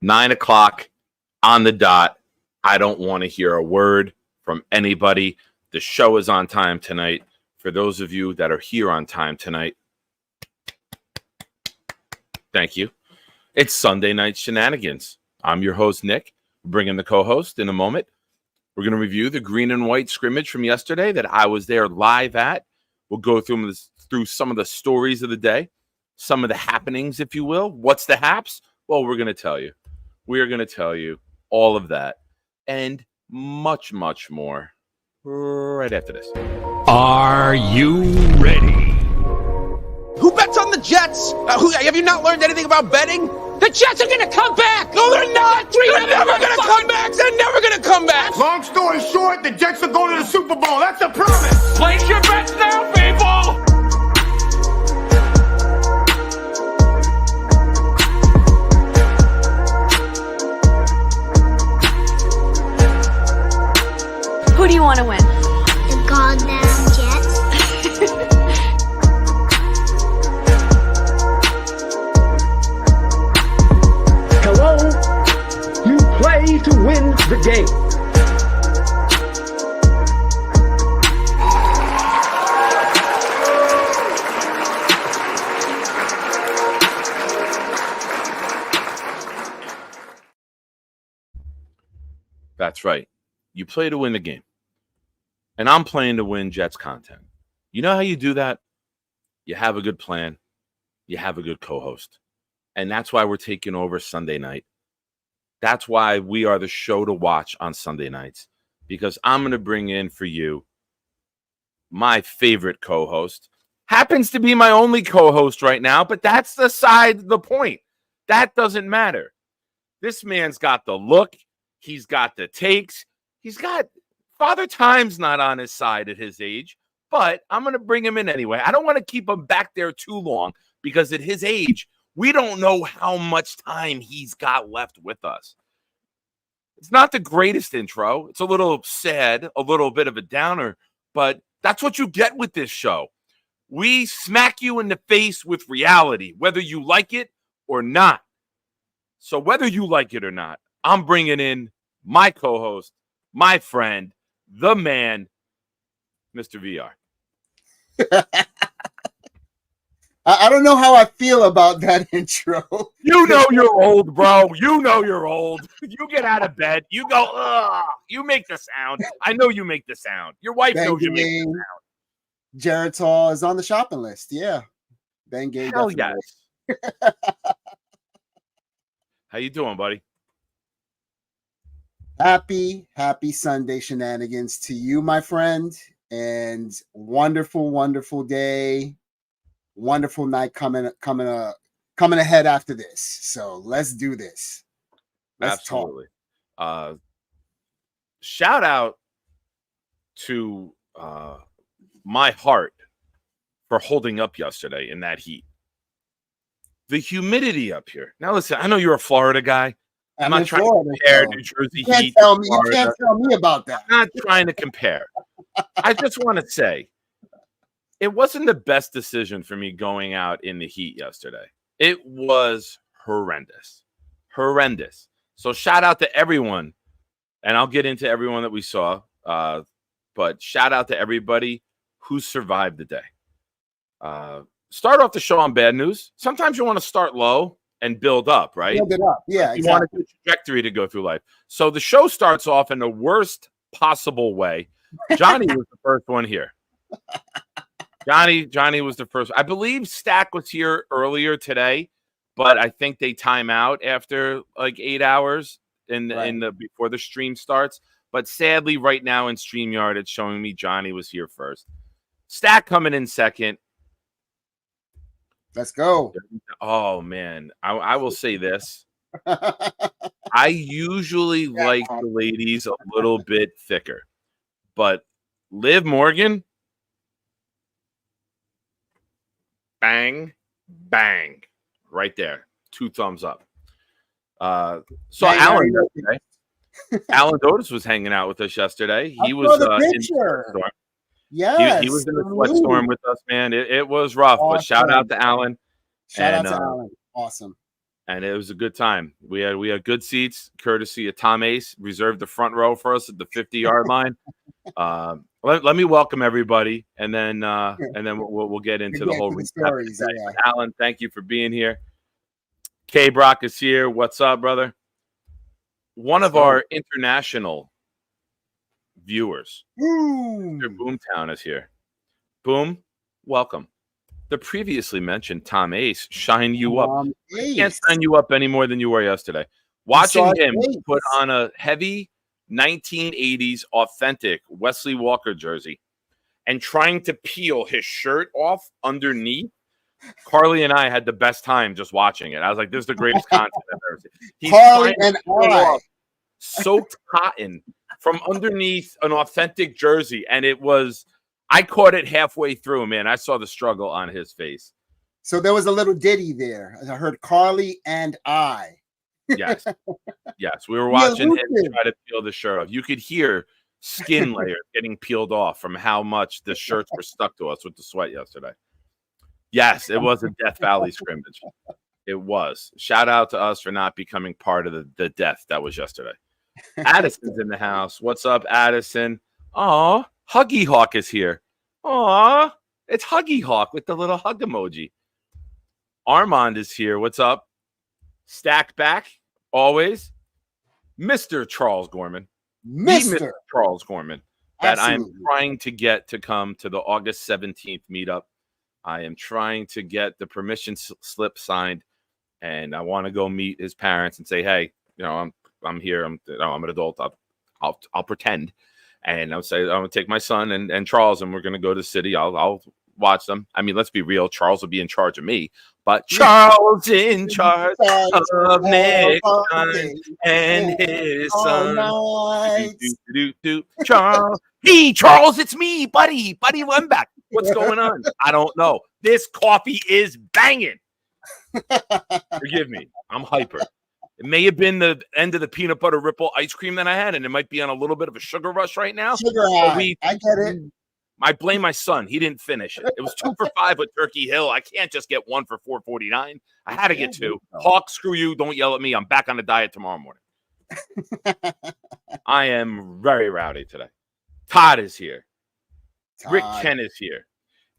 9 o'clock on the dot. I don't want to hear a word from anybody. The show is on time tonight. For those of you that are here on time tonight, thank you. It's Sunday Night Shenanigans. I'm your host, Nick. Bringing the co-host in a moment. We're going to review the green and white scrimmage from yesterday that I was there live at. We'll go through some of the stories of the day, some of the happenings, if you will. What's the haps? Well, we're going to tell you. We are going to tell you all of that and much, much more right after this. Are you ready? Who bets on the Jets? Have you not learned anything about betting? The Jets are going to come back. No, they're not. They're never going to come back. They're never going to come back. Long story short, the Jets are going to the Super Bowl. That's a promise. Place your bets now, people. Who do you want to win? The goddamn Jets. Hello? You play to win the game. That's right. You play to win the game. And I'm playing to win Jets content. You know how you do that? You have a good plan. You have a good co-host. And that's why we're taking over Sunday night. That's why we are the show to watch on Sunday nights. Because I'm going to bring in for you my favorite co-host. Happens to be my only co-host right now, but that's the point. That doesn't matter. This man's got the look. He's got the takes. He's got Father Time's not on his side at his age, but I'm going to bring him in anyway. I don't want to keep him back there too long because at his age, we don't know how much time he's got left with us. It's not the greatest intro. It's a little sad, a little bit of a downer, but that's what you get with this show. We smack you in the face with reality, whether you like it or not. So whether you like it or not, I'm bringing in my co-host, my friend, the man, Mr. VR. I don't know how I feel about that intro. You know you're old, bro. You know you're old. You get out of bed. You go, ugh. You make the sound. I know you make the sound. Your wife knows you make the sound. Geritol is on the shopping list. Yeah. Bengay. Hell yes. How you doing, buddy? Happy Sunday Shenanigans to you, my friend, and wonderful, wonderful day, wonderful night coming ahead after this. So let's do this. Let's Absolutely. Talk. Shout out to my heart for holding up yesterday in that heat. The humidity up here. Now, listen, I know you're a Florida guy. I'm not trying to compare New Jersey heat. You can't tell me about that. I'm not trying to compare. I just want to say it wasn't the best decision for me going out in the heat yesterday. It was horrendous. Horrendous. So shout out to everyone. And I'll get into everyone that we saw. But shout out to everybody who survived the day. Start off the show on bad news. Sometimes you want to start low and build up, right? Build it up. Yeah, exactly. You want a good trajectory to go through life. So the show starts off in the worst possible way. Johnny was the first one here. Johnny was the first. I believe Stack was here earlier today, but I think they time out after like 8 hours before the stream starts. But sadly, right now in StreamYard, it's showing me Johnny was here first. Stack coming in second. Let's go. Oh, man. I will say this. I usually like the ladies a little bit thicker. But Liv Morgan, bang, bang. Right there. 2 thumbs up. So Alan yesterday. Alan Dotis was hanging out with us yesterday. He was in the storm. Yes. He was in the sweat storm with us, man. It was rough, awesome. But shout out to Alan. Shout out to Alan. Awesome. and it was a good time. We had good seats, courtesy of Tom Ace, reserved the front row for us at the 50-yard line. Let me welcome everybody, and then we'll get into the whole stories. Yeah. Alan, thank you for being here. K Brock is here. What's up, brother? One of our international viewers, Boomtown, is here. Boom, welcome. The previously mentioned Tom Ace shined you up. I can't sign you up any more than you were yesterday. Watching him put on a heavy 1980s authentic Wesley Walker jersey and trying to peel his shirt off underneath. Carly and I had the best time just watching it. I was like, this is the greatest content I've ever seen. He's Carly and I soaked cotton from underneath an authentic jersey, and I caught it halfway through, man. I saw the struggle on his face. So there was a little ditty there. I heard Carly and I. Yes. We were watching him try to peel the shirt off. You could hear skin layers getting peeled off from how much the shirts were stuck to us with the sweat yesterday. Yes, it was a Death Valley scrimmage. It was. Shout out to us for not becoming part of the death that was yesterday. Addison's in the house. What's up, Addison? Aw, Huggy Hawk is here. Aw, it's Huggy Hawk with the little hug emoji. Armand is here. What's up? Stack back, always. Mr. Charles Gorman. Mr. Charles Gorman. That I'm trying to get to come to the August 17th meetup. I am trying to get the permission slip signed, and I want to go meet his parents and say, hey, I'm here. I'm an adult. I'll pretend. And I'll say, I'm going to take my son and Charles, and we're going to go to the city. I'll watch them. I mean, let's be real. Charles will be in charge of me, but Charles in charge of Nick and his son. Charles. Hey, Charles, it's me, buddy. I'm back. What's going on? I don't know. This coffee is banging. Forgive me. I'm hyper. It may have been the end of the peanut butter ripple ice cream that I had, and it might be on a little bit of a sugar rush right now. Sugar high. I get it. I blame my son. He didn't finish it. It was 2 for $5 with Turkey Hill. I can't just get 1 for $4.49. I had to get 2. Hawk, screw you. Don't yell at me. I'm back on the diet tomorrow morning. I am very rowdy today. Todd is here. Rick Ken is here.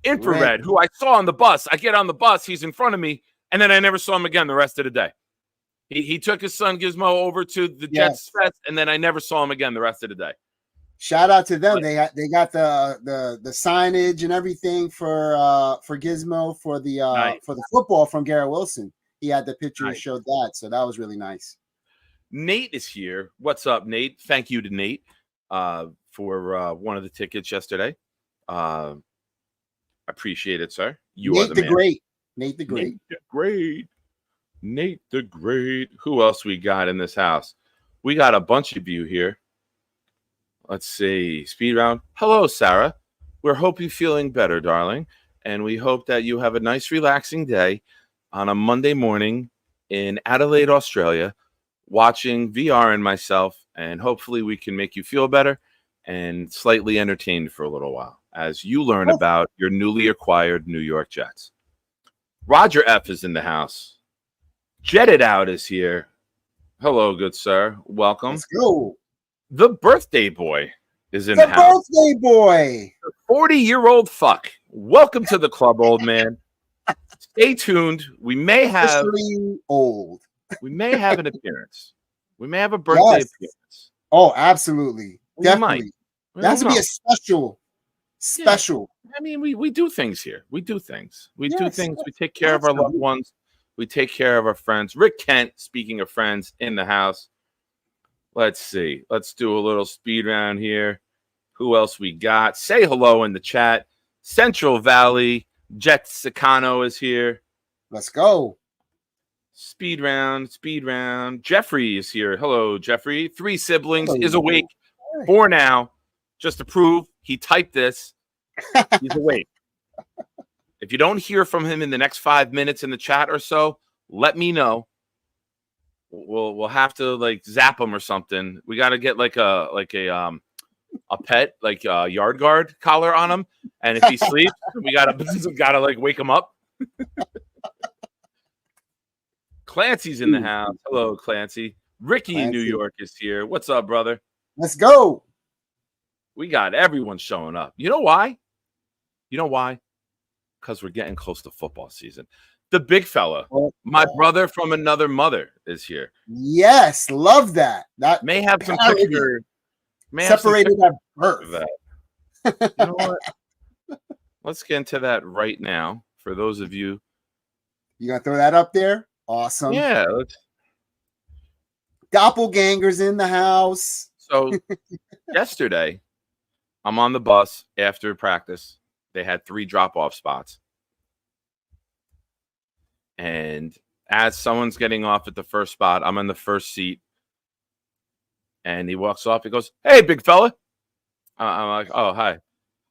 Infrared, who I saw on the bus. I get on the bus. He's in front of me, and then I never saw him again the rest of the day. He took his son Gizmo over to the Jets Fest, and then I never saw him again the rest of the day. Shout out to them. They got the signage and everything for Gizmo for the football from Garrett Wilson. He had the picture and showed that, so that was really nice. Nate is here. What's up, Nate? Thank you to Nate for one of the tickets yesterday. Appreciate it, sir. You are the man. Great. Nate the Great. Nate the Great. Who else we got in this house? We got a bunch of you here. Let's see. Speed round. Hello, Sarah. We hope you're feeling better, darling. And we hope that you have a nice, relaxing day on a Monday morning in Adelaide, Australia, watching VR and myself. And hopefully we can make you feel better and slightly entertained for a little while as you learn about your newly acquired New York Jets. Roger F. is in the house. Jet It Out is here. Hello, good sir. Welcome. Let's go. The birthday boy is in the house. The birthday boy. The 40-year-old fuck. Welcome to the club, old man. Stay tuned. We may have old. We may have an appearance. We may have a birthday appearance. Oh, absolutely. Definitely. That has to be a special. Yeah. I mean, we do things here. We do things. We do things. We take care of our loved ones. We take care of our friends. Rick Kent, speaking of friends, in the house. Let's see. Let's do a little speed round here. Who else we got? Say hello in the chat. Central Valley. Jet Sicano is here. Let's go. Speed round. Jeffrey is here. Hello, Jeffrey. 3 siblings is awake for now. Just to prove he typed this. He's awake. If you don't hear from him in the next 5 minutes in the chat or so, let me know. We'll have to zap him or something. We got to get a pet yard guard collar on him, and if he sleeps, we gotta wake him up. Clancy's in the house. Hello, Clancy. Ricky in New York is here. What's up, brother? Let's go. We got everyone showing up. You know why? Because we're getting close to football season. The big fella, my brother from another mother, is here. Yes, love that. That may have some picture. Separated at birth. You know what? Let's get into that right now. For those of you, you gonna throw that up there? Awesome. Yeah. Doppelgangers in the house. So yesterday, I'm on the bus after practice. They had 3 drop-off spots. And as someone's getting off at the first spot, I'm in the first seat. And he walks off. He goes, "Hey, big fella." I'm like, "Oh, hi."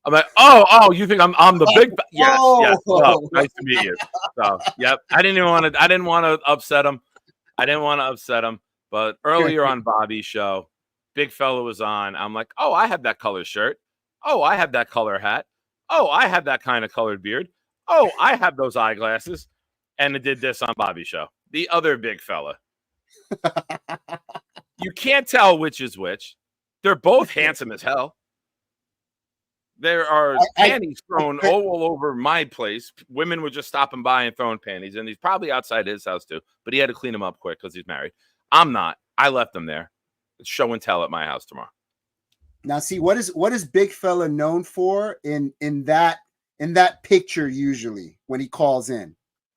I'm like, "Oh, you think I'm the big?" Yes. Oh, nice to meet you. So, yep. I didn't want to upset him. But earlier on Bobby's show, big fella was on. I'm like, "Oh, I have that color shirt. Oh, I have that color hat. Oh, I have that kind of colored beard. Oh, I have those eyeglasses." And it did this on Bobby's show. The other big fella. You can't tell which is which. They're both handsome as hell. There are panties thrown all over my place. Women were just stopping by and throwing panties, and he's probably outside his house too. But he had to clean them up quick because he's married. I'm not. I left them there. It's show and tell at my house tomorrow. Now, see, what is big fella known for in that picture usually when he calls in?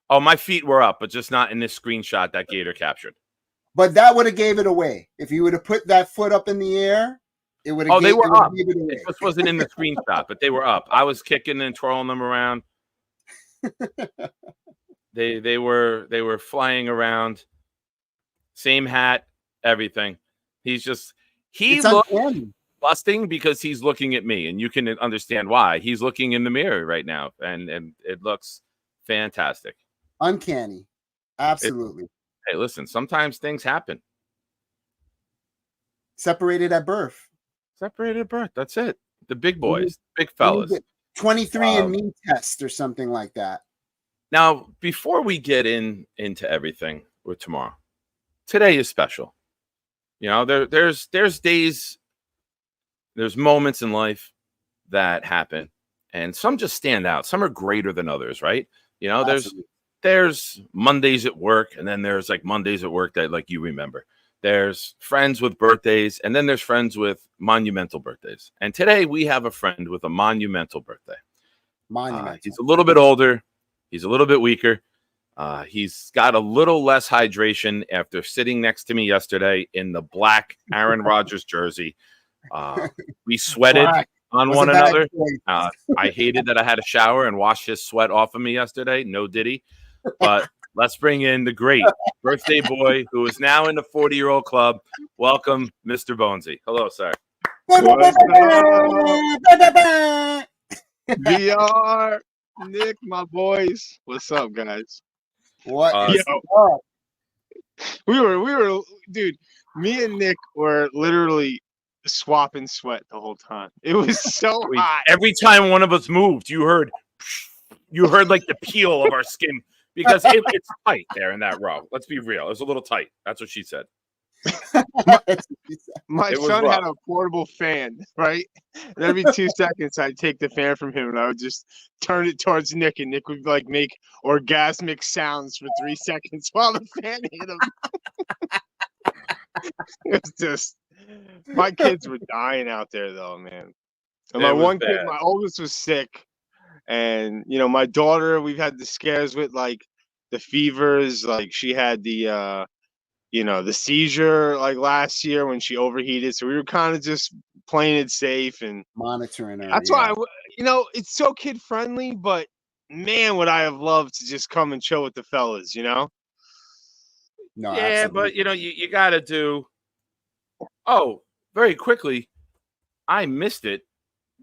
Oh, my feet were up, but just not in this screenshot that Gator captured. But that would have gave it away. If you would have put that foot up in the air, it would have. Oh, they were up. It just wasn't in the screenshot, but they were up. I was kicking and twirling them around. They were flying around. Same hat, everything. He looks busting because he's looking at me, and you can understand why. He's looking in the mirror right now, and it looks fantastic. Uncanny. Absolutely. Hey, listen, sometimes things happen. Separated at birth. That's it. The big boys, big fellas. 23andMe test or something like that. Now, before we get into everything with tomorrow, today is special. You know, there's days, there's moments in life that happen, and some just stand out. Some are greater than others, right? You know, there's Mondays at work, and then there's like Mondays at work that like you remember. There's friends with birthdays, and then there's friends with monumental birthdays. And today we have a friend with a monumental birthday. He's a little bit older. He's a little bit weaker. He's got a little less hydration after sitting next to me yesterday in the black Aaron Rodgers jersey. We sweated on one another. I hated that I had a shower and washed his sweat off of me yesterday. No diddy. But let's bring in the great birthday boy who is now in the 40-year-old club. Welcome, Mr. Bonesy. Hello, sir. VR, Nick, my boys. What's up, guys? What? We were, dude. Me and Nick were literally swapping sweat the whole time. It was so hot. Every time one of us moved, you heard like the peel of our skin. Because it's tight there in that row. Let's be real. It was a little tight. That's what she said. My son had a portable fan, right? And every 2 seconds, I'd take the fan from him and I would just turn it towards Nick, and Nick would like make orgasmic sounds for 3 seconds while the fan hit him. It's just, my kids were dying out there, though, man. And my one kid, my oldest, was sick. And, you know, my daughter, we've had the scares with, like, the fevers. Like, she had the, the seizure, like, last year when she overheated. So we were kind of just playing it safe and monitoring her. That's why, it's so kid-friendly. But, man, would I have loved to just come and chill with the fellas, you know? No, yeah, absolutely. but, you got to do. Oh, very quickly, I missed it.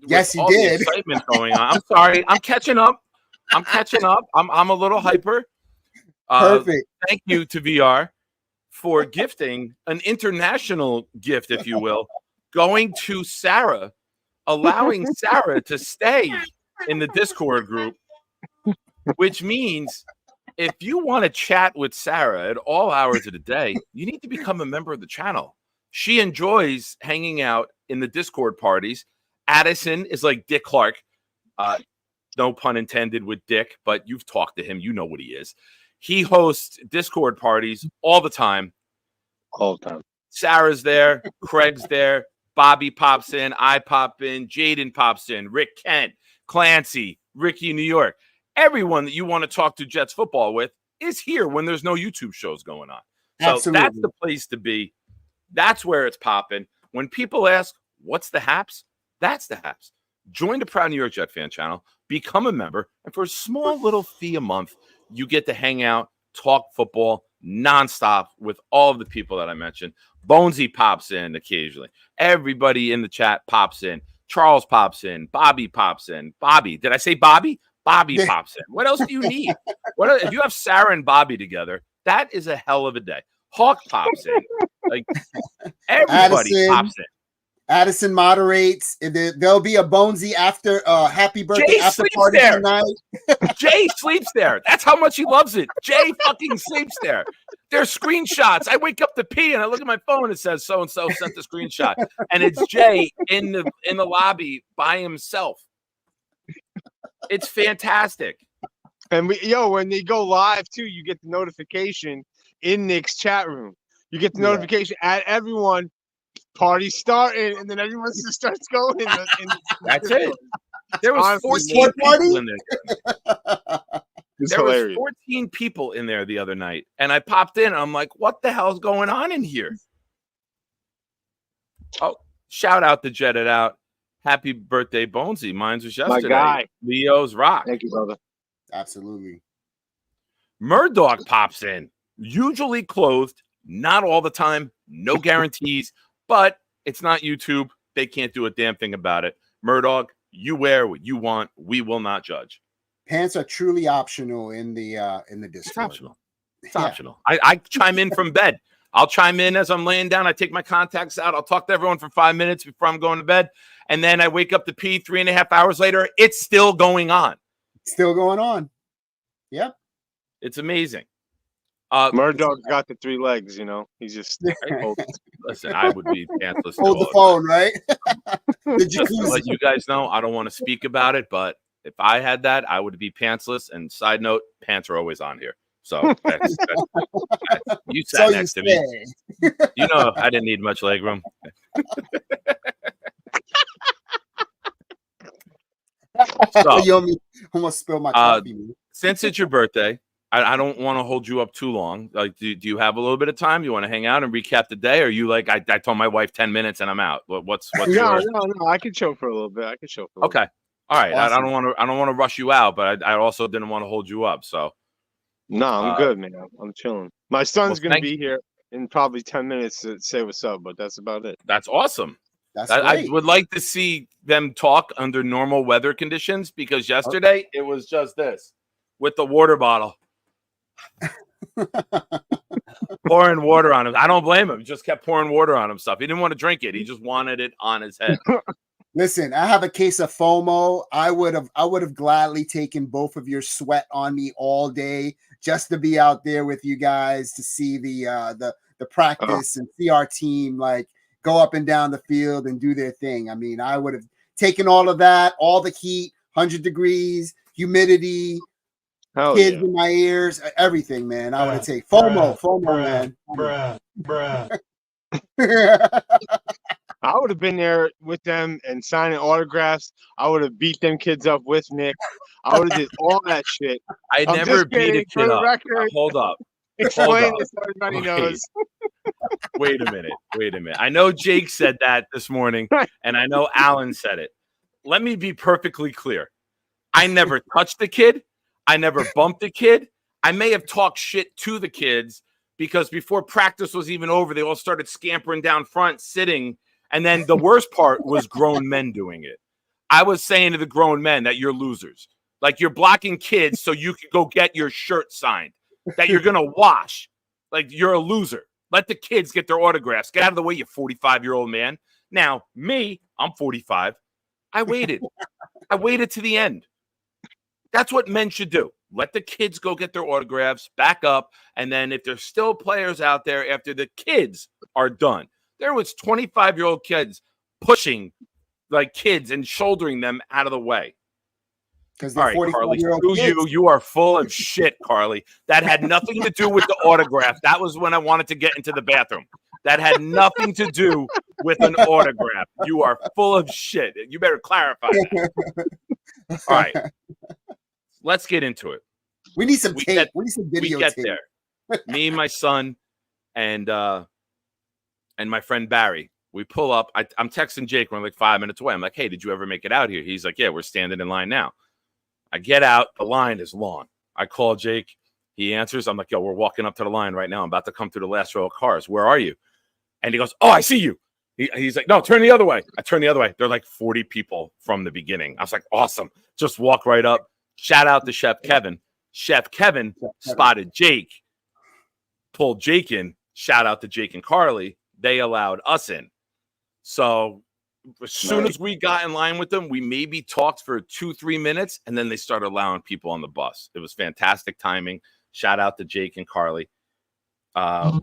Yes, you The did. excitement going on. I'm sorry. I'm catching up. I'm a little hyper. Perfect. Thank you to VR for gifting an international gift, if you will, going to Sarah, allowing Sarah to stay in the Discord group, which means if you want to chat with Sarah at all hours of the day, you need to become a member of the channel. She enjoys hanging out in the Discord parties. Addison is like Dick Clark. No pun intended with Dick, but you've talked to him. You know what he is. He hosts Discord parties all the time. All the time. Sarah's there. Craig's there. Bobby pops in. I pop in. Jaden pops in. Rick Kent. Clancy. Ricky New York. Everyone that you want to talk to Jets football with is here when there's no YouTube shows going on. So Absolutely. That's the place to be. That's where it's popping. When people ask, what's the Haps? That's the Haps. Join the Proud New York Jet Fan channel, become a member, and for a small little fee a month, you get to hang out, talk football nonstop with all of the people that I mentioned. Bonesy pops in occasionally. Everybody in the chat pops in. Charles pops in. Bobby pops in. Bobby, did I say Bobby? Bobby pops in. What else do you need? If you have Sarah and Bobby together, that is a hell of a day. Hawk pops in. Like everybody pops in. Addison moderates. There'll be a Bonesy after happy birthday Jay after sleeps party there. tonight. Jay sleeps there. That's how much he loves it. Jay fucking sleeps there. There's screenshots. I wake up to pee and I look at my phone. It says so and so sent the screenshot, and it's Jay in the lobby by himself. It's fantastic. And when they go live too, you get the notification in Nick's chat room. You get the notification at everyone. Party starting, and then everyone just starts going. That's it. There was 14 people in there. There was 14 people in there the other night, and I popped in. And I'm like, "What the hell's going on in here?" Oh, shout out to Jet It Out. Happy birthday, Bonesy. Mine was yesterday. My guy. Leo's rock. Thank you, brother. Absolutely. Murdoch pops in, usually clothed, not all the time, no guarantees. But it's not YouTube. They can't do a damn thing about it. Murdoch, you wear what you want. We will not judge. Pants are truly optional in the Discord. It's optional. It's optional. I chime in from bed. I'll chime in as I'm laying down. I take my contacts out. I'll talk to everyone for 5 minutes before I'm going to bed. And then I wake up to pee 3.5 hours later. It's still going on. Still going on. Yep. It's amazing. Murdoch's got the 3 legs, He's just listen, I would be pantsless. Hold the phone, right? To let you guys know, I don't want to speak about it, but if I had that, I would be pantsless. And side note, pants are always on here. So that's you sat next to me. I didn't need much leg room. So, you almost spilled my coffee. Since it's your birthday, I don't want to hold you up too long. Like, do you have a little bit of time? You want to hang out and recap the day? Or are you like, I told my wife 10 minutes and I'm out? What's No, I can chill for a little bit. Okay. All right. Awesome. I don't want to rush you out, but I also didn't want to hold you up. So no, I'm good, man. I'm chilling. My son's gonna be here in probably 10 minutes to say what's up, but that's about it. That's awesome. I would like to see them talk under normal weather conditions, because yesterday it was just this with the water bottle. Pouring water on him. I don't blame him. He just kept pouring water on himself. He didn't want to drink it. He just wanted it on his head. Listen, I have a case of FOMO. I would have gladly taken both of your sweat on me all day just to be out there with you guys to see the practice and see our team like go up and down the field and do their thing. I mean, I would have taken all of that, all the heat, 100 degrees, humidity, kids in my ears, everything, man. I would have taken FOMO, man. I would have been there with them and signing autographs. I would have beat them kids up with Nick. I would have did all that shit. I never beat a kid up. Hold up. Explain this so everybody knows. Wait a minute. I know Jake said that this morning, and I know Alan said it. Let me be perfectly clear. I never touched the kid. I never bumped the kid. I may have talked shit to the kids because before practice was even over, they all started scampering down front, sitting. And then the worst part was grown men doing it. I was saying to the grown men that you're losers. Like, you're blocking kids so you can go get your shirt signed, that you're going to wash. Like, you're a loser. Let the kids get their autographs. Get out of the way, you 45-year-old man. Now, me, I'm 45. I waited. I waited to the end. That's what men should do. Let the kids go get their autographs, back up, and then if there's still players out there after the kids are done. There was 25-year-old kids pushing like kids and shouldering them out of the way. Because all right, Carly, you are full of shit, Carly. That had nothing to do with the autograph. That was when I wanted to get into the bathroom. That had nothing to do with an autograph. You are full of shit. You better clarify that. All right. Let's get into it. We need some tape. We need some video We get tape. there. Me, my son, and my friend Barry. We pull up. I'm texting Jake. We're like 5 minutes away. I'm like, hey, did you ever make it out here? He's like, yeah, we're standing in line now. I get out. The line is long. I call Jake. He answers. I'm like, yo, we're walking up to the line right now. I'm about to come through the last row of cars. Where are you? And he goes, oh, I see you. He's like, no, turn the other way. I turn the other way. They're like 40 people from the beginning. I was like, awesome. Just walk right up. Shout out to Chef Kevin. Chef Kevin spotted Jake, pulled Jake in. Shout out to Jake and Carly. They allowed us in. So as soon as we got in line with them, we maybe talked for 2-3 minutes, and then they started allowing people on the bus. It was fantastic timing. Shout out to Jake and Carly.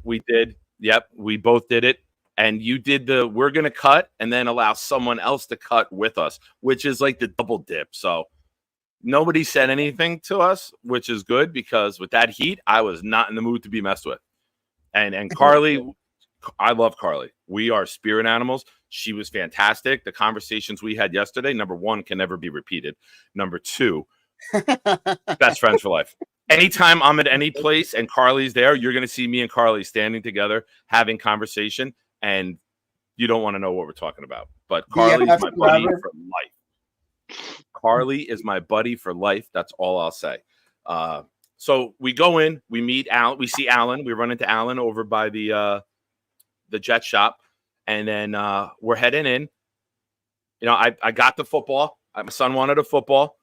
We did. Yep, we both did it. And you did we're going to cut and then allow someone else to cut with us, which is like the double dip. So nobody said anything to us, which is good because with that heat, I was not in the mood to be messed with. And Carly, I love Carly. We are spirit animals. She was fantastic. The conversations we had yesterday, number one, can never be repeated. Number two, best friends for life. Anytime I'm at any place and Carly's there, you're going to see me and Carly standing together, having conversation, and you don't want to know what we're talking about. But Carly is my buddy for life. Carly is my buddy for life. That's all I'll say. So we go in, we meet Alan, we see Alan, we run into Alan over by the jet shop, and then we're heading in. You know, I got the football. My son wanted a football.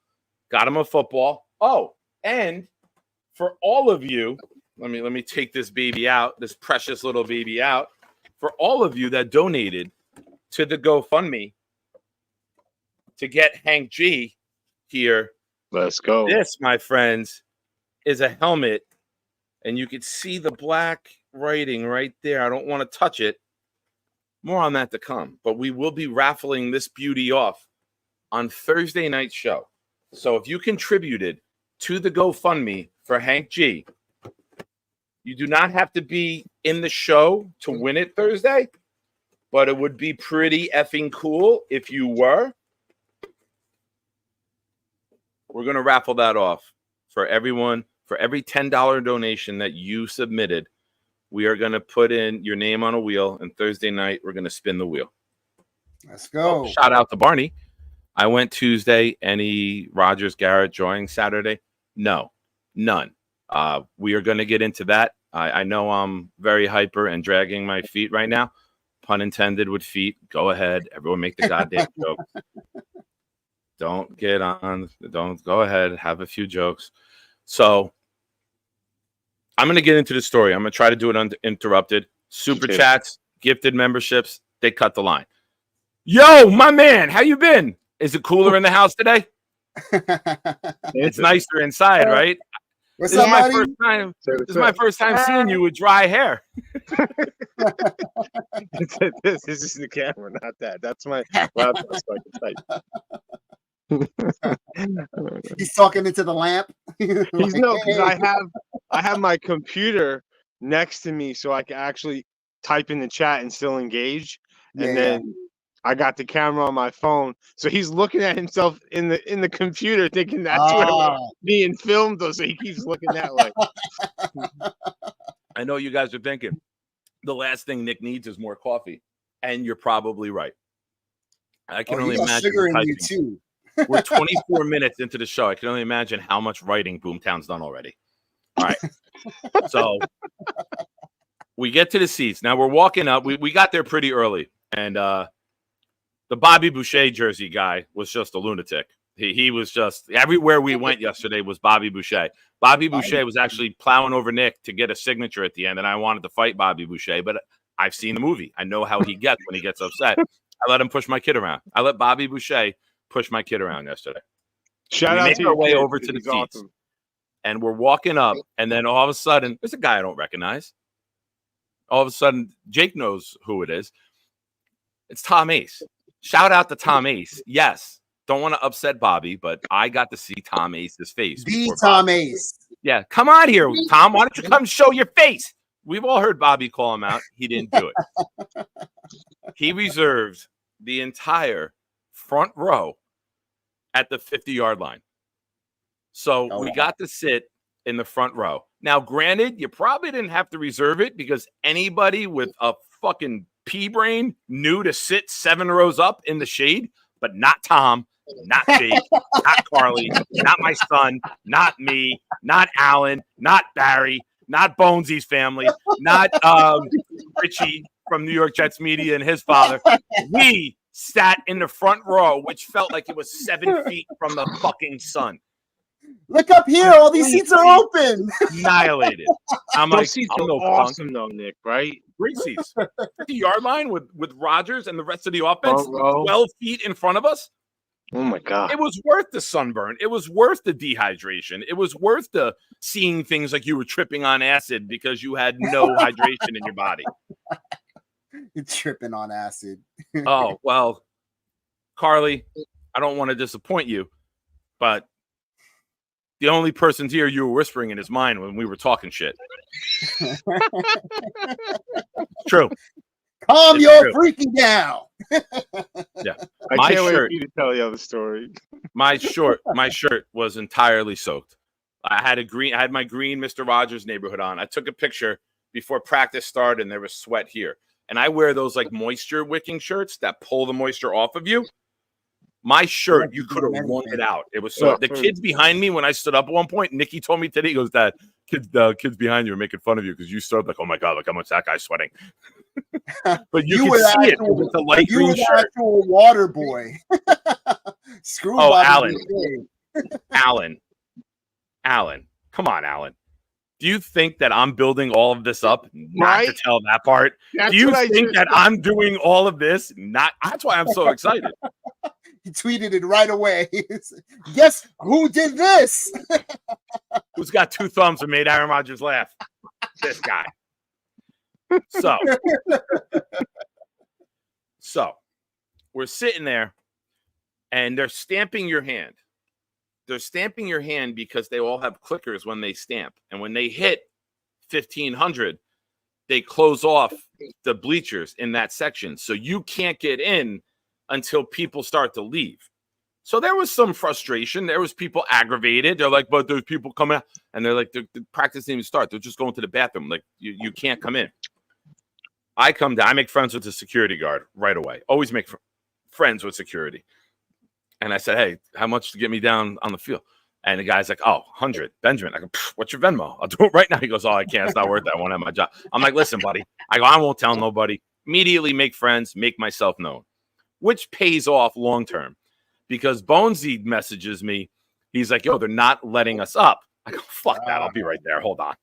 Got him a football. Oh, and for all of you, let me take this baby out, this precious little baby out. For all of you that donated to the GoFundMe to get Hank G here. Let's go. This, my friends, is a helmet, and you can see the black writing right there. I don't want to touch it. More on that to come, but we will be raffling this beauty off on Thursday night's show. So if you contributed to the GoFundMe for Hank G, you do not have to be in the show to win it Thursday, but it would be pretty effing cool if you were. We're going to raffle that off for everyone. For every $10 donation that you submitted, we are going to put in your name on a wheel, and Thursday night, we're going to spin the wheel. Let's go. Oh, shout out to Barney. I went Tuesday. Any Rodgers Garrett drawing Saturday? No, none. We are going to get into that. I know I'm very hyper and dragging my feet right now. Pun intended with feet. Go ahead. Everyone make the goddamn joke. Don't get on. Don't go ahead. Have a few jokes. So I'm going to get into the story. I'm going to try to do it uninterrupted. Super chats, gifted memberships. They cut the line. Yo, my man, how you been? Is it cooler in the house today? It's nicer inside, right? What's This up, is my buddy? first time. This is my first time seeing you with dry hair. This is the camera, not that. That's my laptop. So I can type. He's talking into the lamp. He's no, because I have my computer next to me, so I can actually type in the chat and still engage. And then I got the camera on my phone, so he's looking at himself in the computer, thinking that's where we're being filmed. Though, so he keeps looking that way. I know you guys are thinking the last thing Nick needs is more coffee, and you're probably right. I can only imagine. Sugar in you too. We're 24 minutes into the show. I can only imagine how much writing Boomtown's done already. All right. So we get to the seats. Now we're walking up. We got there pretty early. And the Bobby Boucher jersey guy was just a lunatic. He was just everywhere we went yesterday was Bobby Boucher. Bobby Boucher was actually plowing over Nick to get a signature at the end. And I wanted to fight Bobby Boucher, but I've seen the movie. I know how he gets when he gets upset. I let him push my kid around. I let Bobby Boucher push my kid around yesterday. Shout out to our way over to the seats. Awesome. and we're walking up, and then all of a sudden, there's a guy I don't recognize. All of a sudden, Jake knows who it is. It's Tom Ace. Shout out to Tom Ace. Yes, don't want to upset Bobby, but I got to see Tom Ace's face. The Tom Ace. Yeah, come on here, Tom. Why don't you come show your face? We've all heard Bobby call him out. He didn't do it. He reserved the entire front row at the 50-yard line. So we got to sit in the front row. Now, granted, you probably didn't have to reserve it because anybody with a fucking pea brain knew to sit 7 rows up in the shade, but not Tom, not Jake, not Carly, not my son, not me, not Alan, not Barry, not Bonesy's family, not Richie from New York Jets Media and his father. We sat in the front row, which felt like it was 7 feet from the fucking sun. Look up here. All these seats are open. Annihilated. I'm Those like, seats I'm are no awesome though, Nick, right? Great seats. 50-yard line with Rodgers and the rest of the offense 12 feet in front of us. Oh my God. It was worth the sunburn. It was worth the dehydration. It was worth the seeing things like you were tripping on acid because you had no hydration in your body. You're tripping on acid. Oh, well, Carly, I don't want to disappoint you, but the only person here you were whispering in his mind when we were talking shit. True. Calm your freaking down. Yeah. I can't wait for you to tell the other story. My shirt was entirely soaked. I had my green Mr. Rodgers neighborhood on. I took a picture before practice started and there was sweat here. And I wear those like moisture wicking shirts that pull the moisture off of you. My shirt, you could have wrung it out. It was so. The kids behind me, when I stood up at one point, Nikki told me today, he goes, "Dad, kids behind you are making fun of you because you stood up like, oh my God, look how much that guy's sweating." But you can see it with the light green shirt. Actual water boy. Screw. Oh, Alan, come on, Alan. Do you think that I'm building all of this up not to tell that part? That's Do you think that I'm doing all of this? Not. That's why I'm so excited. He tweeted it right away. Guess who did this? Who's got 2 thumbs and made Aaron Rodgers laugh? This guy. So we're sitting there and they're stamping your hand. They're stamping your hand because they all have clickers when they stamp. And when they hit 1,500, they close off the bleachers in that section. So you can't get in until people start to leave. So there was some frustration. There was people aggravated. They're like, but there's people coming out. And they're like, the practice didn't even start. They're just going to the bathroom. Like, you can't come in. I come down. I make friends with the security guard right away. Always make friends with security. And I said, hey, how much to get me down on the field? And the guy's like, oh, 100. Benjamin. I go, what's your Venmo? I'll do it right now. He goes, oh, I can't. It's not worth it. I won't have my job. I'm like, listen, buddy. I go, I won't tell nobody. Immediately make friends, make myself known, which pays off long term because Bonesy messages me. He's like, yo, they're not letting us up. I go, fuck that. I'll be right there. Hold on.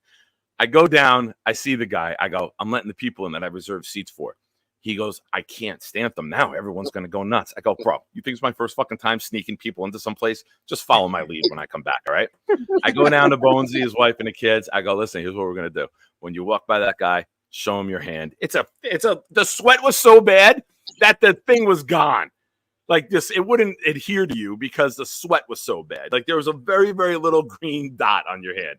I go down. I see the guy. I go, I'm letting the people in that I reserved seats for. He goes, I can't stamp them now. Everyone's going to go nuts. I go, bro, you think it's my first fucking time sneaking people into some place? Just follow my lead when I come back, all right? I go down to Bonesy, his wife, and the kids. I go, listen, here's what we're going to do. When you walk by that guy, show him your hand. The sweat was so bad that the thing was gone. Like this, it wouldn't adhere to you because the sweat was so bad. Like there was a very, very little green dot on your hand.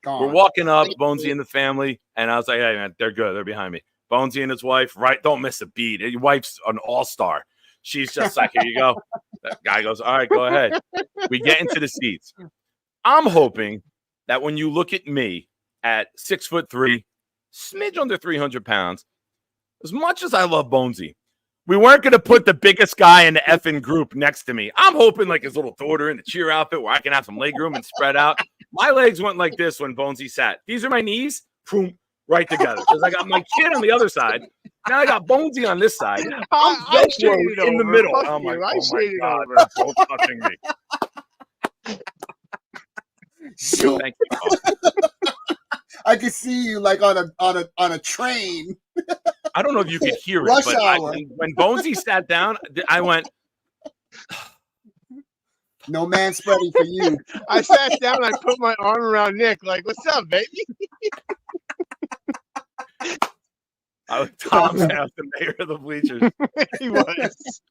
We're walking up, Bonesy and the family, and I was like, hey, man, they're good. They're behind me. Bonesy and his wife, right? Don't miss a beat. Your wife's an all-star. She's just like, here you go. That guy goes, all right, go ahead. We get into the seats. I'm hoping that when you look at me at 6'3", smidge under 300 pounds, as much as I love Bonesy, we weren't going to put the biggest guy in the effing group next to me. I'm hoping like his little daughter in the cheer outfit where I can have some leg room and spread out. My legs went like this when Bonesy sat. These are my knees. Boom. Right together because I got my kid on the other side. Now I got Bonesy on this side. I'm in the middle. I'm like, oh my God, don't touching me. Thank you. I can see you like on a train. I don't know if you could hear it, but when Bonesy sat down, I went, No man spreading for you. I sat down. I put my arm around Nick, like, "What's up, baby?" I was Tom's half the mayor of the bleachers. He was.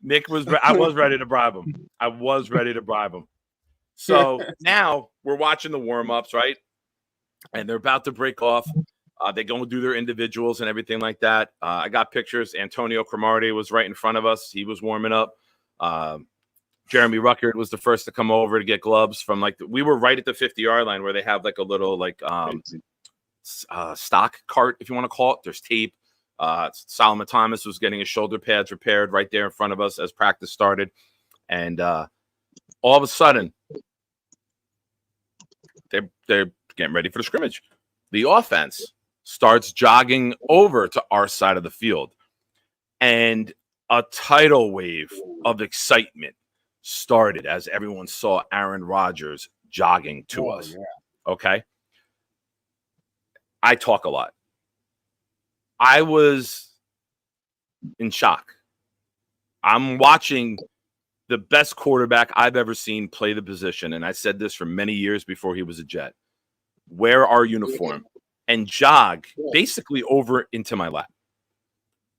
Nick was. I was ready to bribe him. So now we're watching the warm-ups, right? And they're about to break off. They go and do their individuals and everything like that. I got pictures. Antonio Cromartie was right in front of us. He was warming up. Jeremy Ruckert was the first to come over to get gloves from we were right at the 50-yard line where they have like a little stock cart, if you want to call it. There's tape. Solomon Thomas was getting his shoulder pads repaired right there in front of us as practice started. And all of a sudden, they're getting ready for the scrimmage. The offense starts jogging over to our side of the field. And a tidal wave of excitement started as everyone saw Aaron Rodgers jogging to us. Yeah. Okay. I talk a lot. I was in shock. I'm watching the best quarterback I've ever seen play the position. And I said this for many years before he was a Jet. Wear our uniform and jog basically over into my lap.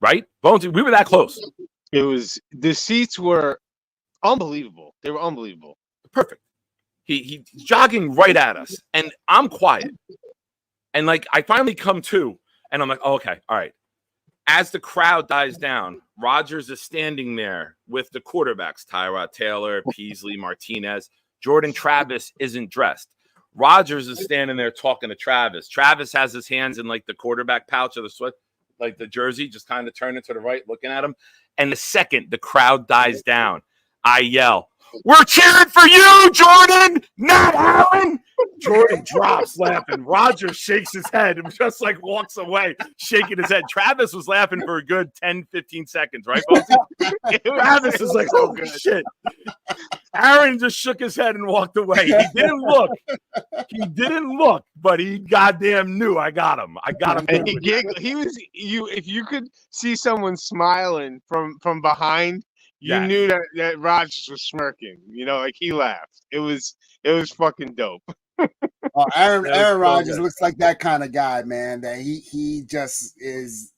Right? Bonesy, we were that close. The seats were unbelievable. They were unbelievable. Perfect. He's jogging right at us. And I'm quiet. And I finally come to, and I'm like, oh, okay, all right. As the crowd dies down, Rodgers is standing there with the quarterbacks, Tyrod Taylor, Peasley, Martinez. Jordan Travis isn't dressed. Rodgers is standing there talking to Travis. Travis has his hands in the quarterback pouch of the sweat, the jersey, just kind of turning to the right, looking at him. And the second the crowd dies down, I yell, "We're cheering for you, Jordan, not Allen." Jordan drops laughing. Rodgers shakes his head and just walks away, shaking his head. Travis was laughing for a good 10, 15 seconds, right, Bonesy? Travis is like, oh, shit. Aaron just shook his head and walked away. He didn't look, but he goddamn knew I got him. And he giggled. If you could see someone smiling from behind, you knew that Rodgers was smirking. He laughed. It was fucking dope. Aaron Rodgers looks like that kind of guy, man. That he just is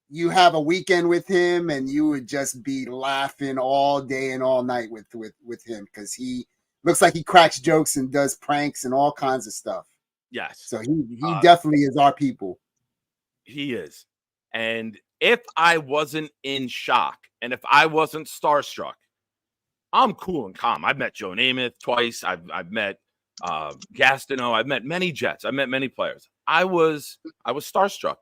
you have a weekend with him, and you would just be laughing all day and all night with him because he looks like he cracks jokes and does pranks and all kinds of stuff. Yes. So he definitely is our people. He is. And if I wasn't in shock and if I wasn't starstruck, I'm cool and calm. I've met Joe Namath twice. I've met Gastineau. I've met many Jets. I've met many players. I was starstruck.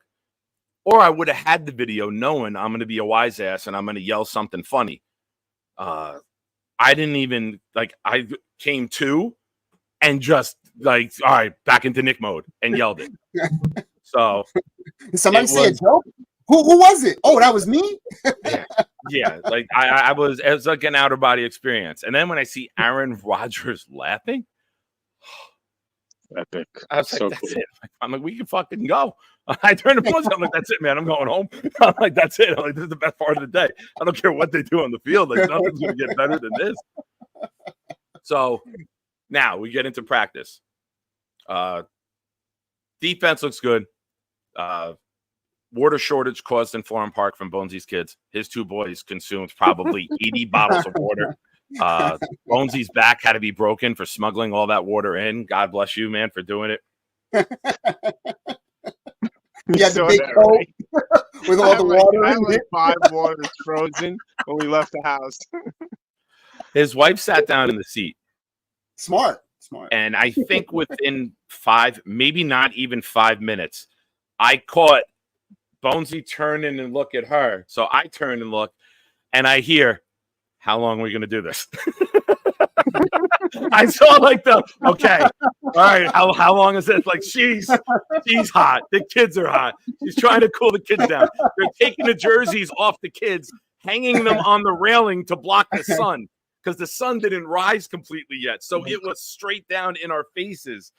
Or I would have had the video knowing I'm going to be a wise ass and I'm going to yell something funny. I didn't even I came to and just all right, back into Nick mode and yelled it. So did somebody say a joke? Who was it? Oh, that was me. Yeah. It was like an outer body experience. And then when I see Aaron Rodgers laughing, epic. I was so that's cool. It. I'm like, we can fucking go. I turned to Bonesy. I'm like, that's it, man. I'm going home. I'm like, that's it. I'm like, this is the best part of the day. I don't care what they do on the field. Nothing's going to get better than this. So now we get into practice. Defense looks good. Water shortage caused in Florham Park from Bonesy's kids. His two boys consumed probably 80 bottles of water. Bonesy's back had to be broken for smuggling all that water in. God bless you, man, for doing it. You had the big coat with all the water. I had 5 waters frozen when we left the house. His wife sat down in the seat. Smart. And I think within 5, maybe not even 5 minutes, I caught Bonesy turning and look at her. So I turn and look, and I hear, "How long are we going to do this?" I saw okay, all right, how long is it? She's hot. The kids are hot. She's trying to cool the kids down. They're taking the jerseys off the kids, hanging them on the railing to block the sun because the sun didn't rise completely yet. So it was straight down in our faces.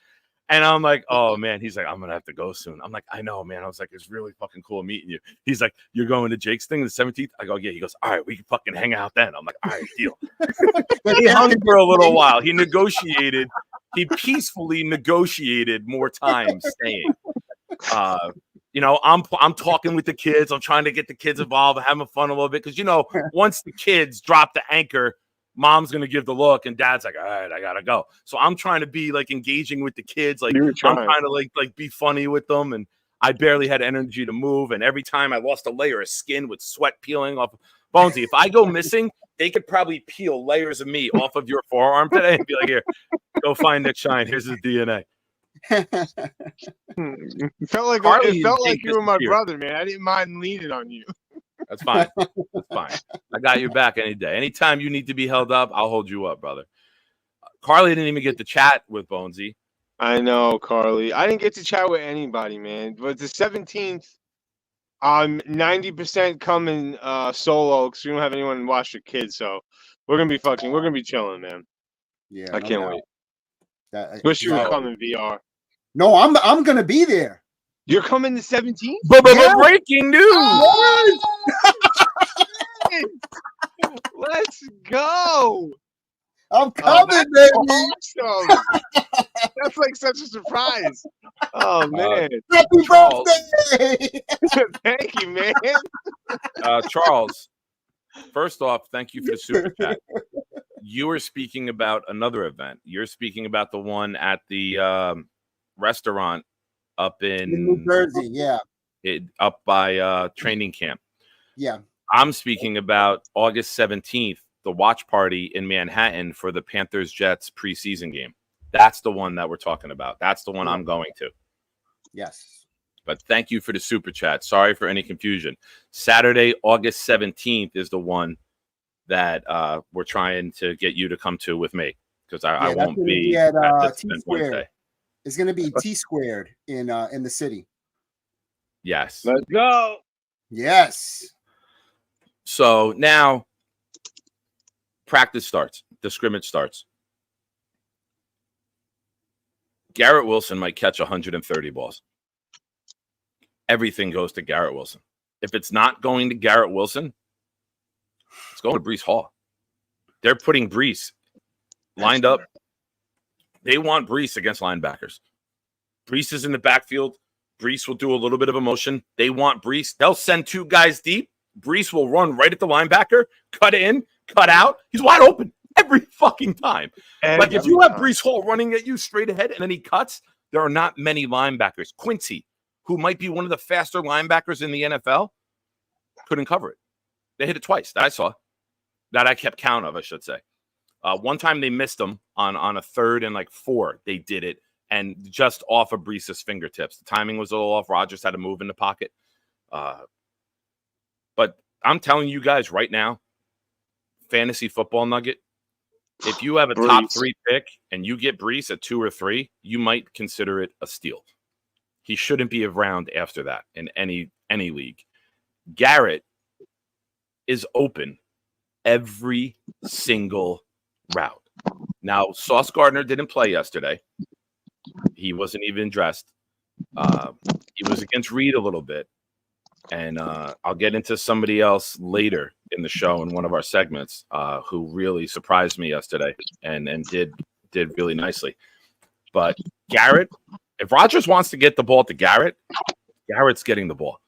And I'm like, oh man. He's like, I'm gonna have to go soon. I'm like, I know, man. I was like, it's really fucking cool meeting you. He's like, you're going to Jake's thing the 17th? I go, yeah. He goes, all right, we can fucking hang out then. I'm like, all right, deal. He hung for a little while. He negotiated. He peacefully negotiated more time staying. You know, I'm talking with the kids. I'm trying to get the kids involved and having fun a little bit because, you know, once the kids drop the anchor, mom's going to give the look and dad's like, all right, I got to go. So I'm trying to be like engaging with the kids. Like I'm trying to like be funny with them. And I barely had energy to move. And every time I lost a layer of skin with sweat peeling off. Bonesy, if I go missing, they could probably peel layers of meat off of your forearm today and be like, here, go find Nick Shine. Here's his DNA. It felt like you were my brother, man. I didn't mind leaning on you. That's fine. That's fine. I got your back any day. Anytime you need to be held up, I'll hold you up, brother. Carly didn't even get to chat with Bonesy. I know, Carly. I didn't get to chat with anybody, man. But the 17th, I'm 90% coming solo because we don't have anyone to watch the kids. So we're gonna be chilling, man. Yeah, I can't wait. Wish you would come in VR. No, I'm gonna be there. You're coming the 17th? Yeah. Breaking news! Let's go! I'm coming, baby. Awesome. That's like such a surprise. Oh man! Happy birthday! Thank you, man. Charles, first off, thank you for the super chat. You were speaking about another event. You're speaking about the one at the restaurant up in New Jersey, yeah. Up by training camp. Yeah. I'm speaking about August 17th, the watch party in Manhattan for the Panthers-Jets preseason game. That's the one that we're talking about. That's the one I'm going to. Yes. But thank you for the super chat. Sorry for any confusion. Saturday, August 17th is the one that we're trying to get you to come to with me because I won't be at this T Squared. It's going to be T Squared in the city. Yes. Let's go. Yes. So now practice starts. The scrimmage starts. Garrett Wilson might catch 130 balls. Everything goes to Garrett Wilson. If it's not going to Garrett Wilson, it's going to Breece Hall. They're putting Breece lined up. They want Breece against linebackers. Breece is in the backfield. Breece will do a little bit of a motion. They want Breece. They'll send two guys deep. Breece will run right at the linebacker, cut in, cut out. He's wide open every fucking time. Like if you have Breece Hall running at you straight ahead and then he cuts, there are not many linebackers. Quincy, who might be one of the faster linebackers in the NFL, couldn't cover it. They hit it twice that I saw, that I kept count of, I should say. One time they missed him on a 3rd and 4. They did it, and just off of Breece's fingertips. The timing was a little off. Rodgers had to move in the pocket. But I'm telling you guys right now, fantasy football nugget, if you have a top 3 pick and you get Breece at 2 or 3, you might consider it a steal. He shouldn't be around after that in any league. Garrett is open every single route. Now, Sauce Gardner didn't play yesterday. He wasn't even dressed. He was against Reed a little bit. And I'll get into somebody else later in the show in one of our segments who really surprised me yesterday and did really nicely. But Garrett, if Rodgers wants to get the ball to Garrett, Garrett's getting the ball.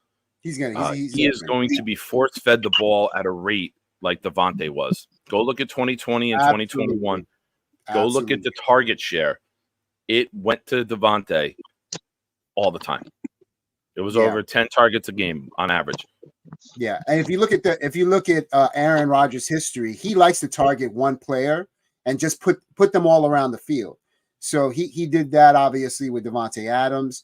He is going to be force-fed the ball at a rate like Devontae was. Go look at 2020 and 2021. Go look at the target share. It went to Devontae all the time. It was over 10 targets a game on average. Yeah, and if you look at Aaron Rodgers' history, he likes to target one player and just put them all around the field. So he did that obviously with Devontae Adams,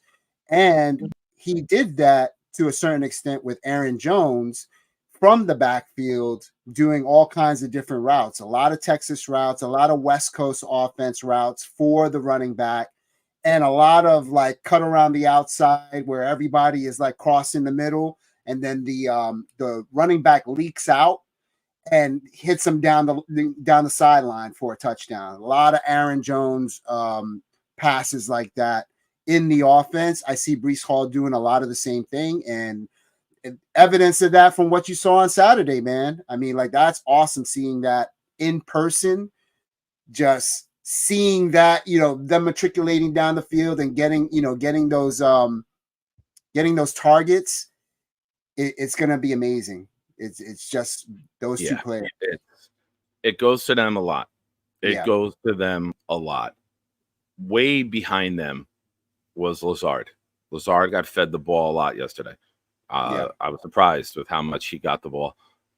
and he did that to a certain extent with Aaron Jones from the backfield, doing all kinds of different routes, a lot of Texas routes, a lot of West Coast offense routes for the running back, and a lot of cut around the outside where everybody is crossing the middle, and then the running back leaks out and hits him down the sideline for a touchdown. A lot of Aaron Jones passes like that in the offense. I see Breece Hall doing a lot of the same thing, and evidence of that from what you saw on Saturday, man. I mean, like, that's awesome seeing that in person, just seeing that, them matriculating down the field and getting those targets. It's going to be amazing. It's just those two players. It goes to them a lot. It goes to them a lot. Way behind them was Lazard. Lazard got fed the ball a lot yesterday. I was surprised with how much he got the ball.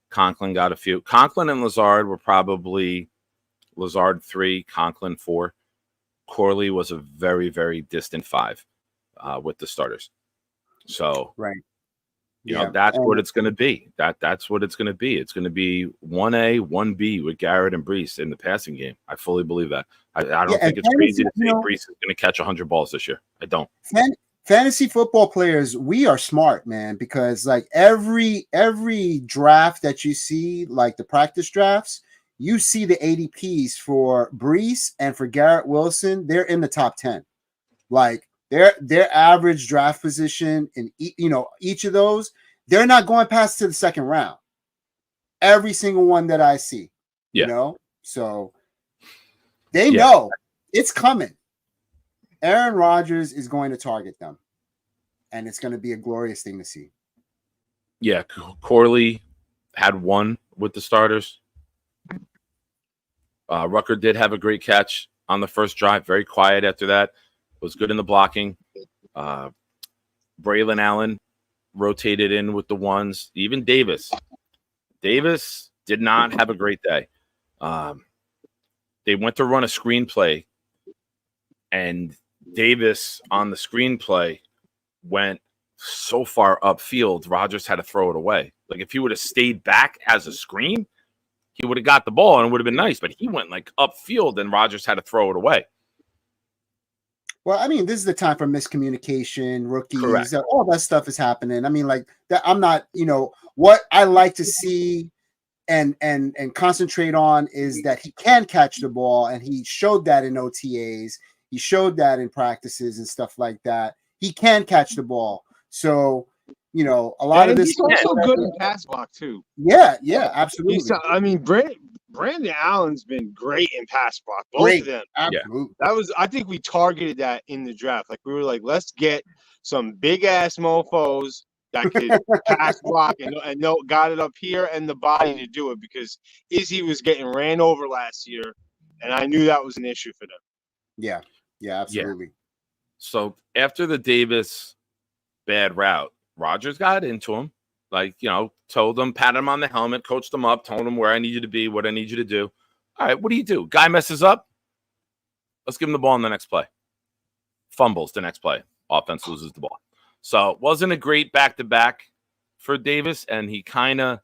Conklin got a few. Conklin and Lazard were probably Lazard 3, Conklin 4. Corley was a very, very distant 5 with the starters. So, right. That's what it's going to be. That's what it's going to be. It's going to be 1A, 1B with Garrett and Breece in the passing game. I fully believe that. I don't think it's crazy to think Breece is going to catch 100 balls this year. I don't. Fantasy football players, we are smart, man, because like every draft that you see, like the practice drafts, you see the ADPs for Breece and for Garrett Wilson. They're in the top 10. Like their average draft position in each of those, they're not going past to the second round. Every single one that I see, so they know it's coming. Aaron Rodgers is going to target them, and it's going to be a glorious thing to see. Yeah, Corley had 1 with the starters. Rucker did have a great catch on the first drive. Very quiet after that. Was good in the blocking. Braylon Allen rotated in with the 1s. Even Davis did not have a great day. They went to run a screenplay, and Davis on the screenplay went so far upfield, Rodgers had to throw it away. Like, if he would have stayed back as a screen, he would have got the ball and it would have been nice. But he went like upfield, and Rodgers had to throw it away. Well, I mean, this is the time for miscommunication, rookies. Correct. All that stuff is happening. I mean, like that. I'm not, what I like to see and concentrate on is that he can catch the ball, and he showed that in OTAs. He showed that in practices and stuff like that. He can catch the ball. So, a lot of this. He's also good in pass block too. Yeah, absolutely. Brandon Allen's been great in pass block. Both of them. Absolutely. I think we targeted that in the draft. Like, we were like, let's get some big ass mofos that could pass block and got it up here and the body to do it, because Izzy was getting ran over last year, and I knew that was an issue for them. Yeah, absolutely. Yeah. So after the Davis bad route, Rodgers got into him. Like, told him, patted him on the helmet, coached him up, told him where I need you to be, what I need you to do. All right, what do you do? Guy messes up. Let's give him the ball in the next play. Fumbles the next play. Offense loses the ball. So it wasn't a great back-to-back for Davis, and he kind of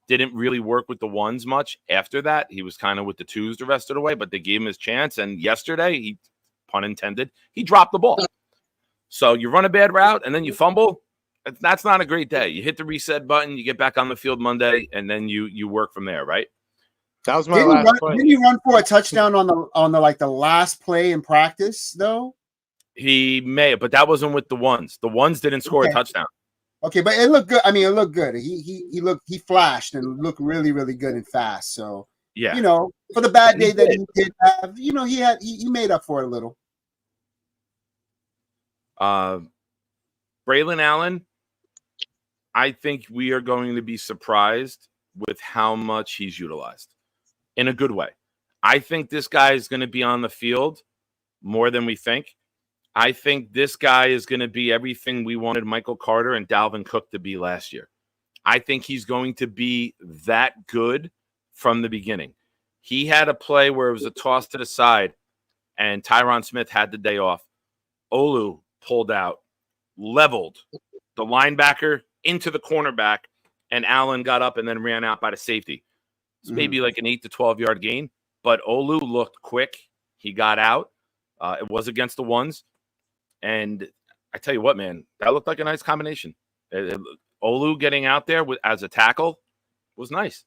didn't really work with the 1s much after that. He was kind of with the 2s the rest of the way, but they gave him his chance. And yesterday, he, pun intended, he dropped the ball. So you run a bad route, and then you fumble. That's not a great day. You hit the reset button, you get back on the field Monday, and then you work from there, right? That was my last play. Didn't he run for a touchdown on the last play in practice though? He may, but that wasn't with the 1s. The 1s didn't score a touchdown. Okay, but it looked good. I mean, it looked good. He flashed and looked really, really good and fast. So yeah, for the bad day that he did have, he made up for it a little. Braylon Allen, I think we are going to be surprised with how much he's utilized in a good way. I think this guy is going to be on the field more than we think. I think this guy is going to be everything we wanted Michael Carter and Dalvin Cook to be last year. I think he's going to be that good from the beginning. He had a play where it was a toss to the side, and Tyron Smith had the day off. Olu pulled out, leveled the linebacker into the cornerback, and Allen got up and then ran out by the safety. It's maybe like an 8 to 12 yard gain, but Olu looked quick. He got out. It was against the 1s. And I tell you what, man, that looked like a nice combination. Olu getting out there as a tackle was nice.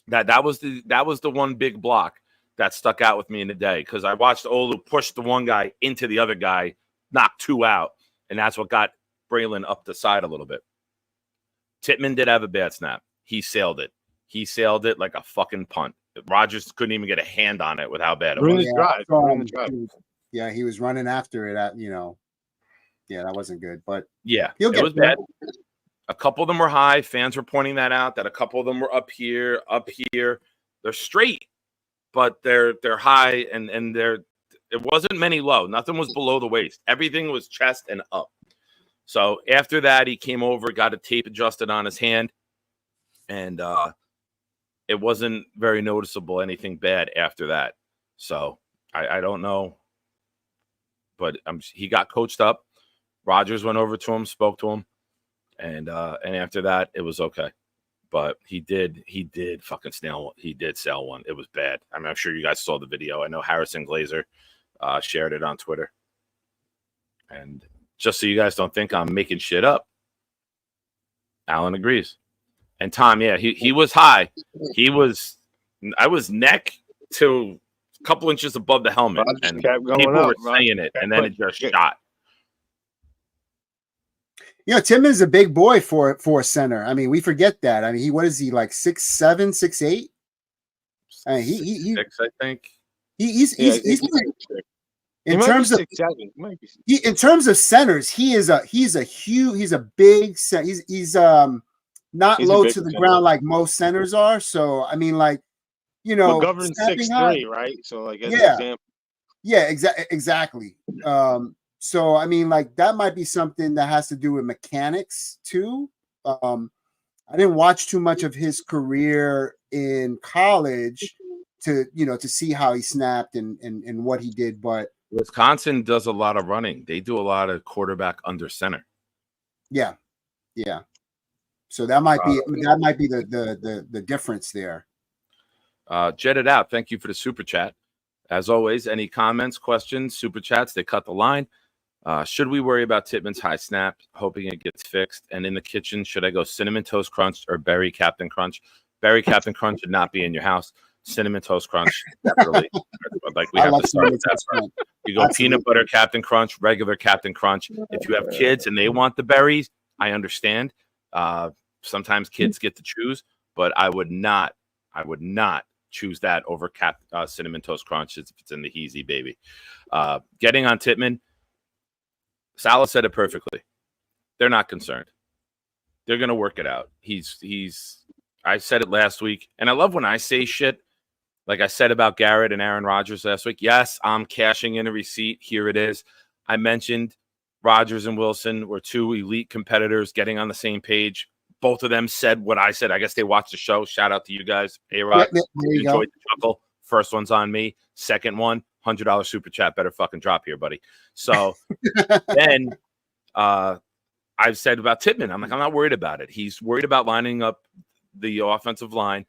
That was the one big block that stuck out with me in the day because I watched Olu push the one guy into the other guy, knock two out, and that's what got Braylon up the side a little bit. Tippmann did have a bad snap. He sailed it. He sailed it like a fucking punt. Rodgers couldn't even get a hand on it with how bad it was. Yeah, he was running after it at, yeah, that wasn't good. But yeah, it was bad. A couple of them were high. Fans were pointing that out, that a couple of them were up here. They're straight, but they're high, and it wasn't many low. Nothing was below the waist. Everything was chest and up. So after that, he came over, got a tape adjusted on his hand, and it wasn't very noticeable, anything bad after that. So I don't know, but he got coached up. Rodgers went over to him, spoke to him, and after that, it was okay. But he did fucking snail. He did sell one. It was bad. I mean, I'm sure you guys saw the video. I know Harrison Glazer shared it on Twitter. And just so you guys don't think I'm making shit up, Alan agrees. And Tom, yeah, he was high. I was neck to a couple inches above the helmet, and people were saying it, and then it just shot. Tippmann's a big boy for a center. I mean, we forget that. I mean, what is he, like 6'7", 6'8"? I mean, he 6, I think. He's in terms of centers, he's a big center. He's not low to the ground like most centers are. So I mean, like, McGovern's 6'3", right? So like, as an example. Yeah, exactly. So I mean, like, that might be something that has to do with mechanics too. I didn't watch too much of his career in college to see how he snapped and what he did, but Wisconsin does a lot of running. They do a lot of quarterback under center. Yeah. So that might be the difference there. Jet it out. Thank you for the super chat. As always, any comments, questions, super chats, they cut the line. Should we worry about Tippmann's high snap, hoping it gets fixed? And in the kitchen, should I go Cinnamon Toast Crunch or Berry Captain Crunch? Berry Captain Crunch should not be in your house. Cinnamon Toast Crunch, definitely. Like, we have to start with that first. You go peanut butter Captain Crunch, regular Captain Crunch. If you have kids and they want the berries, I understand. Sometimes kids get to choose, but I would not choose that over Cinnamon Toast Crunch if it's in the Heezy, baby. Getting on Tippmann, Salah said it perfectly. They're not concerned. They're going to work it out. I said it last week, and I love when I say shit like I said about Garrett and Aaron Rodgers last week. Yes, I'm cashing in a receipt. Here it is. I mentioned Rodgers and Wilson were two elite competitors getting on the same page. Both of them said what I said. I guess they watched the show. Shout out to you guys. A-Rod, enjoyed the chuckle. First one's on me. Second one, $100 super chat. Better fucking drop here, buddy. So then I've said about Tippmann, I'm not worried about it. He's worried about lining up the offensive line.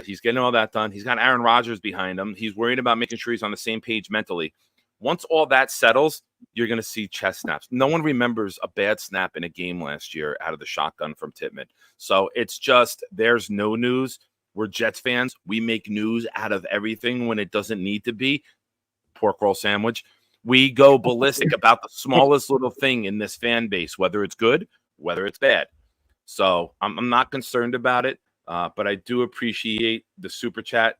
He's getting all that done. He's got Aaron Rodgers behind him. He's worried about making sure he's on the same page mentally. Once all that settles, you're going to see chest snaps. No one remembers a bad snap in a game last year out of the shotgun from Tippmann. So it's just, there's no news. We're Jets fans. We make news out of everything when it doesn't need to be. Pork roll sandwich. We go ballistic about the smallest little thing in this fan base, whether it's good, whether it's bad. So I'm not concerned about it, but I do appreciate the super chat.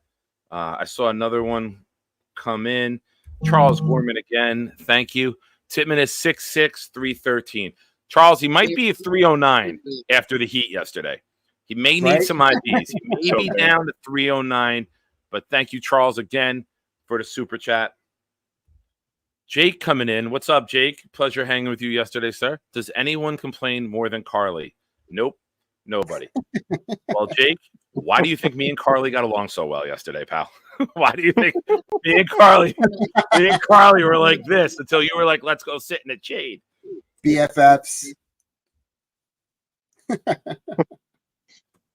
I saw another one come in. Charles Gorman again. Thank you. Tippmann is 6'6", 313. Charles, he might be a 309 after the heat yesterday. He may need some IDs. He may be down to 309, but thank you, Charles, again for the super chat. Jake coming in. What's up, Jake? Pleasure hanging with you yesterday, sir. Does anyone complain more than Carly? Nope. Nobody. Well, Jake, why do you think me and Carly got along so well yesterday, pal? Why do you think me and Carly were like this until you were like, let's go sit in the shade? BFFs.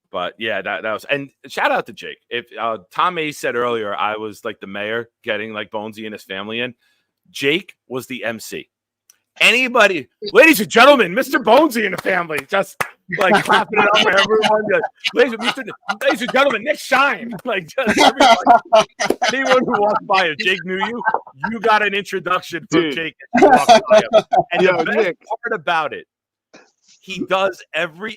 But yeah, that was, and shout out to Jake. If Tom Mays said earlier, I was like the mayor getting like Bonesy and his family in. Jake was the MC. Anybody, ladies and gentlemen, Mr. Bonesy and the family, just like clapping it up for everyone. Ladies and gentlemen, Nick Shine. Like just everybody. Anyone who walks by, if Jake knew you, you got an introduction from Jake. And the best part about it, he does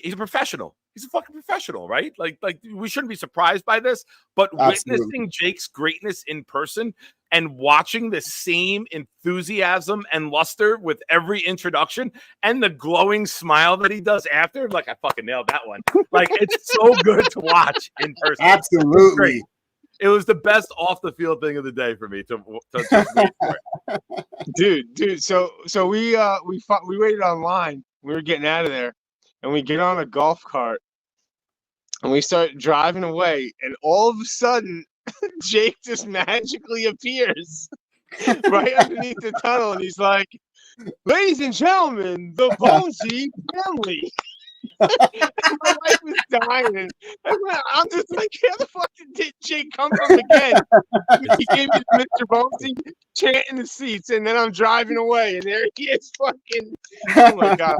he's a professional. He's a fucking professional, right? Like we shouldn't be surprised by this, but witnessing Jake's greatness in person and watching the same enthusiasm and luster with every introduction and the glowing smile that he does after, like I fucking nailed that one. Like it's so good to watch in person. Absolutely. It was the best off the field thing of the day for me to just wait for it. Dude. So we waited online. We were getting out of there, and we get on a golf cart, and we start driving away, and all of a sudden, Jake just magically appears right underneath the tunnel, and he's like, "Ladies and gentlemen, the Bonesy family." My wife was dying, and I'm just like, "Where the fuck did Jake come from again?" He gave me the Mr. Bonesy chanting the seats, and then I'm driving away, and there he is, fucking. Oh my god!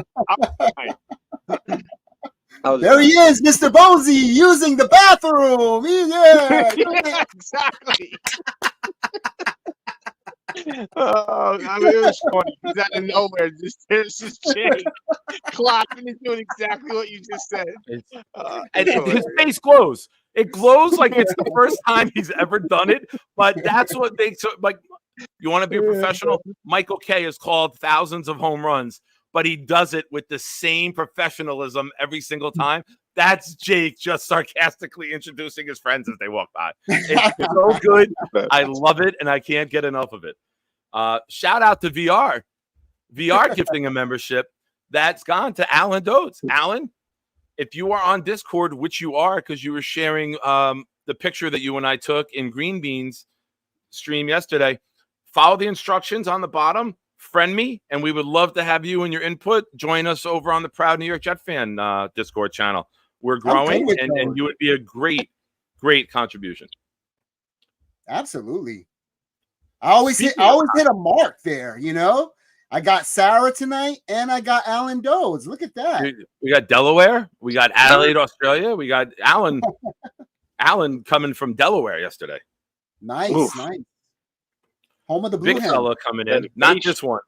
There he is, Mr. Bonesy, using the bathroom. Yeah, exactly. Oh, I mean, it was funny. He's out of nowhere. There's this Jake clapping and doing exactly what you just said. And his face glows. It glows like it's the first time he's ever done it. But that's what makes it like. You want to be a professional? Michael Kay has called thousands of home runs, but he does it with the same professionalism every single time. That's Jake just sarcastically introducing his friends as they walk by. It's so good. I love it, and I can't get enough of it. Shout out to VR gifting a membership that's gone to Alan Dodes. Alan, if you are on Discord, which you are because you were sharing the picture that you and I took in Green Beans stream yesterday, follow the instructions on the bottom. Friend me, and we would love to have you and your input. Join us over on the Proud New York Jet Fan Discord channel. We're growing, and you would be a great contribution. Absolutely. I always hit a mark there, you know. I got Sarah tonight, and I got Alan Dodes. Look at that. We got Delaware. We got Adelaide, Australia. We got Alan coming from Delaware yesterday. Nice. Home of the Blue big fella coming in. Not just one.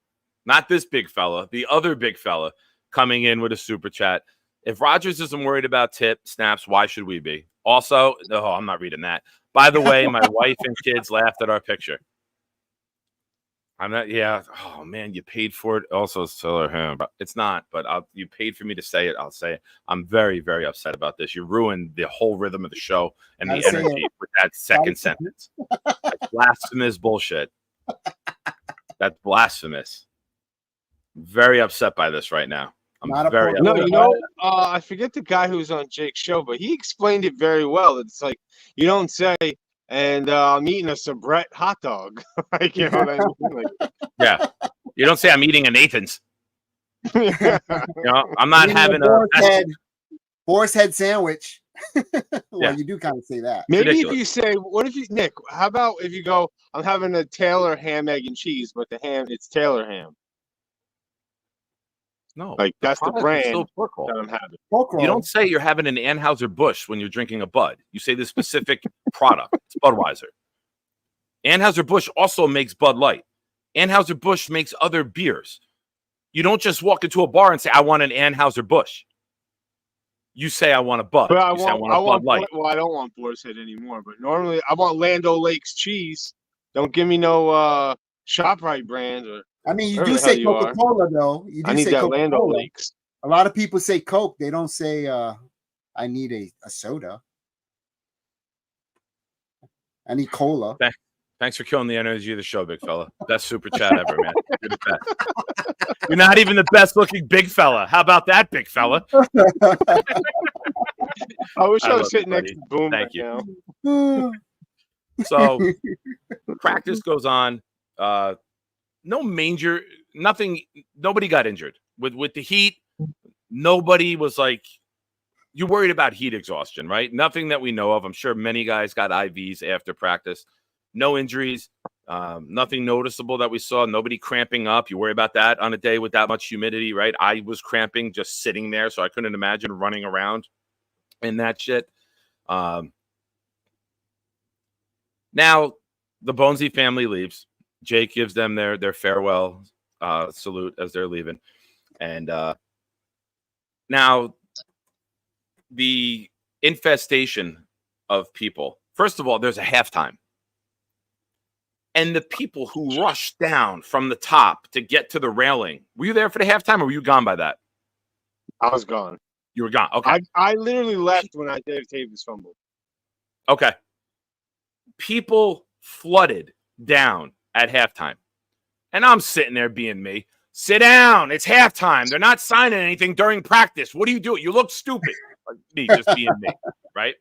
Not this big fella. The other big fella coming in with a super chat. If Rodgers isn't worried about snaps, why should we be? Also, I'm not reading that. By the way, my wife and kids laughed at our picture. I'm not. Yeah. Oh man, you paid for it. Also, it's not. But you paid for me to say it. I'll say it. I'm very, very upset about this. You ruined the whole rhythm of the show and the energy with that second sentence. That's blasphemous bullshit. That's blasphemous. Very upset by this right now. I'm very upset. No, you know, I forget the guy who was on Jake's show, but he explained it very well. It's like you don't say, and I'm eating a Sabrett hot dog. Like, you know what I mean? Like, yeah. You don't say I'm eating a Nathan's. You know, I'm not having a horse head sandwich. Well, you do kind of say that. Maybe if you say, Nick, how about if you go, I'm having a Taylor ham, egg, and cheese, but the ham, it's Taylor ham. No, like that's the brand that I'm having. You don't say you're having an Anheuser-Busch when you're drinking a Bud. You say the specific product. It's Budweiser. Anheuser-Busch also makes Bud Light. Anheuser-Busch makes other beers. You don't just walk into a bar and say, I want an Anheuser-Busch. You say, I want a Bud. But I want a Bud Light. Well, I don't want Boar's Head anymore, but normally I want Land O'Lakes cheese. Don't give me no ShopRite brand or. I mean, you do say Coca-Cola, though. You do I need say that Coca-Cola. Land O'Lakes. A lot of people say Coke. They don't say, I need a soda. I need cola. Thanks for killing the energy of the show, big fella. Best super chat ever, man. You're the best. You're not even the best looking big fella. How about that, big fella? I wish I was sitting next to Boom. Thank you. So, practice goes on. Nobody got injured with the heat. Nobody was like, you're worried about heat exhaustion, right? Nothing that we know of. I'm sure many guys got IVs after practice. No injuries. Nothing noticeable that we saw. Nobody cramping up. You worry about that on a day with that much humidity, right? I was cramping just sitting there, so I couldn't imagine running around in that shit. Now, the Bonesy family leaves. Jake gives them their farewell salute as they're leaving. And now the infestation of people. First of all, there's a halftime. And the people who rushed down from the top to get to the railing. Were you there for the halftime or were you gone by that? I was gone. You were gone. Okay. I literally left when Yeterday was fumbled. Okay. People flooded down at halftime. And I'm sitting there being me. Sit down. It's halftime. They're not signing anything during practice. What are you doing? You look stupid. Like me just being me, right?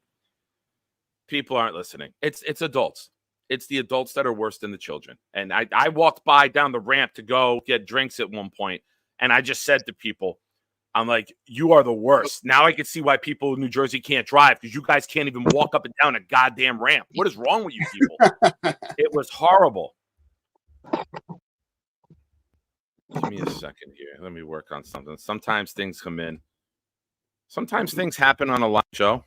People aren't listening. It's adults. It's the adults that are worse than the children. And I walked by down the ramp to go get drinks at one point, and I just said to people, I'm like, you are the worst. Now I can see why people in New Jersey can't drive, because you guys can't even walk up and down a goddamn ramp. What is wrong with you people? It was horrible. Give me a second here. Let me work on something. Sometimes things come in. Sometimes things happen on a live show.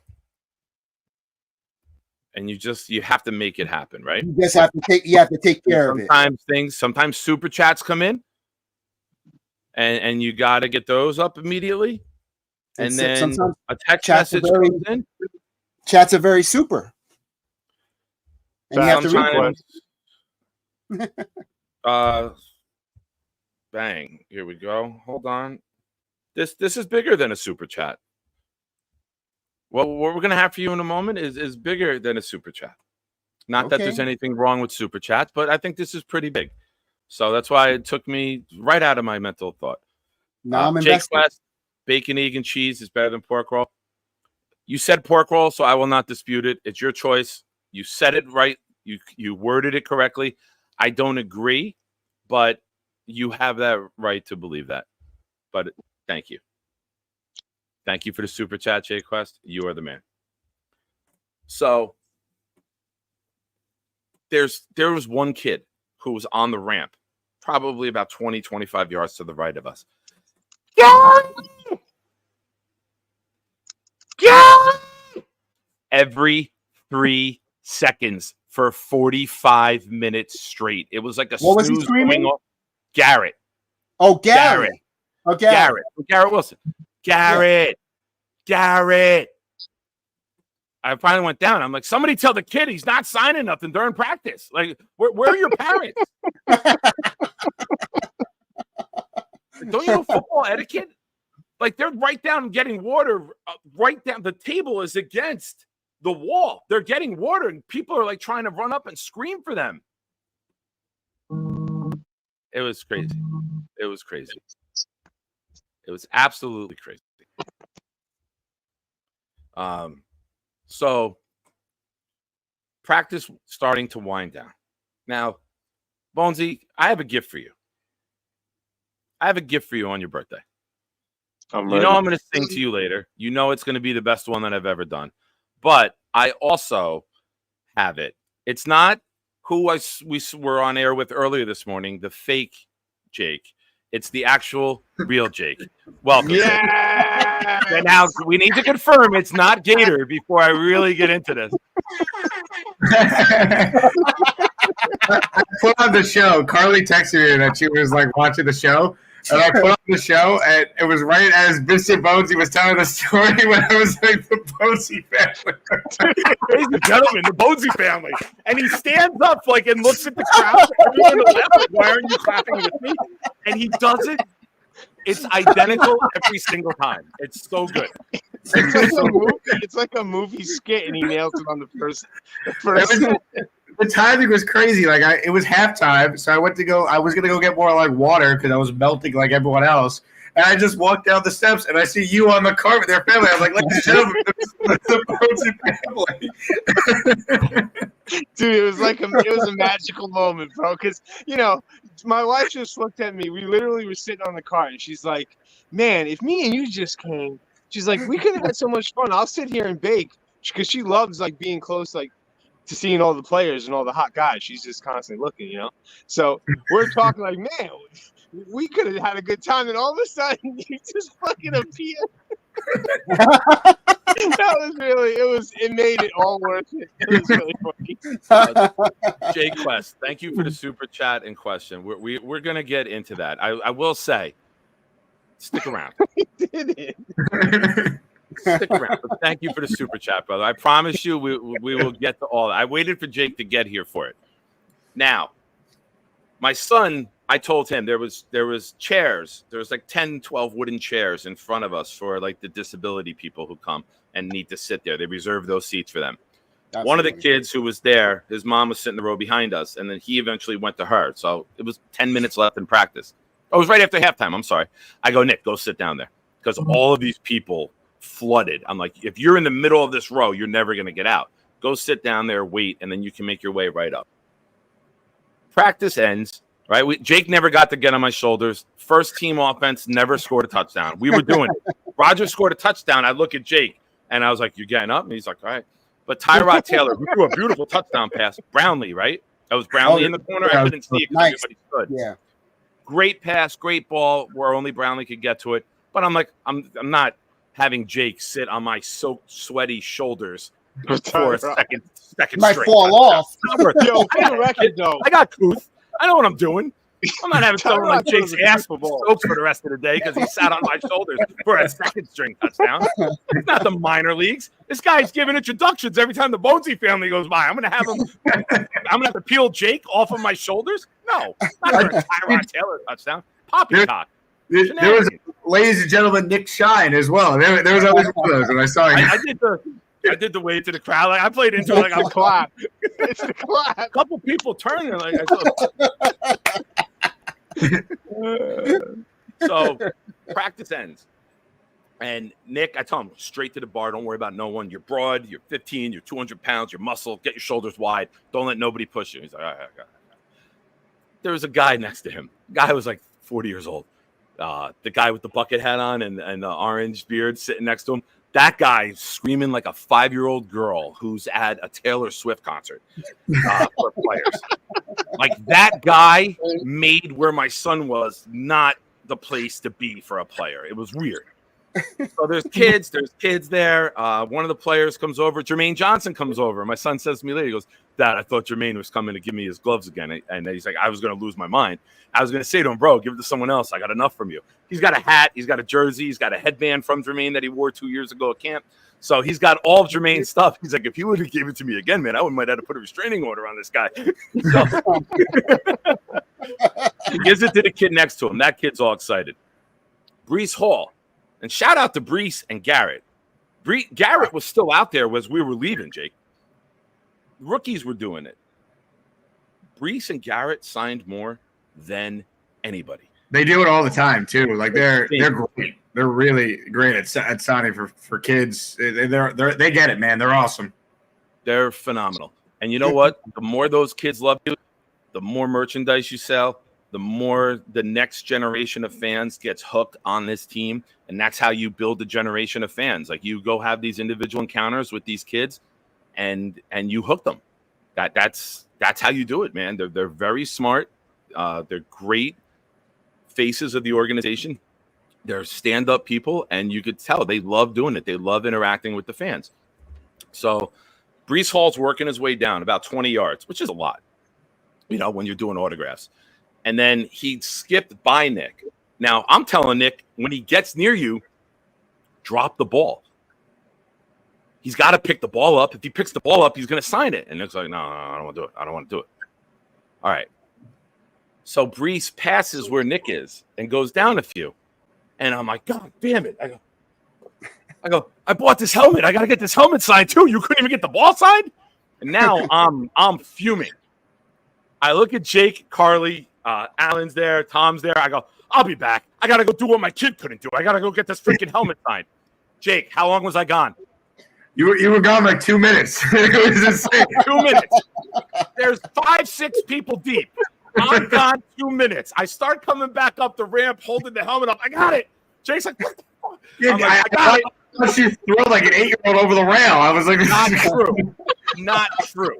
And you have to make it happen, right? You just have to take care of it. Sometimes super chats come in, and you got to get those up immediately. And then a text message comes in. Chats are very super. And you have to read them. Bang. Here we go. Hold on. This is bigger than a super chat. Well, what we're going to have for you in a moment is bigger than a super chat. Not that there's anything wrong with super chats, but I think this is pretty big. So that's why it took me right out of my mental thought. Now I'm Jake invested. West, bacon, egg, and cheese is better than pork roll. You said pork roll, so I will not dispute it. It's your choice. You said it right. You worded it correctly. I don't agree, but you have that right to believe that. But thank you. Thank you for the super chat, Jay Quest. You are the man. So there was one kid who was on the ramp, probably about 20, 25 yards to the right of us. Every 3 seconds for 45 minutes straight. It was like a what was he snooze screaming? going off. Garrett. Oh, Garrett. Oh, Garrett Wilson. Garrett. I finally went down. I'm like, somebody tell the kid he's not signing nothing during practice. Like, where are your parents? Don't you know football etiquette? Like, they're right down getting water. Right down. The table is against the wall. They're getting water, and people are like trying to run up and scream for them. It was crazy. It was crazy. It was absolutely crazy. So practice starting to wind down. Now, Bonesy, I have a gift for you. I have a gift for you on your birthday. You know I'm going to sing to you later. You know it's going to be the best one that I've ever done. But I also have it. It's not who we were on air with earlier this morning, the fake Jake. It's the actual real Jake. Welcome. Yeah. And now we need to confirm it's not Gator before I really get into this. I put on the show. Carly texted me that she was like watching the show. And I put on the show, and it was right as Mr. Bonesy was telling the story when I was like, the Bonesy family. Ladies and gentlemen, the Bonesy family. And he stands up like and looks at the crowd. Everyone on the left, like, why aren't you clapping with me? And he does it. It's identical every single time. It's so good. It's like a movie skit, and he nails it on the first. The timing was crazy. Like it was halftime, so I was gonna go get more like water because I was melting like everyone else. And I just walked down the steps, and I see you on the car with their family. I'm like, ladies and gentlemen, the Bonesy family. Dude, it was a magical moment, bro. Because my wife just looked at me. We literally were sitting on the car, and she's like, "Man, if me and you just came," she's like, "we could have had so much fun. I'll sit here and bake," because she loves like being close, like to seeing all the players and all the hot guys. She's just constantly looking, you know. So we're talking like, man, we could have had a good time, and all of a sudden you just fucking appear. It made it all worth it. It was really funny. Jay Quest, thank you for the super chat and question. We're gonna get into that. I will say, stick around. Did it? Stick around. But thank you for the super chat, brother. I promise you, we will get to all. I waited for Jake to get here for it. Now, my son, I told him there was chairs. There was like 10, 12 wooden chairs in front of us for like the disability people who come and need to sit there. They reserved those seats for them. Absolutely. One of the kids who was there, his mom was sitting in the row behind us, and then he eventually went to her. So it was 10 minutes left in practice. Oh, it was right after halftime. I'm sorry. I go, Nick, go sit down there. Because all of these people flooded. I'm like, if you're in the middle of this row, you're never going to get out. Go sit down there, wait, and then you can make your way right up. Practice ends, right? Jake never got to get on my shoulders. First team offense never scored a touchdown. We were doing it. Rodgers scored a touchdown. I look at Jake, and I was like, you're getting up? And he's like, all right. But Tyrod Taylor, who threw a beautiful touchdown pass, Brownlee, right? That was Brownlee in the corner. I couldn't see it because everybody stood. Yeah. Great pass, great ball, where only Brownlee could get to it. But I'm like, I'm not having Jake sit on my soaked, sweaty shoulders for a second might straight. Fall off. Yo, for the record, though, I got couth. I know what I'm doing. I'm not having someone like Jake's ass soaked for the rest of the day because he sat on my shoulders for a second string touchdown. It's not the minor leagues. This guy's giving introductions every time the Bonesy family goes by. I'm gonna have to peel Jake off of my shoulders. No, not for a Tyrod Taylor touchdown. Poppycock. There was, ladies and gentlemen, Nick Shine as well. There was always one of those, and I saw him. I did the wave to the crowd. Like I played into it like I'm clap. It's the clap. A couple people turning like I saw. So practice ends. And Nick, I tell him straight to the bar. Don't worry about no one. You're broad. You're 15. You're 200 pounds. You're muscle. Get your shoulders wide. Don't let nobody push you. He's like, all right. There was a guy next to him. The guy was like 40 years old. The guy with the bucket hat on and the orange beard sitting next to him. That guy screaming like a 5-year-old girl who's at a Taylor Swift concert for players. Like that guy made where my son was not the place to be for a player. It was weird. So there's kids there. One of the players comes over. Jermaine Johnson comes over. My son says to me later, he goes, Dad, I thought Jermaine was coming to give me his gloves again. And he's like, I was going to lose my mind. I was going to say to him, bro, give it to someone else. I got enough from you. He's got a hat. He's got a jersey. He's got a headband from Jermaine that he wore 2 years ago at camp. So he's got all of Jermaine's stuff. He's like, if he would have given it to me again, man, I might have to put a restraining order on this guy. He gives it to the kid next to him. That kid's all excited. Breece Hall. And shout out to Breece and Garrett. Garrett was still out there as we were leaving, Jake. Rookies were doing it. Breece and Garrett signed more than anybody. They do it all the time too. Like they're great. They're really great at signing for kids. They get it, man. They're awesome. They're phenomenal. And you know what? The more those kids love you, the more merchandise you sell, the more the next generation of fans gets hooked on this team. And that's how you build a generation of fans. Like you go have these individual encounters with these kids and you hook them. That's how you do it, man. They're very smart. They're great faces of the organization. They're stand-up people, and you could tell they love doing it. They love interacting with the fans. So Breece Hall's working his way down about 20 yards, which is a lot, when you're doing autographs. And then he skipped by Nick. Now, I'm telling Nick, when he gets near you, drop the ball. He's got to pick the ball up. If he picks the ball up, he's going to sign it. And Nick's like, no, I don't want to do it. I don't want to do it. All right. So Breece passes where Nick is and goes down a few. And I'm like, God damn it. I go, I bought this helmet. I got to get this helmet signed too. You couldn't even get the ball signed? And now I'm fuming. I look at Jake, Carly, Alan's there, Tom's there. I go, I'll be back. I got to go do what my kid couldn't do. I got to go get this freaking helmet signed. Jake, how long was I gone? You were gone like 2 minutes. It was insane. 2 minutes. There's 5-6 people deep. I'm gone 2 minutes. I start coming back up the ramp, holding the helmet up. I got it. Jake's like, what the fuck? Yeah, I'm like, I got it. I thought you threw like an 8-year-old over the rail. I was like, Not true. not true.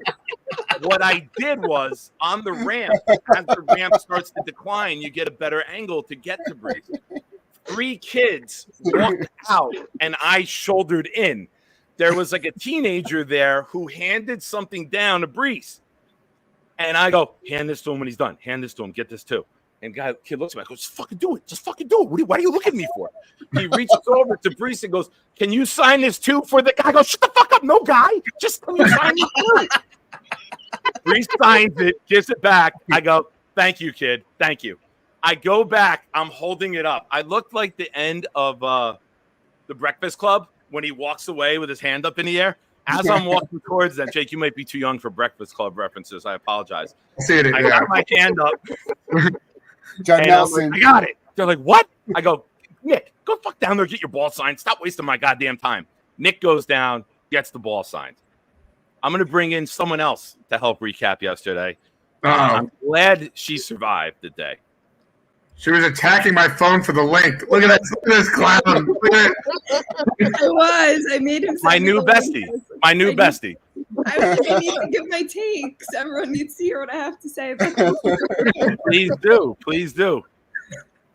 What I did was on the ramp, as the ramp starts to decline, you get a better angle to get to Breeze. 3 kids walked out, and I shouldered in. There was like a teenager there who handed something down to Breeze. And I go, hand this to him when he's done. Hand this to him. Get this too. And kid looks at me. I go, just fucking do it. Just fucking do it. Why are you looking at me for? He reaches over to Breeze and goes, can you sign this too for the guy? I go, shut the fuck up. No guy. Just can you sign this too? Breeze signs it, gives it back. I go, thank you, kid. Thank you. I go back. I'm holding it up. I looked like the end of the Breakfast Club when he walks away with his hand up in the air. As I'm walking towards them, Jake, you might be too young for Breakfast Club references. I apologize. I got my hand up. John Nelson. Like, I got it. They're like, what? I go, Nick, go fuck down there, get your ball signed. Stop wasting my goddamn time. Nick goes down, gets the ball signed. I'm going to bring in someone else to help recap yesterday. I'm glad she survived the day. She was attacking my phone for the link. Look at this clown. I made him. My new bestie. My new bestie. I need to give my takes. Everyone needs to hear what I have to say. Please do. Please do.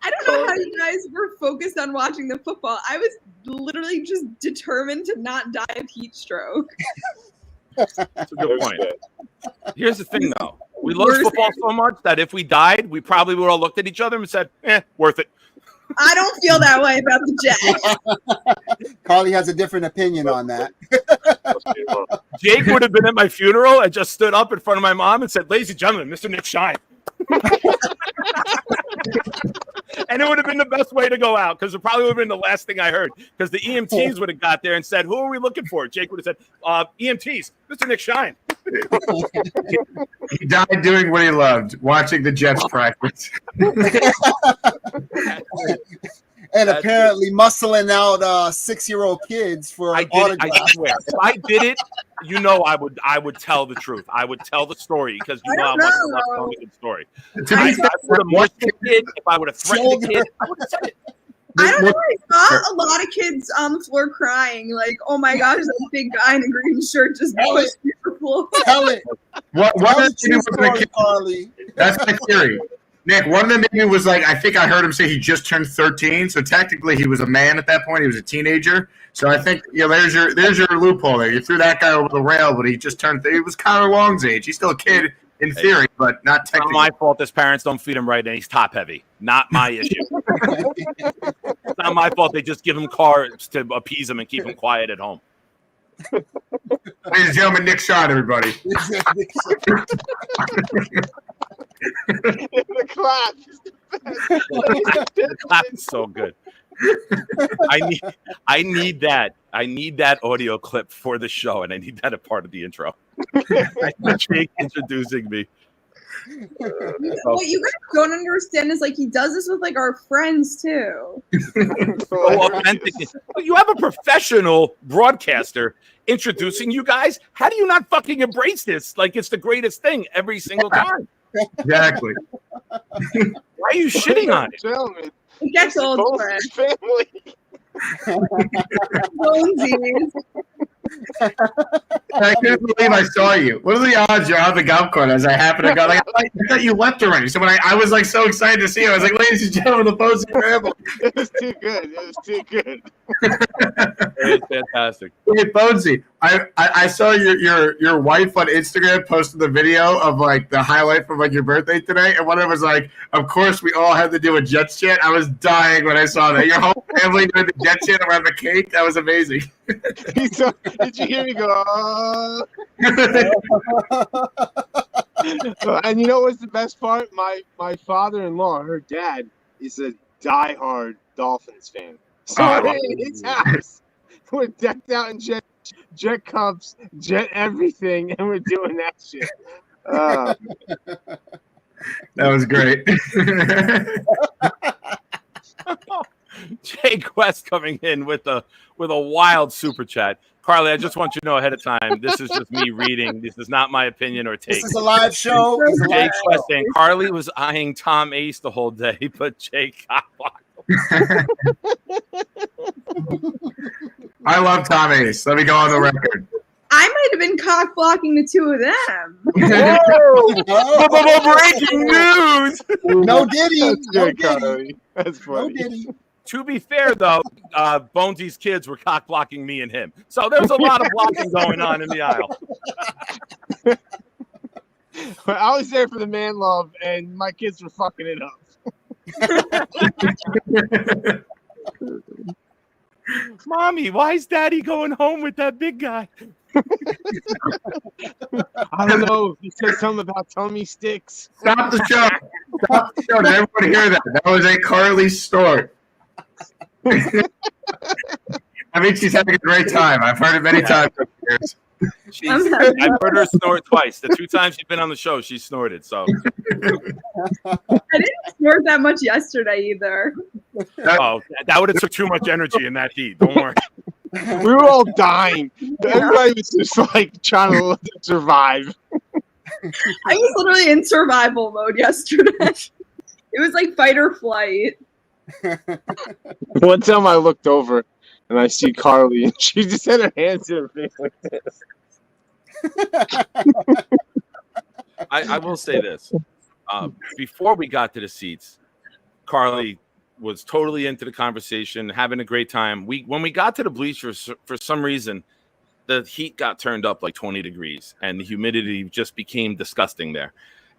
I don't know how you guys were focused on watching the football. I was literally just determined to not die of heat stroke. That's a good point. Here's the thing, though. We love football so much that if we died, we probably would all looked at each other and said, worth it. I don't feel that way about the Jets. Carly has a different opinion on that. Jake would have been at my funeral and just stood up in front of my mom and said, ladies and gentlemen, Mr. Nick Shine. And it would have been the best way to go out because it probably would have been the last thing I heard because the EMTs would have got there and said, who are we looking for? Jake would have said, EMTs, Mr. Nick Shine. He died doing what he loved, watching the Jets practice. And apparently muscling out 6-year-old kids for I swear. If I did it, you know I would tell the truth. I would tell the story because you know I want to tell a good story. If I would have mushed the kid, if I would have threatened the kid, I would have said it. I don't know. I saw a lot of kids on the floor crying, like, "Oh my gosh, that big guy in a green shirt just pushed me to the floor." Tell it. What Carly? That's my theory. Nick, one of them maybe was like, I think I heard him say he just turned 13, so technically he was a man at that point. He was a teenager. So I think there's your loophole there. You threw that guy over the rail, but he just turned. He was Connor Long's age. He's still a kid in theory, but not technically. It's not my fault. His parents don't feed him right, and he's top heavy. Not my issue. It's not my fault. They just give him carbs to appease him and keep him quiet at home. Ladies and gentlemen, Nick Shine, everybody. The clap. The clap is so good. I need that. I need that audio clip for the show, and I need that a part of the intro. Jake introducing me. What you guys don't understand is like he does this with like our friends too. So authentic. You have a professional broadcaster introducing you guys. How do you not fucking embrace this? Like it's the greatest thing every single time. Exactly. Why are you shitting on it? It gets old for it. Family. Bonesies. I couldn't believe I saw you. What are the odds you're on the golf cart as I happened to go? Like, I thought you left already. So when I was like so excited to see you, I was like, ladies and gentlemen, the Bonesy family. It was too good. It was too good. It's fantastic. Wait, Bonesy, I saw your wife on Instagram posted the video of like the highlight from like your birthday today, and one of them was like, of course we all had to do a Jets chant. I was dying when I saw that. Your whole family doing the Jets chant around the cake. That was amazing. Did you hear me go? And you know what's the best part? My father-in-law, her dad, is a diehard Dolphins fan. So at his house, we're decked out in jet cups, jet everything, and we're doing that shit. That was great. Jake West coming in with a wild super chat. Carly, I just want you to know ahead of time, this is just me reading. This is not my opinion or take. This is a live show. Jake West saying Carly was eyeing Tom Ace the whole day, but Jake got blocked. I love Tom Ace. Let me go on the record. I might have been cock blocking the two of them. Whoa! Breaking news! No Diddy. That's No good, Diddy. Carly. That's No funny. Diddy. To be fair, though, Bonesy's kids were cock blocking me and him. So there was a lot of blocking going on in the aisle. But I was there for the man love, and my kids were fucking it up. Mommy, why is Daddy going home with that big guy? I don't know. He said something about tummy sticks. Stop the show. Stop the show. Did everybody hear that? That was a Carly story. I mean, she's having a great time. I've heard it many times over the years. I've heard her snort twice. The 2 times she's been on the show, she snorted. So I didn't snort that much yesterday either. that would have took too much energy in that heat. Don't worry. We were all dying. Everybody was just like trying to survive. I was literally in survival mode yesterday. It was like fight or flight. One time I looked over and I see Carly, and she just had her hands in her face like this. I will say this. Before we got to the seats, Carly was totally into the conversation, having a great time. When we got to the bleachers, for some reason, the heat got turned up like 20 degrees, and the humidity just became disgusting there.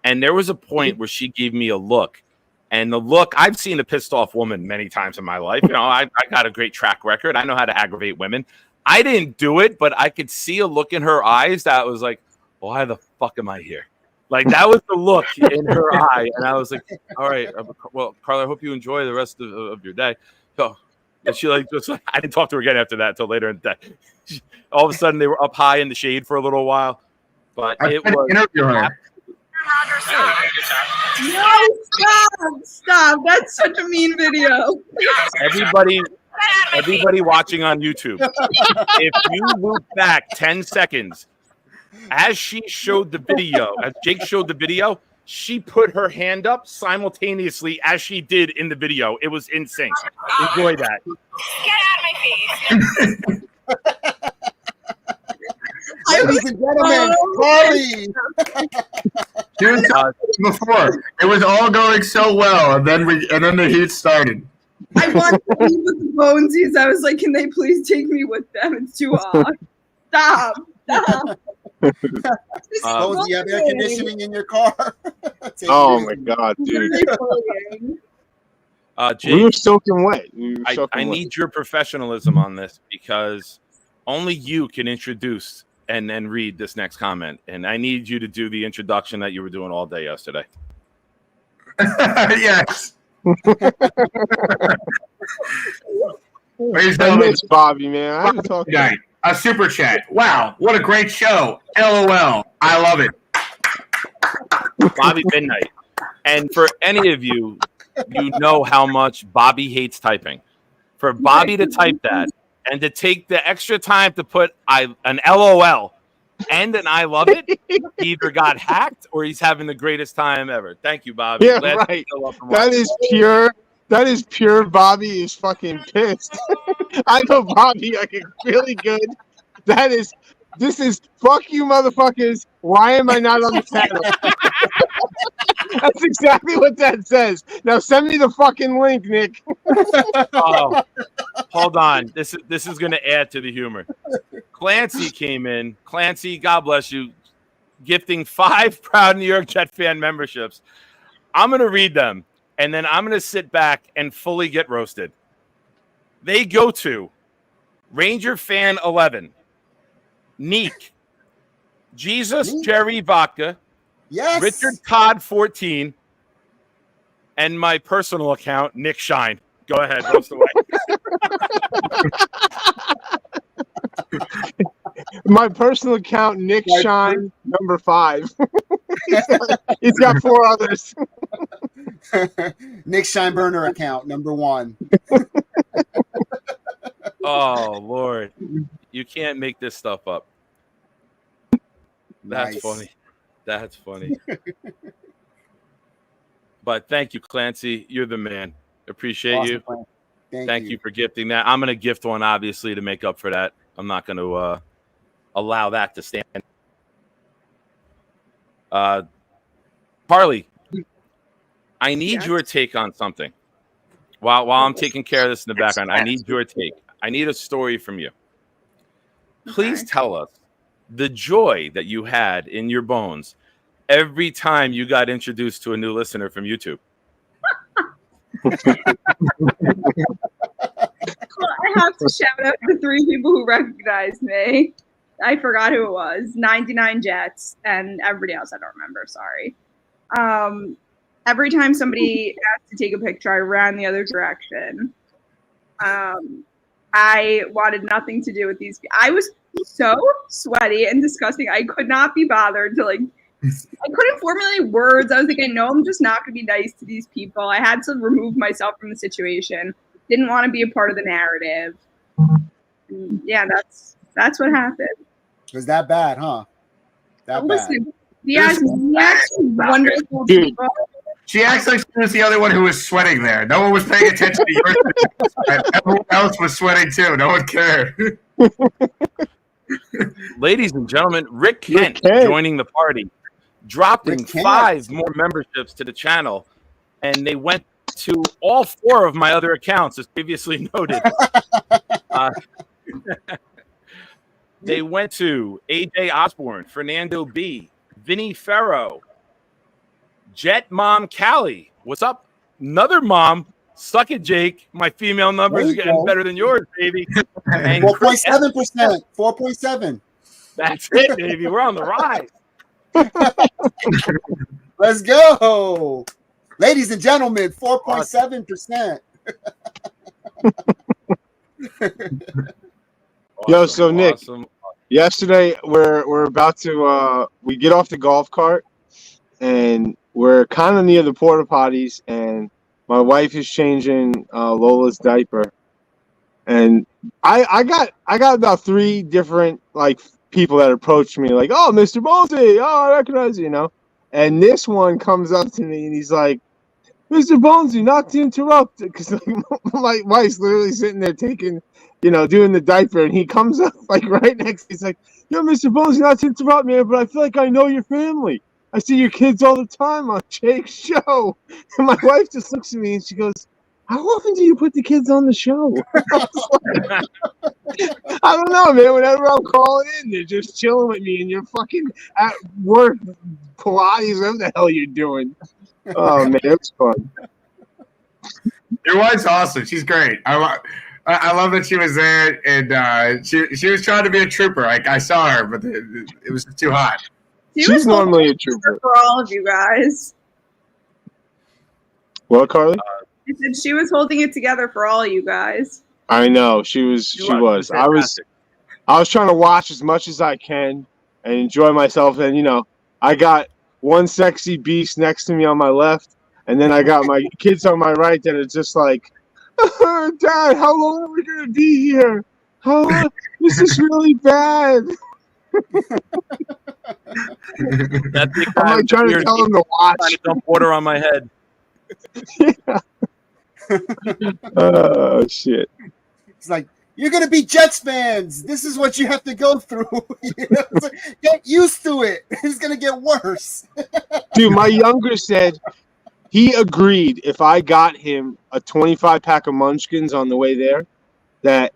And there was a point where she gave me a look. And the look, I've seen a pissed off woman many times in my life. You know, I got a great track record. I know how to aggravate women. I didn't do it, but I could see a look in her eyes that was like, why the fuck am I here? Like, that was the look in her eye. And I was like, all right, well, Carla, I hope you enjoy the rest of your day. So, and she I didn't talk to her again after that until later in the day. All of a sudden, they were up high in the shade for a little while. But it was... interview her. No, stop. That's such a mean video. Everybody watching on YouTube, if you look back 10 seconds, as she showed the video, as Jake showed the video, she put her hand up simultaneously as she did in the video. It was in sync. Enjoy that. Get out of my face. Ladies and gentlemen, Carly. She was telling me before. It was all going so well, and then the heat started. I wanted to leave with the Bonesies. I was like, can they please take me with them? It's too hot. Stop. Bonesy, you have air conditioning in your car? Oh my god, dude. Jake, We were soaking wet. I need your professionalism on this, because only you can introduce and then read this next comment. And I need you to do the introduction that you were doing all day yesterday. Yes. I miss Bobby, man. I haven't talked to him. A super chat. Wow, what a great show. LOL. I love it. Bobby Midnight. And for any of you, you know how much Bobby hates typing. For Bobby to type that and to take the extra time to put an LOL and an I love it, he either got hacked or he's having the greatest time ever. Thank you, Bobby. Yeah, Glad right. that is pure. Bobby is fucking pissed. I know Bobby like really good. This is fuck you, motherfuckers. Why am I not on the panel? That's exactly what that says. Now send me the fucking link, Nick. Oh, hold on. This is going to add to the humor. Clancy came in. Clancy, God bless you, gifting 5 proud New York Jet fan memberships. I'm going to read them, and then I'm going to sit back and fully get roasted. They go to Ranger Fan 11, Neek, Jesus Jerry Vodka, Yes. Richard Todd 14, and my personal account, Nick Shine. Go ahead, roast away. My personal account, Nick Shine, number 5. He's got 4 others. Nick Shine burner account, number 1. Oh, Lord. You can't make this stuff up. That's Nice. funny. That's funny. But thank you, Clancy. You're the man. Appreciate you. Awesome, Thank you for gifting that. I'm going to gift one, obviously, to make up for that. I'm not going to allow that to stand. Carly, I need Yes. your take on something. While I'm taking care of this in the background, I need your take. I need a story from you. Please tell us the joy that you had in your bones every time you got introduced to a new listener from YouTube. Well, I have to shout out the 3 people who recognized me. I forgot who it was. 99 Jets and everybody else I don't remember. Sorry. Every time somebody asked to take a picture, I ran the other direction. I wanted nothing to do with these. I was so sweaty and disgusting. I could not be bothered to I couldn't formulate words. I was like, I know I'm just not going to be nice to these people. I had to remove myself from the situation. Didn't want to be a part of the narrative. And yeah, that's what happened. It was that bad, huh? Listen, yes, wonderful people. She acts like she was the only one who was sweating there. No one was paying attention to your everyone else was sweating too. No one cared. Ladies and gentlemen, Rick Kent joining the party, dropping 5 more memberships to the channel, and they went to all 4 of my other accounts, as previously noted. They went to AJ Osborne, Fernando B, Vinny Ferro, Jet Mom Callie. What's up? Another mom. Suck it, Jake. My female numbers are getting better than yours, baby. 4.7%. 4.7. That's it, baby. We're on the rise. Let's go. Ladies and gentlemen, 4.7%. Yo, so Nick, yesterday we're about to we get off the golf cart and we're kind of near the porta potties, and my wife is changing Lola's diaper, and I got about 3 different people that approached me like, "Oh, Mr. Bonesy, oh, I recognize you," and this one comes up to me and he's like, "Mr. Bonesy, not to interrupt," because my wife's literally sitting there taking, doing the diaper, and he comes up right next. He's like, "Yo, Mr. Bonesy, not to interrupt me, but I feel like I know your family. I see your kids all the time on Jake's show." And my wife just looks at me and she goes, "How often do you put the kids on the show?" I don't know, man. Whenever I'm calling in, they're just chilling with me, and you're fucking at work, Pilates, whatever the hell you're doing. Oh man, it was fun. Your wife's awesome. She's great. I love that she was there, and she was trying to be a trooper. I saw her, but it was too hot. She's normally a trooper. For all of you guys. What, Carly? I said she was holding it together for all you guys. I know she was. I was trying to watch as much as I can and enjoy myself, and I got one sexy beast next to me on my left, and then I got my kids on my right that are just like, "Dad, how long are we gonna be here? How long? This is really bad." I'm trying to tell them to watch. Trying to dump water on my head. Yeah. Oh shit! It's like, you're gonna be Jets fans. This is what you have to go through. It's like, get used to it. It's gonna get worse. Dude, my younger said he agreed if I got him a 25-pack of Munchkins on the way there, that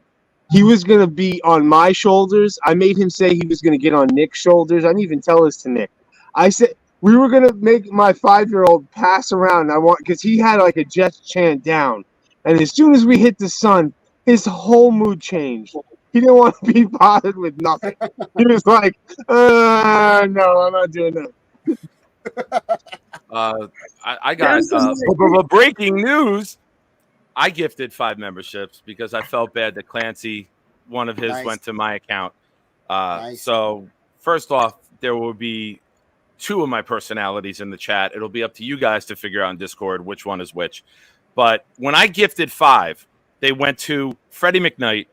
he was going to be on my shoulders. I made him say he was going to get on Nick's shoulders. I didn't even tell this to Nick. I said we were going to make my 5-year-old pass around. Because he had a Jets chant down. And as soon as we hit the sun, his whole mood changed. He didn't want to be bothered with nothing. He was like, no, I'm not doing that. I got breaking news. I gifted 5 memberships because I felt bad that Clancy, one of his, went to my account. So first off, there will be 2 of my personalities in the chat. It'll be up to you guys to figure out in Discord which one is which. But when I gifted 5, they went to Freddie McKnight,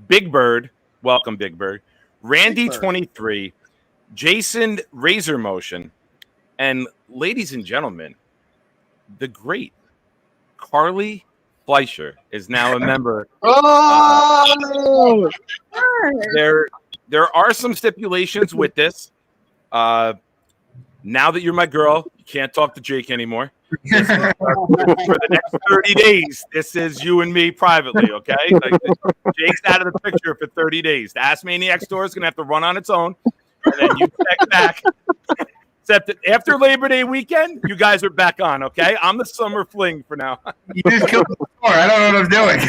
Big Bird, welcome Big Bird, Randy 23, Jason Razor Motion, and ladies and gentlemen, the great Carly Fleischer is now a member. There are some stipulations with this. now that you're my girl, you can't talk to Jake anymore. For the next 30 days, this is you and me privately, okay? Like, Jake's out of the picture for 30 days. The Ask Maniac store is going to have to run on its own, and then you check back. Except that after Labor Day weekend, you guys are back on, okay? I'm the summer fling for now. You just killed the store. I don't know what I'm doing.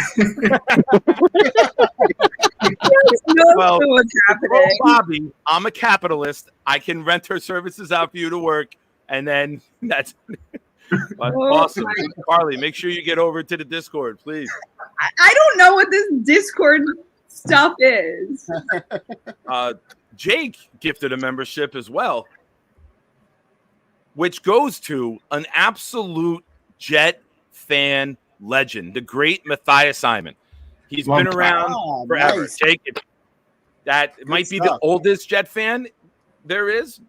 Well, what's happening. Bobby, I'm a capitalist. I can rent her services out for you to work, and then that's awesome. Carly, make sure you get over to the Discord, please. I don't know what this Discord stuff is. Jake gifted a membership as well, which goes to an absolute Jet fan legend, the great Matthias Simon. He's been around forever. Nice. Jake, that Good might be stuff. the oldest Jet fan there is,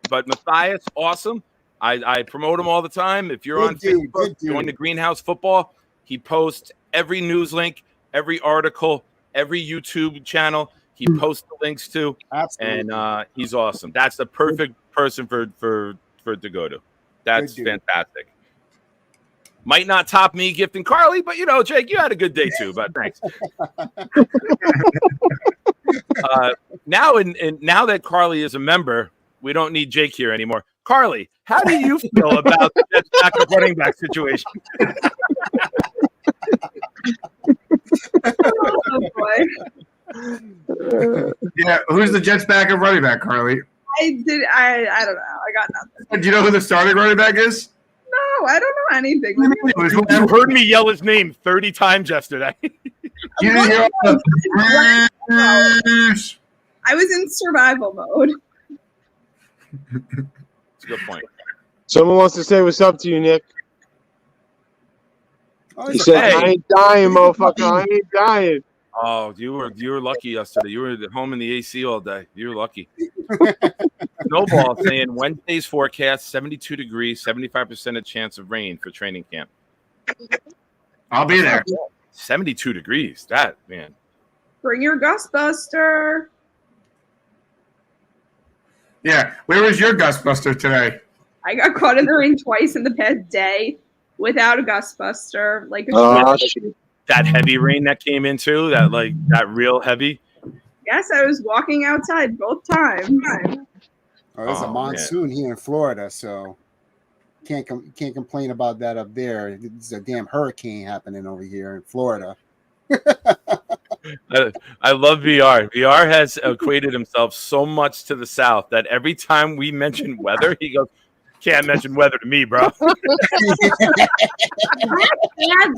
but Matthias, awesome. I promote him all the time. If you're Good on dude, Facebook, good dude. join the Greenhouse Football. He posts every news link, every article, every YouTube channel. He posts the links to, Absolutely. and he's awesome. That's the perfect person for to go to. That's fantastic. Might not top me gifting Carly, but Jake, you had a good day too. But thanks. Now that Carly is a member, we don't need Jake here anymore. Carly, how do you feel about the backup running back situation? Oh boy. Yeah, who's the Jets backup running back, Carly? I don't know. I got nothing. Do you know who the starting running back is? No, I don't know anything. You heard me yell his name 30 times yesterday. You didn't hear all the- I was in survival mode. That's a good point. Someone wants to say what's up to you, Nick. Oh, He said, I ain't dying, motherfucker. I ain't dying. Oh, you were lucky yesterday. You were at home in the AC all day. You were lucky. Snowball saying Wednesday's forecast 72 degrees, 75% chance of rain for training camp. I'll be there. 72 degrees. That, man. Bring your Gustbuster. Yeah. Where was your Gustbuster today? I got caught in the rain twice in the past day without a Gustbuster. Like That heavy rain that came in too, that real heavy. Yes, I was walking outside both times. Oh, there's a monsoon here in Florida, so can't complain about that up there. There's a damn hurricane happening over here in Florida. I love VR. VR has equated himself so much to the South that every time we mention weather, he goes, "Can't mention weather to me, bro." Bad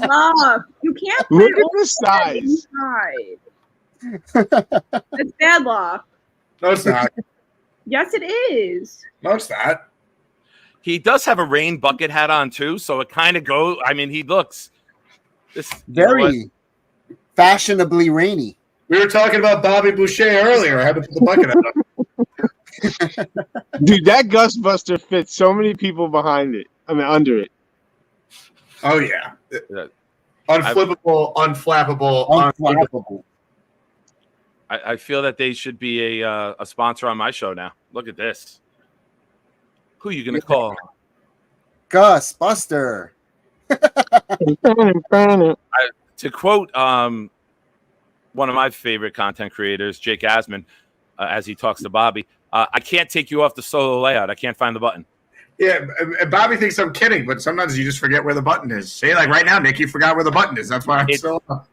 luck. You can't Look at the size. It's bad luck. No, it's not. Yes, it is. No, it's not. He does have a rain bucket hat on too, so it kind of goes. I mean, he looks very fashionably rainy. We were talking about Bobby Boucher earlier. I had to put the bucket on. Dude, that Gustbuster fits so many people behind it. I mean, under it. Oh, yeah. Unflippable, unflappable. I feel that they should be a sponsor on my show now. Look at this. Who are you going to call? Gus Buster. To quote one of my favorite content creators, Jake Asman, as he talks to Bobby, I can't take you off the solo layout. I can't find the button. Yeah, Bobby thinks I'm kidding, but sometimes you just forget where the button is. See, like right now, Nick, you forgot where the button is. That's why I'm still up.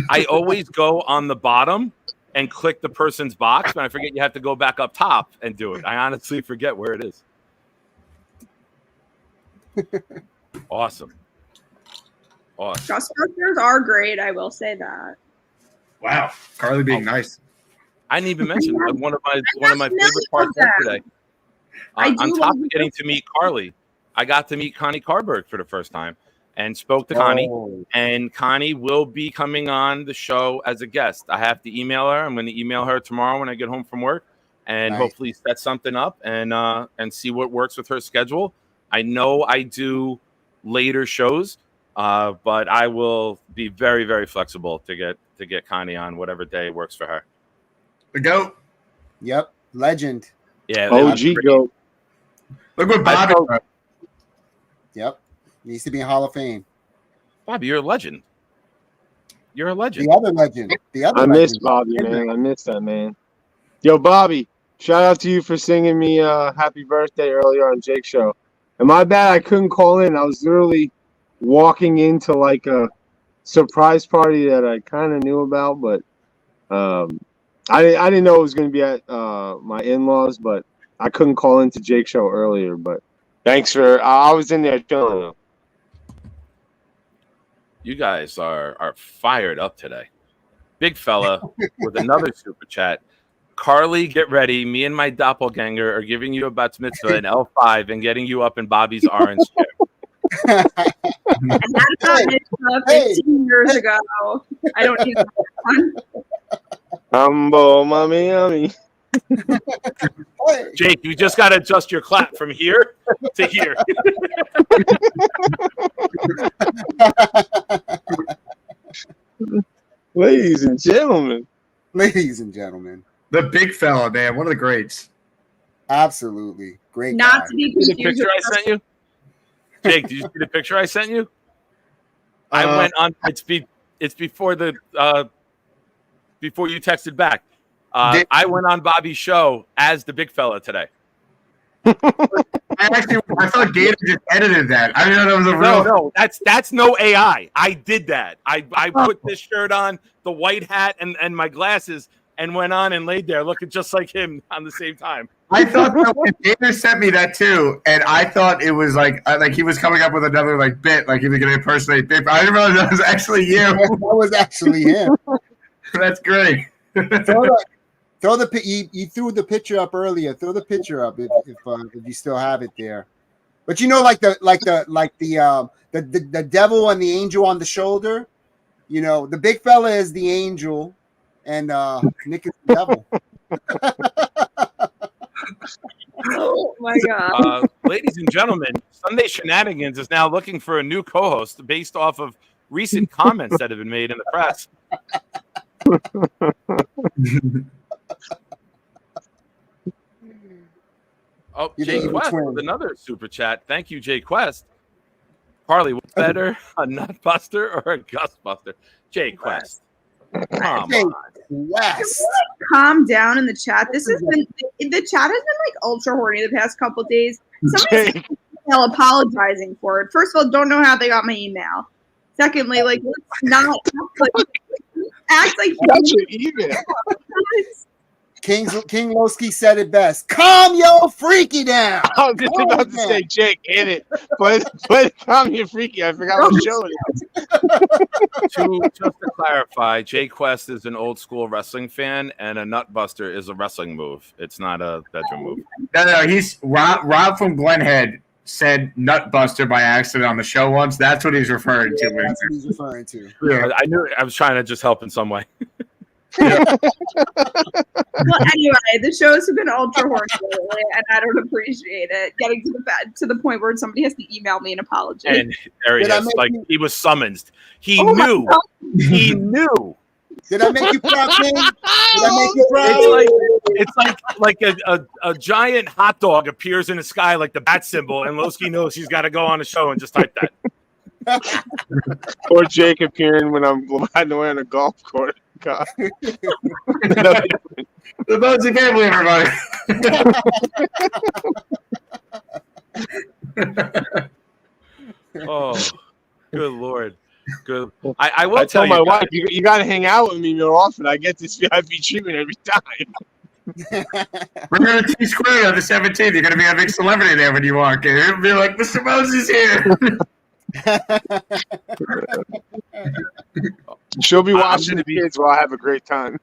I always go on the bottom and click the person's box, but I forget you have to go back up top and do it. I honestly forget where it is. Awesome. Gustbusters are great. I will say that. Wow, Carly being nice. I didn't even mention one of my favorite parts yesterday. On top of getting to meet Carly, I got to meet Connie Carberg for the first time and spoke to Connie. And Connie will be coming on the show as a guest. I have to email her. I'm going to email her tomorrow when I get home from work, and hopefully set something up and see what works with her schedule. I know I do later shows, but I will be very, very flexible to get Connie on whatever day works for her. The GOAT. Yep, legend. Yeah, OG GOAT. Look what Bobby does. Yep. Needs to be in Hall of Fame. Bobby, you're a legend. You're a legend. The other legend. I miss Bobby, man. I miss that, man. Yo, Bobby, shout out to you for singing me happy birthday earlier on Jake's show. And my bad, I couldn't call in. I was literally walking into like a surprise party that I kind of knew about, but I didn't know it was going to be at my in-laws, but I couldn't call into Jake's show earlier. But thanks for I was in there chilling though. You guys are fired up today. Big fella with another super chat. Carly, get ready. Me and my doppelganger are giving you a bat mitzvah in L5 and getting you up in Bobby's orange chair. And that's not 15 years ago. I don't need that one. Humble, mommy, yummy. Jake, you just got to adjust your clap from here to here. Ladies and gentlemen. Ladies and gentlemen. The big fella, man. One of the greats. Absolutely. Great Not guy. to be See the confused picture I with sent you? Jake, did you see the picture I sent you? I went on. It's before the before you texted back. I went on Bobby's show as the big fella today. I thought Gator just edited that. I didn't know that was a real. No, that's no AI. I did that. I put this shirt on, the white hat, and my glasses, and went on and laid there looking just like him on the same time. I thought that Gator sent me that too, and I thought it was like he was coming up with another like bit, like he was going to impersonate Big. I didn't realize that was actually you. That was actually him. That's great. You threw the picture up earlier. Throw the picture up if you still have it there. But you know, like the devil and the angel on the shoulder. You know, the big fella is the angel, and Nick is the devil. Oh my god! Ladies and gentlemen, Sunday Shenanigans is now looking for a new co-host based off of recent comments that have been made in the press. Oh, Jay Quest with another super chat. Thank you, Jay Quest. Harley, what's better, a nut buster or a gust buster? Jay Quest. Come on. West. Calm down in the chat. The chat has been like ultra horny the past couple of days. Somebody's apologizing for it. First of all, don't know how they got my email. Secondly, like let's not act like that's your email. King Lowski said it best. Calm your freaky down. I was just about to say, Jake, hit it. But calm your freaky. I forgot what show it is. Just to clarify, Jay Quest is an old school wrestling fan, and a nutbuster is a wrestling move. It's not a bedroom move. No, he's Rob from Glenhead said nutbuster by accident on the show once. That's what he's referring to. That's what he's referring to. Yeah, I knew I was trying to just help in some way. Well, anyway, the shows have been ultra horny lately, and I don't appreciate it. Getting to the point where somebody has to email me an apology. And there he is, like he was summoned. He knew. He knew. Did I make you proud, King? Did I make you proud? It's like a giant hot dog appears in the sky like the bat symbol, and Lowski knows he's got to go on a show and just type that. Or Jake appearing when I'm riding away on a golf course. God. The Bonesy family, everybody. Oh, good Lord. Good. I will tell my you, wife, you got to hang out with me more often. I get this VIP treatment every time. We're going to T-Square on the 17th. You're going to be a big celebrity there when you walk in. It'll be like, Mr. Mosley's here. She'll be watching the kids while I have a great time.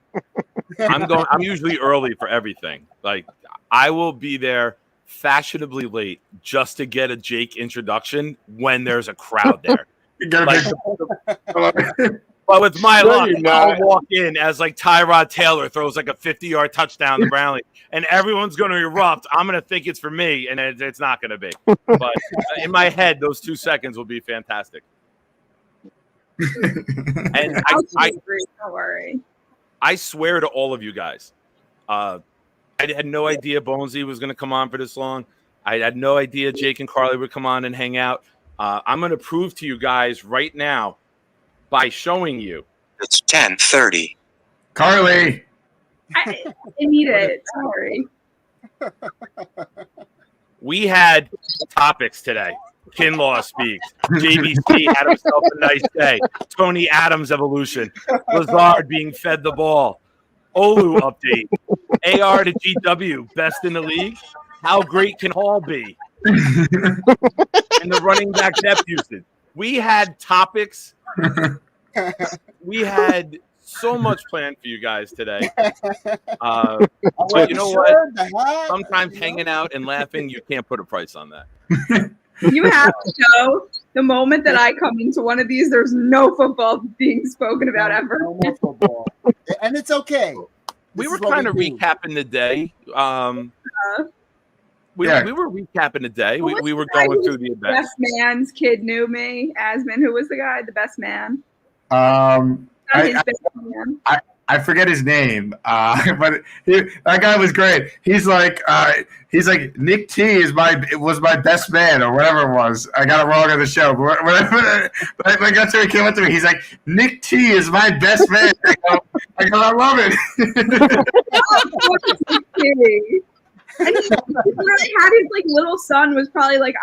I'm usually early for everything. Like I will be there fashionably late just to get a Jake introduction when there's a crowd there. But with my luck, I'll walk in as like Tyrod Taylor throws like a 50-yard touchdown to Brownlee, and everyone's going to erupt. I'm going to think it's for me, and it's not going to be. But in my head, those 2 seconds will be fantastic. And don't worry. I swear to all of you guys, I had no idea Bonesy was going to come on for this long. I had no idea Jake and Carly would come on and hang out. I'm going to prove to you guys right now by showing you. It's 10:30. Carly. I need it. Sorry. We had topics today. Kinlaw speaks. JBC had himself a nice day. Tony Adams evolution. Lazard being fed the ball. Olu update. AR to GW. Best in the league. How great can Hall be? And the running back depth usage. We had topics. We had so much planned for you guys today. But you know what? Sometimes hanging out and laughing, you can't put a price on that. You have to know the moment that I come into one of these, there's no football being spoken about ever. No more football. And it's okay. We were kind of recapping the day. We were recapping the day. We were going through the event. Best man's kid knew me. Asman, who was the guy? The best man. I forget his name, but that guy was great. He's like Nick T was my best man or whatever it was. I got it wrong on the show, but I got to he came up to me. He's like, Nick T is my best man. I love it. And he really had his little son was probably 9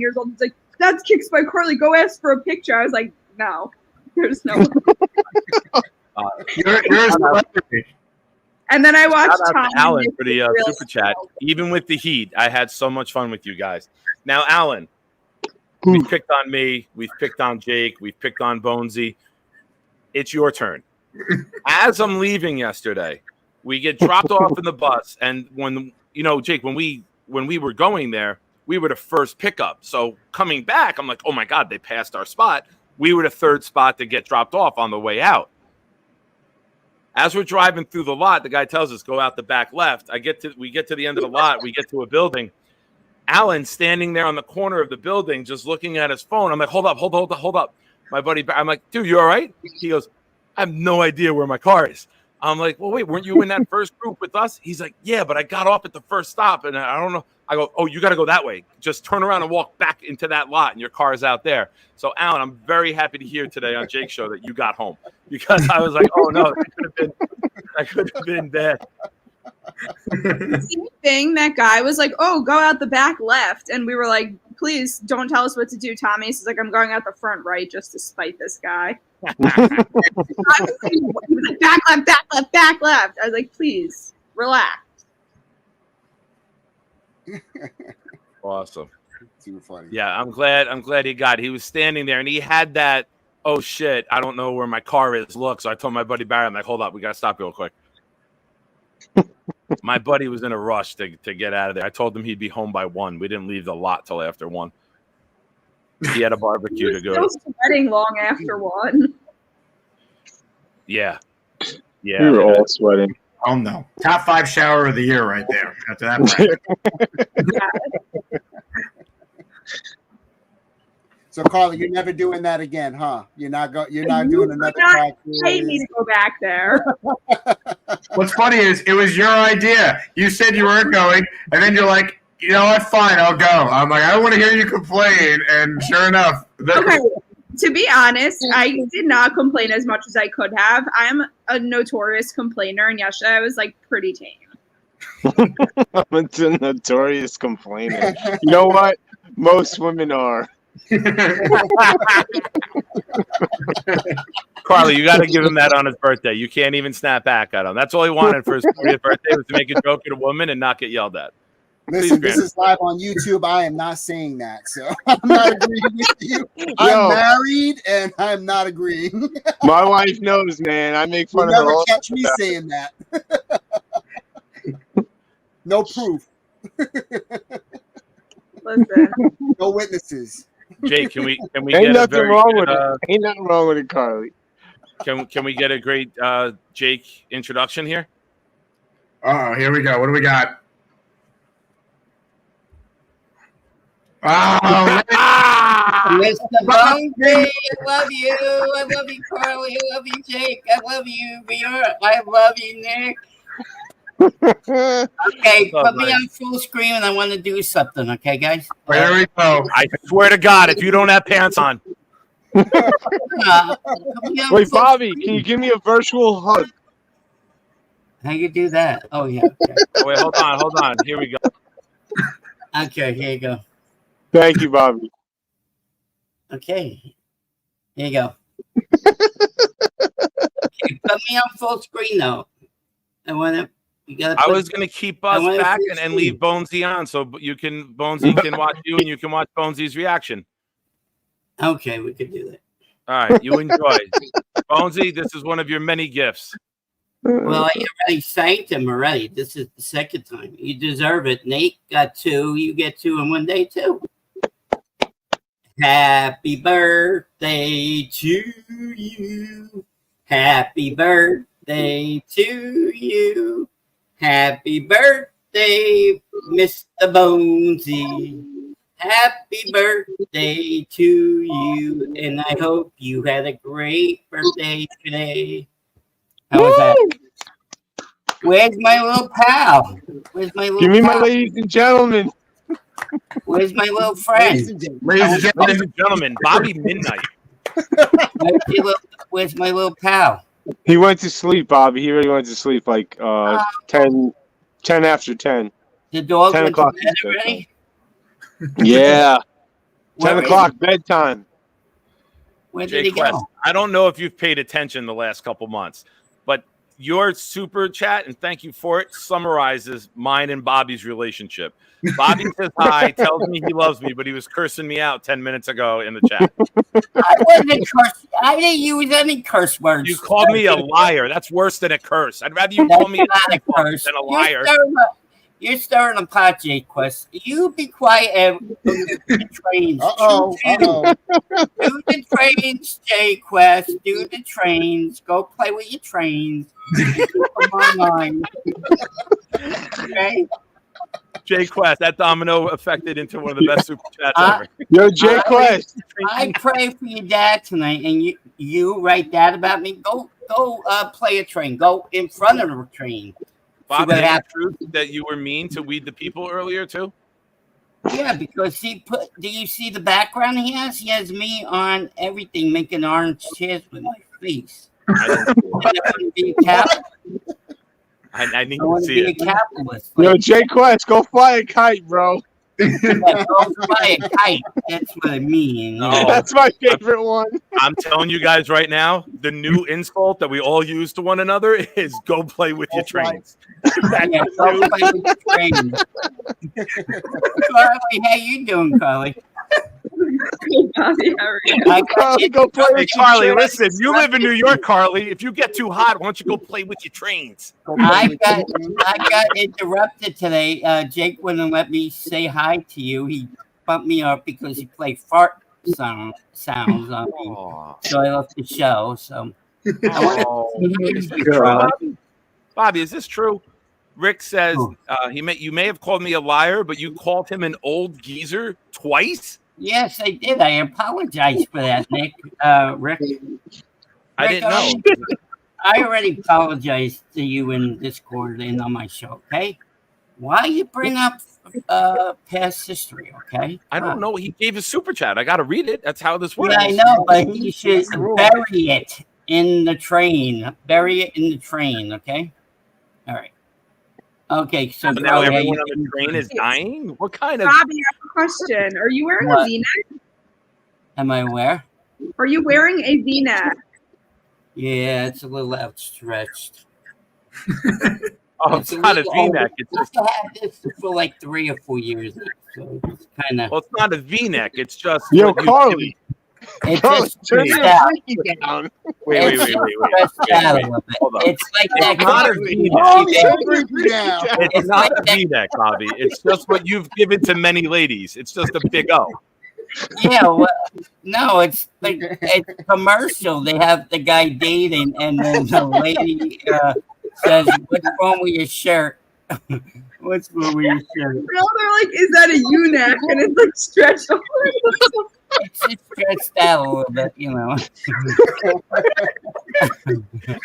years old. He's like, that's Kicks by Carly. Go ask for a picture. I was like, no, there's no. You're a celebrity. And then I watched Shout out Tom to Alan for the super chat. Even with the heat, I had so much fun with you guys. Now, Alan, we've picked on me. We've picked on Jake. We've picked on Bonesy. It's your turn. As I'm leaving yesterday, we get dropped off in the bus. And when, Jake, when we were going there, we were the first pickup. So coming back, I'm like, oh, my God, they passed our spot. We were the third spot to get dropped off on the way out. As we're driving through the lot, the guy tells us, go out the back left. We get to the end of the lot. We get to a building. Alan's standing there on the corner of the building just looking at his phone. I'm like, hold up. My buddy, I'm like, dude, you all right? He goes, I have no idea where my car is. I'm like, well, wait, weren't you in that first group with us? He's like, yeah, but I got off at the first stop, and I don't know. I go, oh, you got to go that way. Just turn around and walk back into that lot, and your car is out there. So, Alan, I'm very happy to hear today on Jake's show that you got home, because I was like, oh, no, that could have been bad. Same thing, that guy was like, oh, go out the back left. And we were like, please don't tell us what to do, Tommy. He's like, I'm going out the front right just to spite this guy. He was like, back left. I was like, please, relax. Awesome. Too funny. Yeah, I'm glad he was standing there and he had that, oh shit, I don't know where my car is look. So I told my buddy Barry, I'm like, hold up, we gotta stop real quick. My buddy was in a rush to get out of there. I told him he'd be home by 1. We didn't leave the lot till after 1. He had a barbecue to go to. Still sweating long after 1. Yeah. We were all sweating. Oh no! Top 5 shower of the year right there. After that. So, Carly, you're never doing that again, huh? You're not doing another practice. I need to go back there. What's funny is it was your idea. You said you weren't going, and then you're like, you know what? Fine, I'll go. I'm like, I don't want to hear you complain, and sure enough. Okay. To be honest, I did not complain as much as I could have. I'm a notorious complainer, and yesterday I was like pretty tame. I'm a notorious complainer. You know what? Most women are. Carly, you got to give him that on his birthday. You can't even snap back at him. That's all he wanted for his 40th birthday was to make a joke at a woman and not get yelled at. Listen, this is live on YouTube. I am not saying that, so I'm not agreeing with you. I'm married, and I'm not agreeing. My wife knows, man. I make fun of her. You'll never catch me saying that. No proof. Listen. No witnesses. Jake, can we Ain't get nothing wrong with it. Ain't nothing wrong with it, Carly. Can we get a great Jake introduction here? Here we go. What do we got? Oh, Mr. Bonesy, I love you. I love you, Carly. I love you, Jake. I love you, Bjork. I love you, Nick. Okay, put me on full screen and I want to do something, okay, guys? There we go. I swear to God, if you don't have pants on. Wait, Bobby, can you give me a virtual hug? How you do that? Oh, yeah. Okay. Oh, wait, hold on. Here we go. Okay, here you go. Thank you, Bobby. Okay. Here you go. Okay, put me on full screen, though. I want to. I was going to keep us back and leave Bonesy on so Bonesy can watch you and you can watch Bonesy's reaction. Okay, we could do that. All right, you enjoy. Bonesy, this is one of your many gifts. Well, I already thanked him already. This is the second time. You deserve it. Nate got 2. You get 2 in one day, too. Happy birthday to you. Happy birthday to you. Happy birthday, Mr. Bonesy. Happy birthday to you. And I hope you had a great birthday today. How was that? Where's my little pal? Where's my little Give me pal? my ladies and gentlemen. Where's my little friend? Ladies and gentlemen, Bobby Midnight. Where's my little pal? He went to sleep, Bobby. He really went to sleep like 10 after 10. The dog 10 went o'clock. to bed already? Yeah. 10 Where o'clock is bedtime. Where did he Quest, go? I don't know if you've paid attention the last couple months, but your super chat, and thank you for it, summarizes mine and Bobby's relationship. Bobby says hi, tells me he loves me, but he was cursing me out 10 minutes ago in the chat. I wasn't cursing. I didn't use any curse words. You called me a liar. That's worse than a curse. I'd rather you call me Not a curse. than a liar. You're stirring a pot, J Quest. You be quiet and do the trains. Do the trains, J Quest. Do the trains. Go play with your trains. Come online. Okay? J Quest, that domino affected into one of the best super chats ever. Yo, J Quest. I pray for your dad tonight, and you write that about me. Go play a train. Go in front of the train. Bobby, is it true that you were mean to Weed the People earlier too? Yeah, because do you see the background he has? He has me on everything, making orange chairs with my face. I need to see it. Capitalist. Yo, J Quest, go fly a kite, bro. Go fly a kite. That's what I mean. No. That's my favorite one. I'm telling you guys right now, the new insult that we all use to one another is "go play with your trains." Yeah, go play with your trains. Carly, how you doing, Carly? Carly, listen, you live in New York, Carly. If you get too hot, why don't you go play with your trains? I got interrupted today. Jake wouldn't let me say hi to you. He bumped me up because he played fart sounds on me. So I left the show. So Bobby, is this true? Rick says you may have called me a liar, but you called him an old geezer twice. Yes, I did. I apologize for that, Nick. Rick. I didn't know. I already apologized to you in Discord and on my show, okay? Why you bring up past history, okay? I don't know. He gave a super chat. I got to read it. That's how this works. Yeah, I know, but you should bury it in the train. Bury it in the train, okay? All right. Okay, so now everyone on the train is dying? What kind of... Bobby, I have a question. Are you wearing a V-neck? Am I aware? Are you wearing a V-neck? Yeah, it's a little outstretched. It's not a V-neck. It's just... I had this for like 3 or 4 years now, so it's kind of... Well, it's not a V-neck. It's just... Yo, Carly. It's just turn your freaky down. Wait. Hold on. It's like that. Not a V-neck. It's not a V-neck, Bobby. It's just what you've given to many ladies. It's just a big O. Yeah, well, no, it's like it's commercial. They have the guy dating, and then the lady says, "What's wrong with your shirt?" What's wrong with your shirt? No, they're like, "Is that a U-neck?" And it's like stretched over. It's just stretched out a little bit, you know.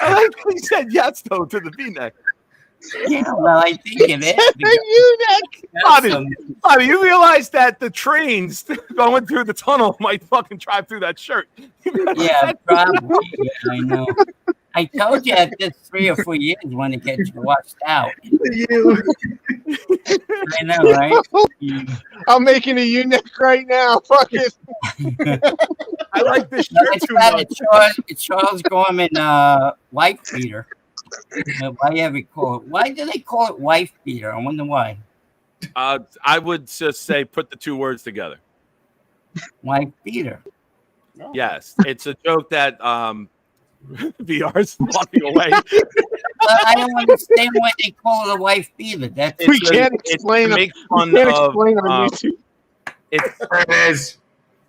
I like how you said yes though to the V-neck. Yeah, well, I think it is. Bobby, you realize that the trains going through the tunnel might fucking drive through that shirt. Yeah, probably. Yeah, I know. I told you after 3 or 4 years when it gets washed out. I know, right? I'm making a U-neck right now. Fuck it. I like this shirt too much. Charles Gorman wife beater. Why do they call it wife beater? I wonder why. I would just say put the two words together. Wife beater. Yes, it's a joke that VR's walking away. Well, I don't understand why they call it a wife beater. We can't explain on YouTube. There it is.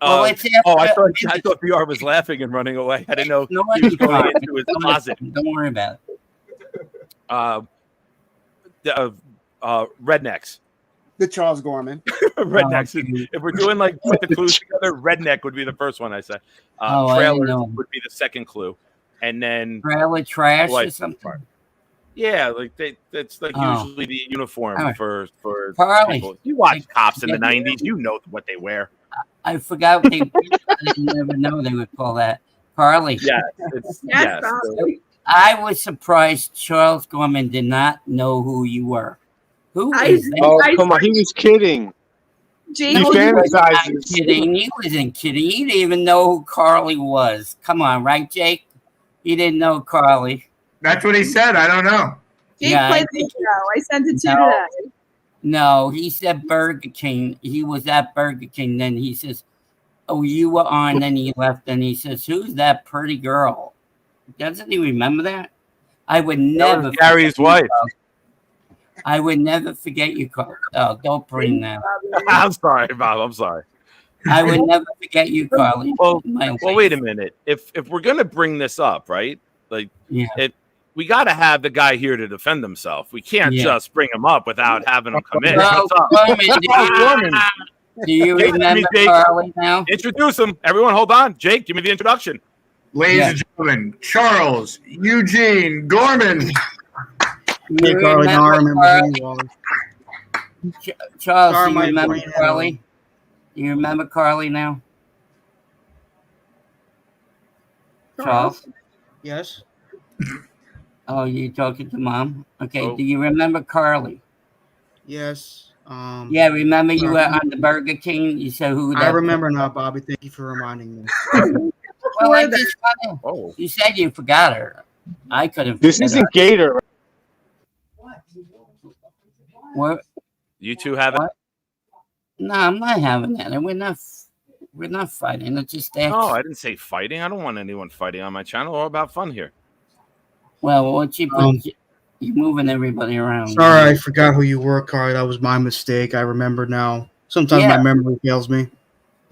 Well, I thought VR was laughing and running away. I didn't know he was going into his closet. Don't worry about it. Rednecks. The Charles Gorman. Rednecks. If we're doing like put the clues together, redneck would be the first one I say. Trailer would be the second clue, and then trailer trash or something. Yeah, like that's like usually the uniform for Carly. people. You watch cops in the '90s, you know what they wear. I forgot I never know they would call that Carly. Yes. I was surprised Charles Gorman did not know who you were. Who is that? Oh, come on. He was kidding. Jake, he fantasizes. He wasn't kidding. He didn't even know who Carly was. Come on, right, Jake? He didn't know Carly. That's what he said. I don't know. Jake played the show. I sent it to you today. No, he said Burger King. He was at Burger King. Then he says, "Oh, you were on." Then he left. And he says, "Who's that pretty girl?" Doesn't he remember that? I would never. Gary's wife. I would never forget you, Carly. Oh, don't bring that. I'm sorry, Bob. I'm sorry. I would never forget you, Carly. Well, wait a minute. If we're gonna bring this up, right? Like, we got to have the guy here to defend himself. We can't just bring him up without having him come in. Well, do you remember Carly now? Introduce him. Everyone, hold on. Jake, give me the introduction. Ladies and gentlemen, Charles Eugene Gorman. You Carly, I remember who you are. Charles, do you remember Carly? Do you remember Carly now? Charles? Yes. Oh, you talking to mom? Okay. Do you remember Carly? Yes. Yeah, remember you were on the Burger King? You said who? I remember now, Bobby. Thank you for reminding me. Well, I just you said you forgot her. I could have. This isn't Gator. What? You two have it? No, I'm not having that. We're not fighting. It's just that. No, I didn't say fighting. I don't want anyone fighting on my channel. All about fun here. Well, what you're moving everybody around. Sorry, I forgot who you were, Carly. That was my mistake. I remember now. Sometimes my memory fails me.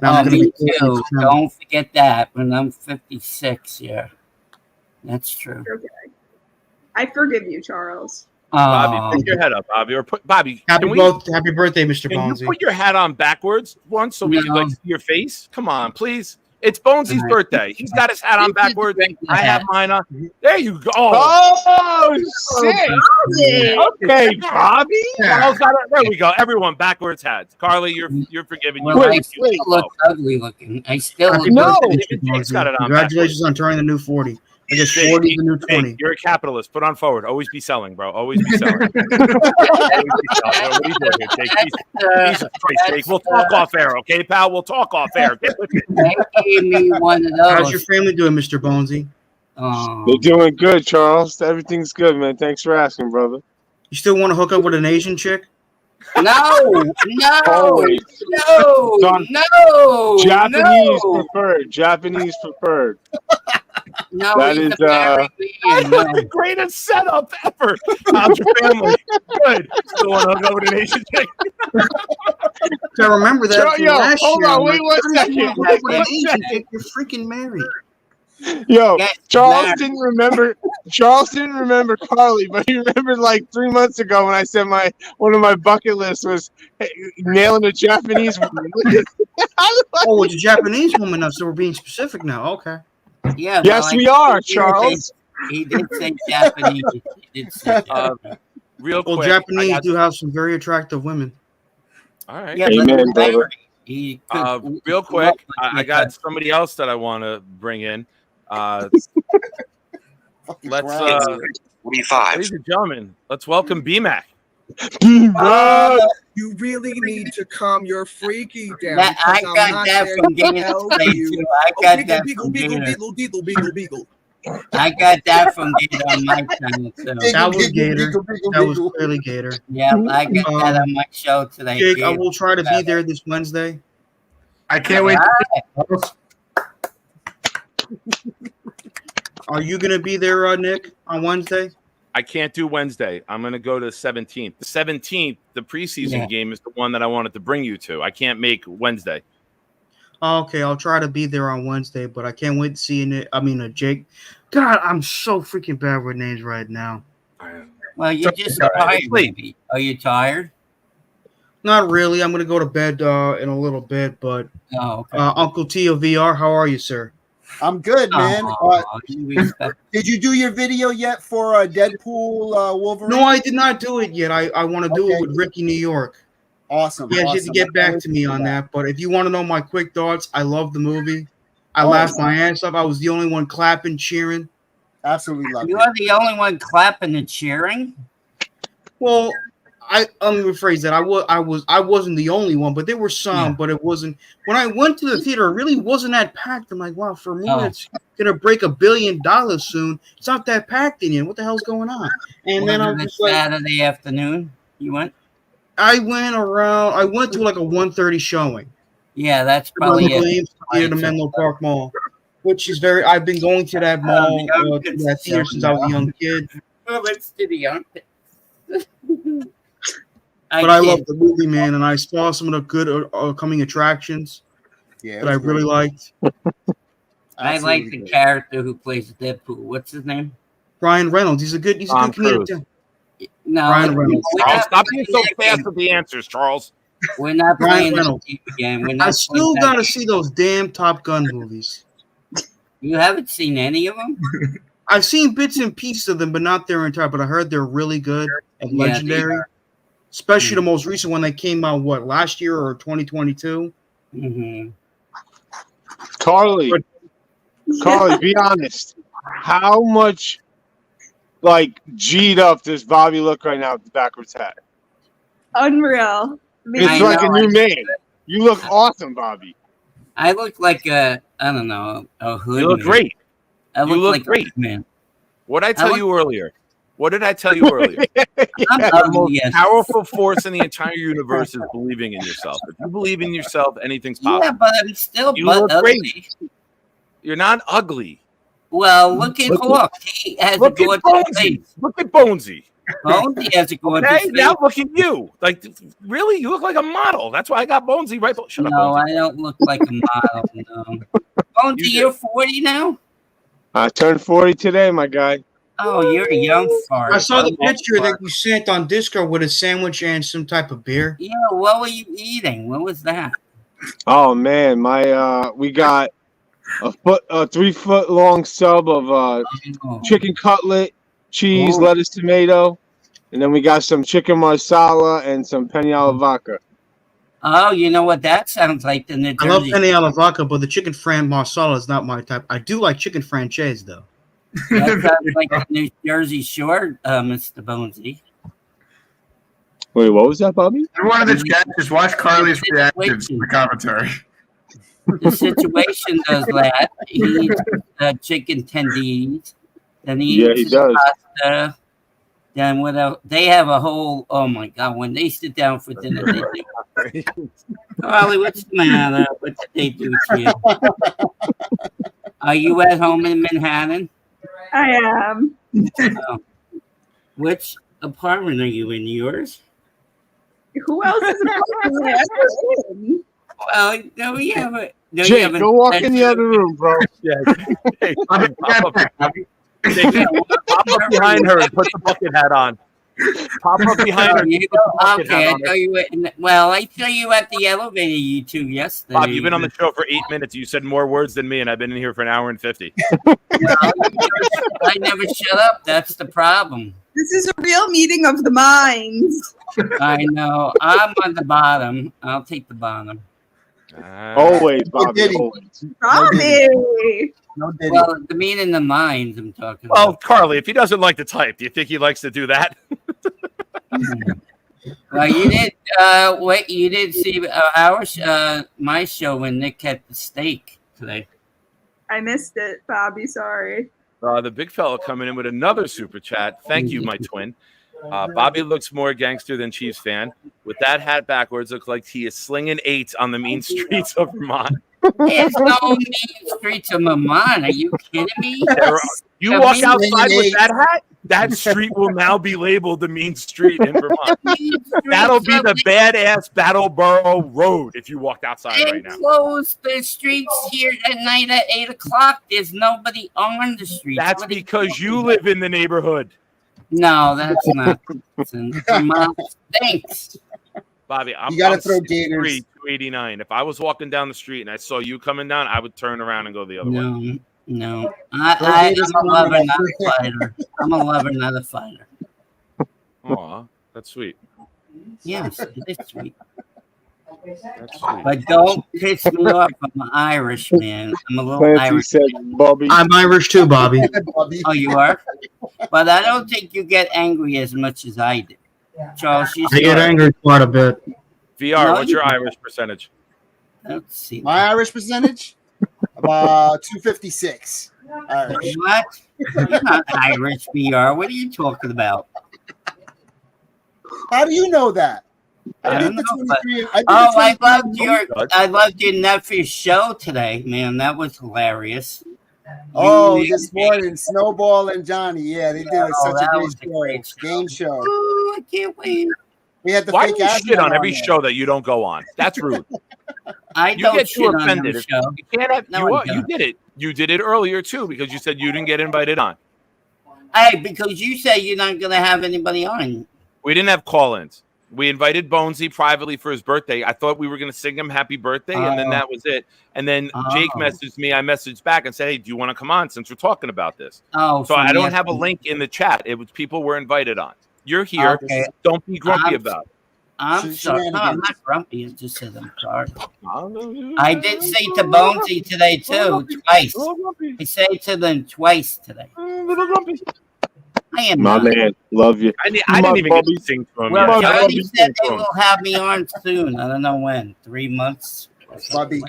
And me too. Don't forget that. When I'm 56, that's true. Okay. I forgive you, Charles. Bobby, pick your head up, Bobby. Or put Bobby. Happy birthday, Mr. Can Bonesy. you put your hat on backwards once so we can see your face? Come on, please. It's Bonesy's birthday. He's got his hat on backwards. I have mine on. There you go. Oh shit! Okay, Bobby. There we go. Everyone, backwards hats. Carly, you're forgiven. Well, I still look ugly looking. I still look ugly. Congratulations on turning the new 40. I guess 40 is the new 20. You're a capitalist. Put on forward. Always be selling, bro. Always be selling. What are you doing here, Jake? Jesus Christ, Jake. We'll talk off air, okay, pal? We'll talk off air. They gave me one of those. How's your family doing, Mr. Bonesy? They're doing good, Charles. Everything's good, man. Thanks for asking, brother. You still want to hook up with an Asian chick? No. Japanese preferred. Japanese preferred. No, that is the greatest setup ever. How's your family? Good. Still want to go with an Asian chick? I remember that from last hold year. on, wait 1 second. You're freaking married. Yo, Charles didn't remember Carly, but he remembered like 3 months ago when I said one of my bucket lists was nailing a Japanese woman. Oh, it's a Japanese woman now, so we're being specific now. Okay. Yeah. Yes, we are, Charles. He did say Japanese. He did say real Well, quick. Japanese do have some very attractive women. All right. Yeah, Amen, brother. Real quick, I got somebody else that I want to bring in. Let's, 45. ladies and gentlemen, let's welcome BMAC. You really need to calm your freaky down. That, I because I'm got not that there from to Gator help today, you. too. I got Oh, that beagle, from beagle, Gator. beagle, beagle, beagle, beagle. I got that from Gator on my channel, too. That was Gator. That was clearly Gator. Yeah, I got that on my show today. Jake, I Gator. will try to be there this Wednesday. I can't wait. Are you going to be there, Nick, on Wednesday? I can't do Wednesday. I'm going to go to the 17th. The 17th, the preseason game, is the one that I wanted to bring you to. I can't make Wednesday. Okay, I'll try to be there on Wednesday, but I can't wait to see it. I mean, Jake. God, I'm so freaking bad with names right now. Well, you're just tired, maybe. Are you tired? Not really. I'm going to go to bed in a little bit, but Uncle Tio VR, how are you, sir? I'm good, man. Did you do your video yet for Deadpool Wolverine? No, I did not do it yet. I want to do it with Ricky New York. Awesome. Yeah, awesome. just to get back to me on that. But if you want to know my quick thoughts, I love the movie. I laughed my ass off. I was the only one clapping, cheering. Absolutely love it. You are the only one clapping and cheering? Well, let me rephrase that. I wasn't the only one, but there were some, but it wasn't. When I went to the theater, it really wasn't that packed. I'm like, wow, for a movie that's gonna break $1 billion soon, it's not that packed in here. What the hell's going on? And then I'm just like, Saturday afternoon, you went? I went to like a 1:30 showing. Yeah, that's probably near the Menlo Park Mall, which is very. I've been going to that mall, to that theater since I was a young kid. Well, let's do the armpit. But I love the movie, man, and I saw some of the good coming attractions that I really liked. I like the character who plays Deadpool. What's his name? Ryan Reynolds. He's a good comedian too. No, Ryan Reynolds. Charles, stop being so fast with the answers, Charles. We're not playing this game. We're not. I still got to see those damn Top Gun movies. You haven't seen any of them? I've seen bits and pieces of them, but not their entire. But I heard they're really good and legendary. Especially the most recent one that came out, last year or 2022? Mm-hmm. Carly, be honest. How much, G'd up does Bobby look right now with the backwards hat? Unreal. It's like a new man. You look awesome, Bobby. I look like a hood. You look great. I look like great, man. What did I tell you earlier? What did I tell you earlier? The most powerful force in the entire universe is believing in yourself. If you believe in yourself, anything's possible. Yeah, but I'm still you look ugly. Great. You're not ugly. Well, look at Hawk. He has a gorgeous face. Look at Bonesy. Bonesy has a gorgeous face. Now look at you. Really? You look like a model. That's why I got Bonesy right. Shut up, No, Bonesy. I don't look like a model. No. Bonesy, you're 40 now? I turned 40 today, my guy. Oh, you're a young fart. I saw the picture that you sent on Discord with a sandwich and some type of beer. Yeah, what were you eating? What was that? Oh man, we got a 3 foot long sub of chicken cutlet, cheese, lettuce, tomato, and then we got some chicken marsala and some penne alla vodka. Oh, you know what that sounds like? The New I love Jersey. penne alla vodka, but the chicken fran marsala is not my type. I do like chicken franchise though. That sounds like the New Jersey Shore, Mr. Bonesy. Wait, what was that, Bobby? Everyone in the chat, just watch Carly's reaction to the commentary. The situation does that. He eats chicken tendies. Then he eats does. pasta. Then what else? They have a whole, oh my God, when they sit down for dinner, they do. Carly, what's the matter? What did they do to you? Are you at home in Manhattan? I am. Which apartment are you in? Yours? Who else is in? Well, no, we have a. No, Jake, go walk in the other room, bro. Yeah. Hey, pop up behind her and put the bucket hat on. Pop up behind You go, okay, I saw you. I saw you at the elevator, you two, yesterday. Bob, you've been on the show for 8 minutes. You said more words than me, and I've been in here for an hour and 50. I never shut up. That's the problem. This is a real meeting of the minds. I know. I'm on the bottom. I'll take the bottom. Always, Bobby. Always. Bobby. Well, the meaning the minds I'm talking Well, about. Carly, if he doesn't like to type, do you think he likes to do that? Well, you did. You did see my show when Nick had the steak today. I missed it, Bobby. Sorry. The big fella coming in with another super chat. Thank you, my twin. Bobby looks more gangster than Chiefs fan. With that hat backwards, looks like he is slinging 8s on the mean streets of Vermont. There's no mean streets of Vermont. Are you kidding me? You walk outside with that hat, that street will now be labeled the mean street in Vermont. That'll be the badass Battleboro Road if you walked outside right now. Close the streets here at night at 8 o'clock. There's nobody on the street. That's because you live in the neighborhood. No, that's not. Vermont stinks. Bobby, I'm, You gotta I'm throw 6'3", gators. 289. If I was walking down the street and I saw you coming down, I would turn around and go the other way. No. I'm a lover, not a fighter. I'm a lover, not a fighter. Aw, that's sweet. Yes, it is sweet. That's sweet. But don't piss me off. I'm Irish, man. I'm a little Clancy Irish. said, Bobby. I'm Irish too, Bobby. Oh, you are? But I don't think you get angry as much as I do. Charles, you I get angry quite a bit. VR, No, what's you your don't. Irish percentage? Let's see. My Irish percentage? About 256. Irish. What? You're not Irish, VR. What are you talking about? How do you know that? I don't did the know, but- 23. I did Oh, the 23. I loved your nephew's show today, man. That was hilarious. Oh, You- this morning, Snowball and Johnny. Yeah, they did such that a was a great show. Game show. Oh, I can't wait. We had the Why fake do you shit Asman on every there. show that you don't go on? That's rude. I You don't get shit too on offended. every show. You can't have. No, I you don't. did it. You did it earlier too because you said you didn't get invited on. Hey, because you say you're not going to have anybody on. We didn't have call-ins. We invited Bonesy privately for his birthday. I thought we were going to sing him happy birthday, and then that was it. And then Jake messaged me. I messaged back and said, "Hey, do you want to come on since we're talking about this?" Oh, so I don't have a yesterday. link in the chat. It was people were invited on. You're here. Okay. Don't be grumpy about it. I'm sorry. No, I'm not grumpy. I just said I'm sorry. I did say to Bonesy today, too, twice. I say to them twice today. I am My not. man, love you. I didn't even get to sing to him. Well, yet. Johnny said they will have me on soon. I don't know when. 3 months. Bobby.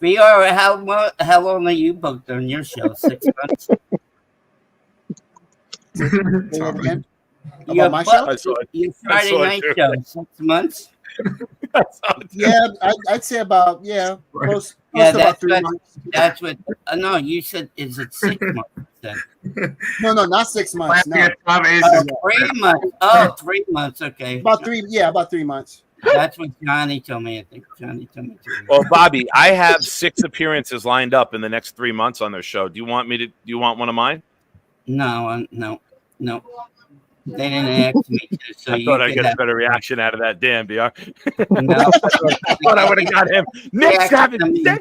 VR, how long are you booked on your show? 6 months? Say that again? Your, About my show? your Friday night show, 6 months? Yeah, I'd say about, close Yeah, to about 3 that's months. That's what. No, you said, is it 6 months? Then? No, not 6 months. No. 3 months. Oh, 3 months. Okay. About 3 months. That's what Johnny told me. I think Johnny told me. Well, Bobby, I have 6 appearances lined up in the next 3 months on their show. Do you want one of mine? No. They didn't ask me to. So I you thought I'd could get a have- better reaction out of that. Damn, BR. No. I thought I would have got him. Nick's having sex.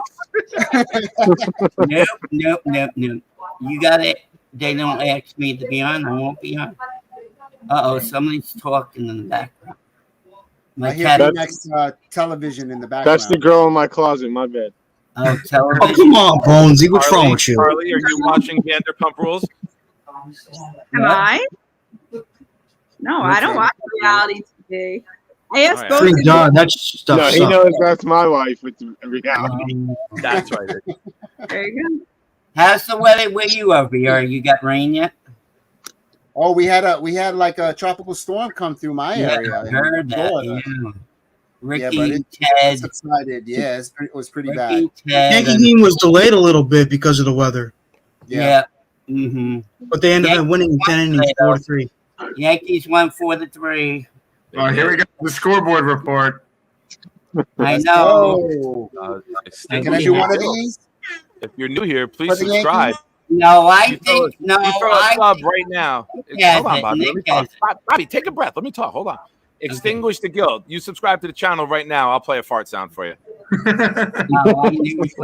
Nope. You got it. They don't ask me to be on. I won't be on. Somebody's talking in the background. I hear the next television in the background. That's the girl in my closet. My bad. Oh, television. Oh, come on, Bonesy. What's wrong with you? Carly, are you watching Vanderpump Rules? Am I? No, I don't watch reality TV. I asked All both right. of Thank you. God, that stuff No, he sucks. knows that's my wife with the reality. That's right. There you go. How's the weather where you are, VR? You got rain yet? Oh, we had like a tropical storm come through my area. I heard that. Florida. Yeah. Ricky, Yeah, but it Ted. subsided. Yeah, it was pretty bad. Ricky, Ted. Yankee game was delayed a little bit because of the weather, Yeah. Mm-hmm. but they ended up winning 10 innings, 4-3. Yankees won 4-3. Oh, here we go. The scoreboard report. I know. Oh, Can can I do one of these? If you're new here, please For the subscribe. No, I You throw think no. a I sub think right now. has Hold on, it, Bobby. Let me Nick talk. has it. Bobby, take a breath. Let me talk. Hold on. Extinguish the guild. You subscribe to the channel right now. I'll play a fart sound for you. No,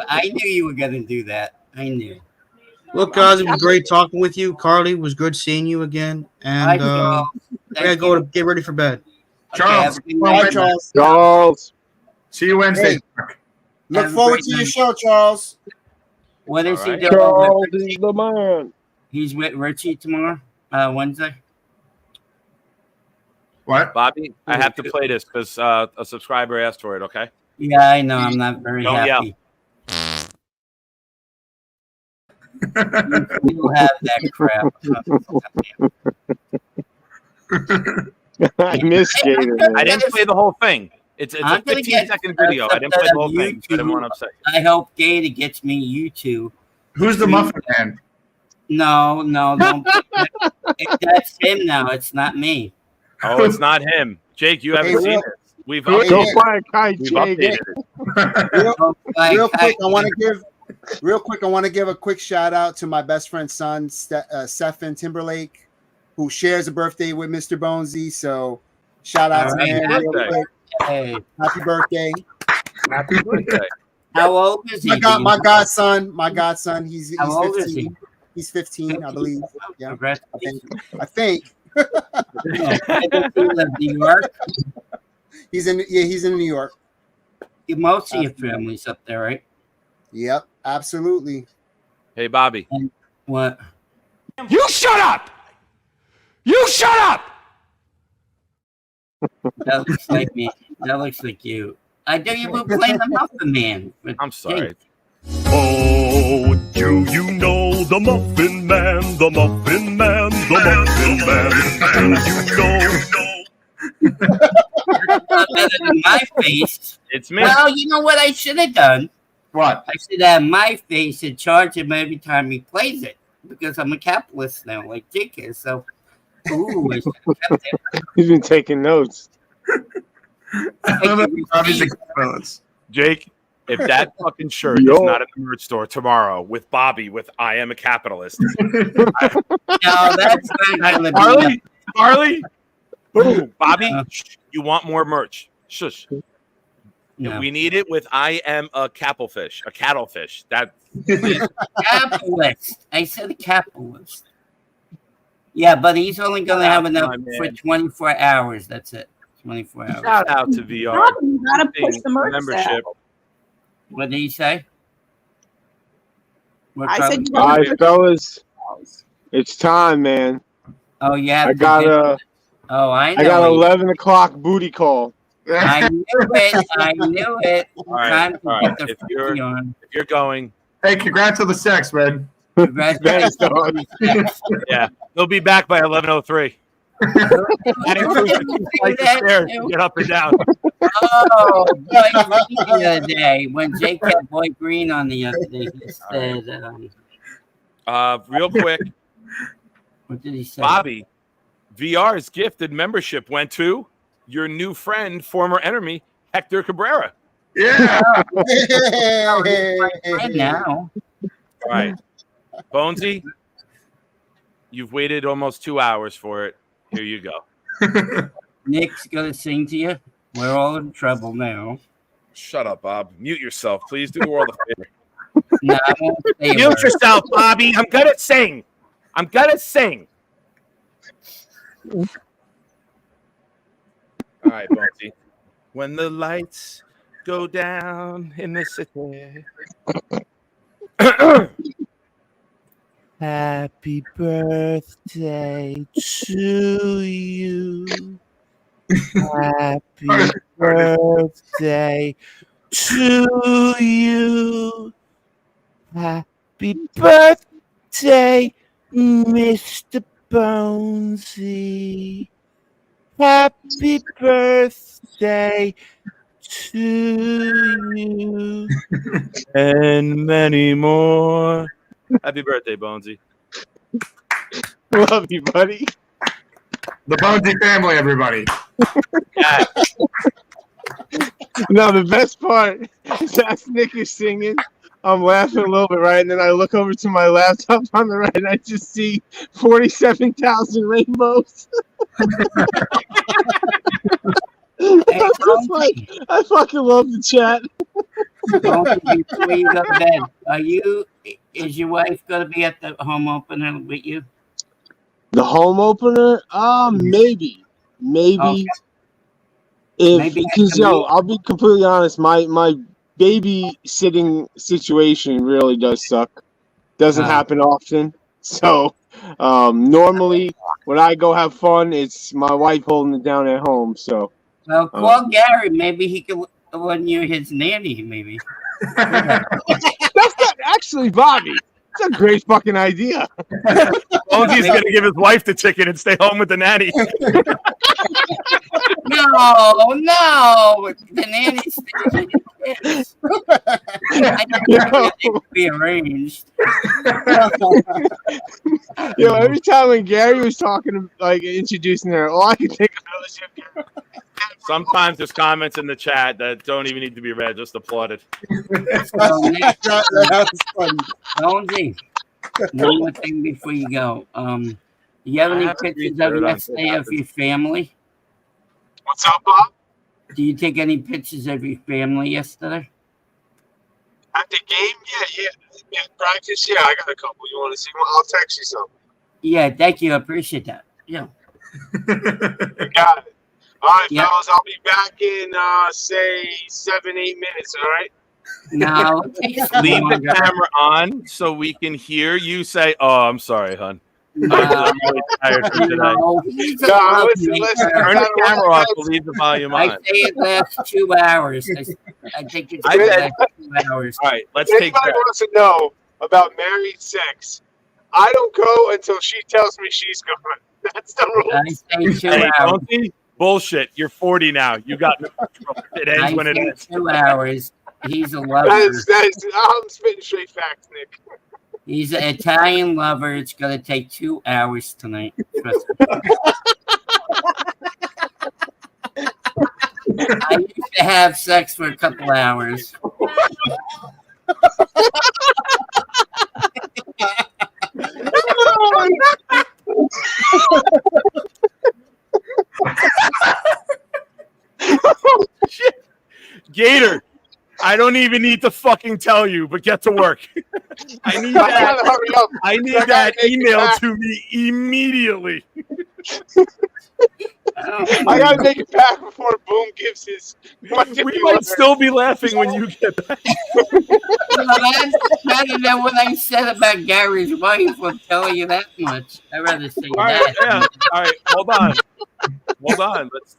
I knew you were gonna do that. I knew. Look, guys, it was great talking with you. Carly, it was good seeing you again. And we gotta go to get ready for bed. Charles. Bye, Charles. Charles. See you Wednesday. Hey, look forward to your show, Charles. What is he All right. doing? Charles is the man. He's with Richie tomorrow, Wednesday. What? Bobby, I have to play this because a subscriber asked for it, okay? Yeah, I know. I'm not very Don't happy. You have that crap. I miss Gator. I didn't play the whole thing. It's a I'm gonna 15-second video. I didn't play the whole thing. I didn't want to upset you. I hope Gator gets me YouTube. Who's the Muffin Man? No, don't. That's him now. It's not me. Oh, it's not him. Jake, you haven't seen it. We've Go updated find Kai We've Jake. updated it. Real quick, I want to give a quick shout out to my best friend's son, Stephen Timberlake, who shares a birthday with Mr. Bonesy. So shout out to him. Real quick. Hey. Happy birthday. Happy birthday. How old is he? My godson. He's How old 15. is he? He's 15, I believe. Yeah, Congratulations. I think. Does he live in New York? He's in New York. Most of your family's up there, right? Yep, absolutely. Hey, Bobby. What? You shut up! You shut up! That looks like me. That looks like you. I know you were playing the Muffin Man. I'm sorry. Oh, do you know the Muffin Man, the Muffin Man, the Muffin Man? Do you know? Better than my face. It's me. Well, you know what I should have done? What? I should have my face and charge him every time he plays it because I'm a capitalist now, like Jake is. So, ooh, I should have kept it. He's been taking notes. Jake, if that fucking shirt is not at the merch store tomorrow with Bobby with "I am a capitalist," No, that's not gonna be. Carly, boom, Bobby, you want more merch? Shush. No. We need it with "I am a cattlefish," a cattlefish. That Capitalist. I said a capitalist. Yeah, but he's only gonna have enough for 24 hours. That's it. 24 hours. Shout out to VR. You gotta push the merch membership. out. What did he say? I said you All gotta right, push fellas. It's time, man. Oh yeah. I got a. Oh, I know. I got 11 o'clock booty call. I knew it. I knew it. All right, Time to all get right. the If you're on. going, Hey, congrats on the sex, man. Congratulations. yeah, they'll be back by 11:03. Get up and down. Oh, Boy Green the other day when Jake had Boy Green on the other day, he said, Real quick, what did he say? Bobby, VR's gifted membership went to your new friend, former enemy, Hector Cabrera. Yeah. Oh, he's my friend now. All right. Bonesy, you've waited almost 2 hours for it. Here you go. Nick's gonna sing to you. We're all in trouble now. Shut up, Bob. Mute yourself. Please do the world a favor. No, I won't say a Mute word. yourself, Bobby. I'm gonna sing. I'm gonna sing. All right, Bonesy. When the lights go down in the city. Happy birthday to you. Happy birthday to you. Happy birthday, Mr. Bonesy. Happy birthday to you. And many more. Happy birthday, Bonesy. Love you, buddy. The Bonesy family, everybody. Now, the best part is that Nick is singing. I'm laughing a little bit, right? And then I look over to my laptop on the right, and I just see 47,000 rainbows. I fucking love the chat. Before you go to bed, is your wife going to be at the home opener with you? The home opener? Maybe. Okay. Because I'll be completely honest, my babysitting situation really does suck. Doesn't happen often. So normally when I go have fun, it's my wife holding it down at home. So call Gary. Maybe he can run you his nanny. Maybe. That's not actually Bobby. That's a great fucking idea. Bonesy's going to give his wife the ticket and stay home with the nanny. No. The nanny stays. I don't think be arranged. Every time when Gary was talking, like introducing her, all I could think of was you. Sometimes there's comments in the chat that don't even need to be read, just applauded. Bonesy, one more thing before you go. Do you have any pictures of yesterday of your family? What's up, Bob? Do you take any pictures of your family yesterday? At the game? Yeah. Practice? Yeah, I got a couple. You want to see one? I'll text you some. Yeah, thank you. I appreciate that. Yeah. You got it. All right, fellas, I'll be back in, say, 7-8 minutes, all right? No. Leave the camera on so we can hear you say, "Oh, I'm sorry, hon. I'm really tired from today." Listen, turn the camera off, but leave the volume on. I say it lasts 2 hours. I think it's last 2 hours. All right, let's take that. Anybody wants to know about married sex, I don't go until she tells me she's going. That's the rule. I say 2 hours. Bullshit. You're 40 now. You got no control. It ends when it ends. 2 hours. He's a lover. I'm spitting straight facts, Nick. He's an Italian lover. It's going to take 2 hours tonight. Trust me. I used to have sex for a couple hours. Shit. Gator, I don't even need to fucking tell you, but get to work. I need that email to me immediately. I gotta make it back before Boom gives his. We might still be laughing when you get back. That's better than what I said about Gary's wife. I'll tell you that much. I'd rather say that. Yeah. All right, hold on.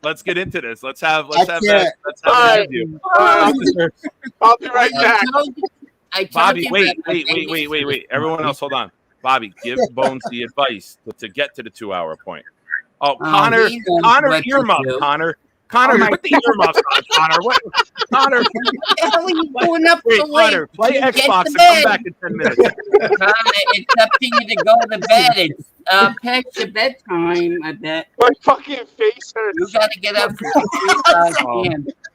Let's get into this. Let's have an interview. I'll be right back. Bobby, wait. Everyone else, hold on. Bobby, give Bones the advice to get to the 2-hour point. Oh, Connor, earmuffs, Connor, put the earmuffs on, Connor. What, Connor? What the hell are you doing up so late? Connor, play Xbox and come back in 10 minutes. Connor, it's up to you to go to bed. It's past your bedtime, I bet. My fucking face hurts. You gotta get up for 2 hours.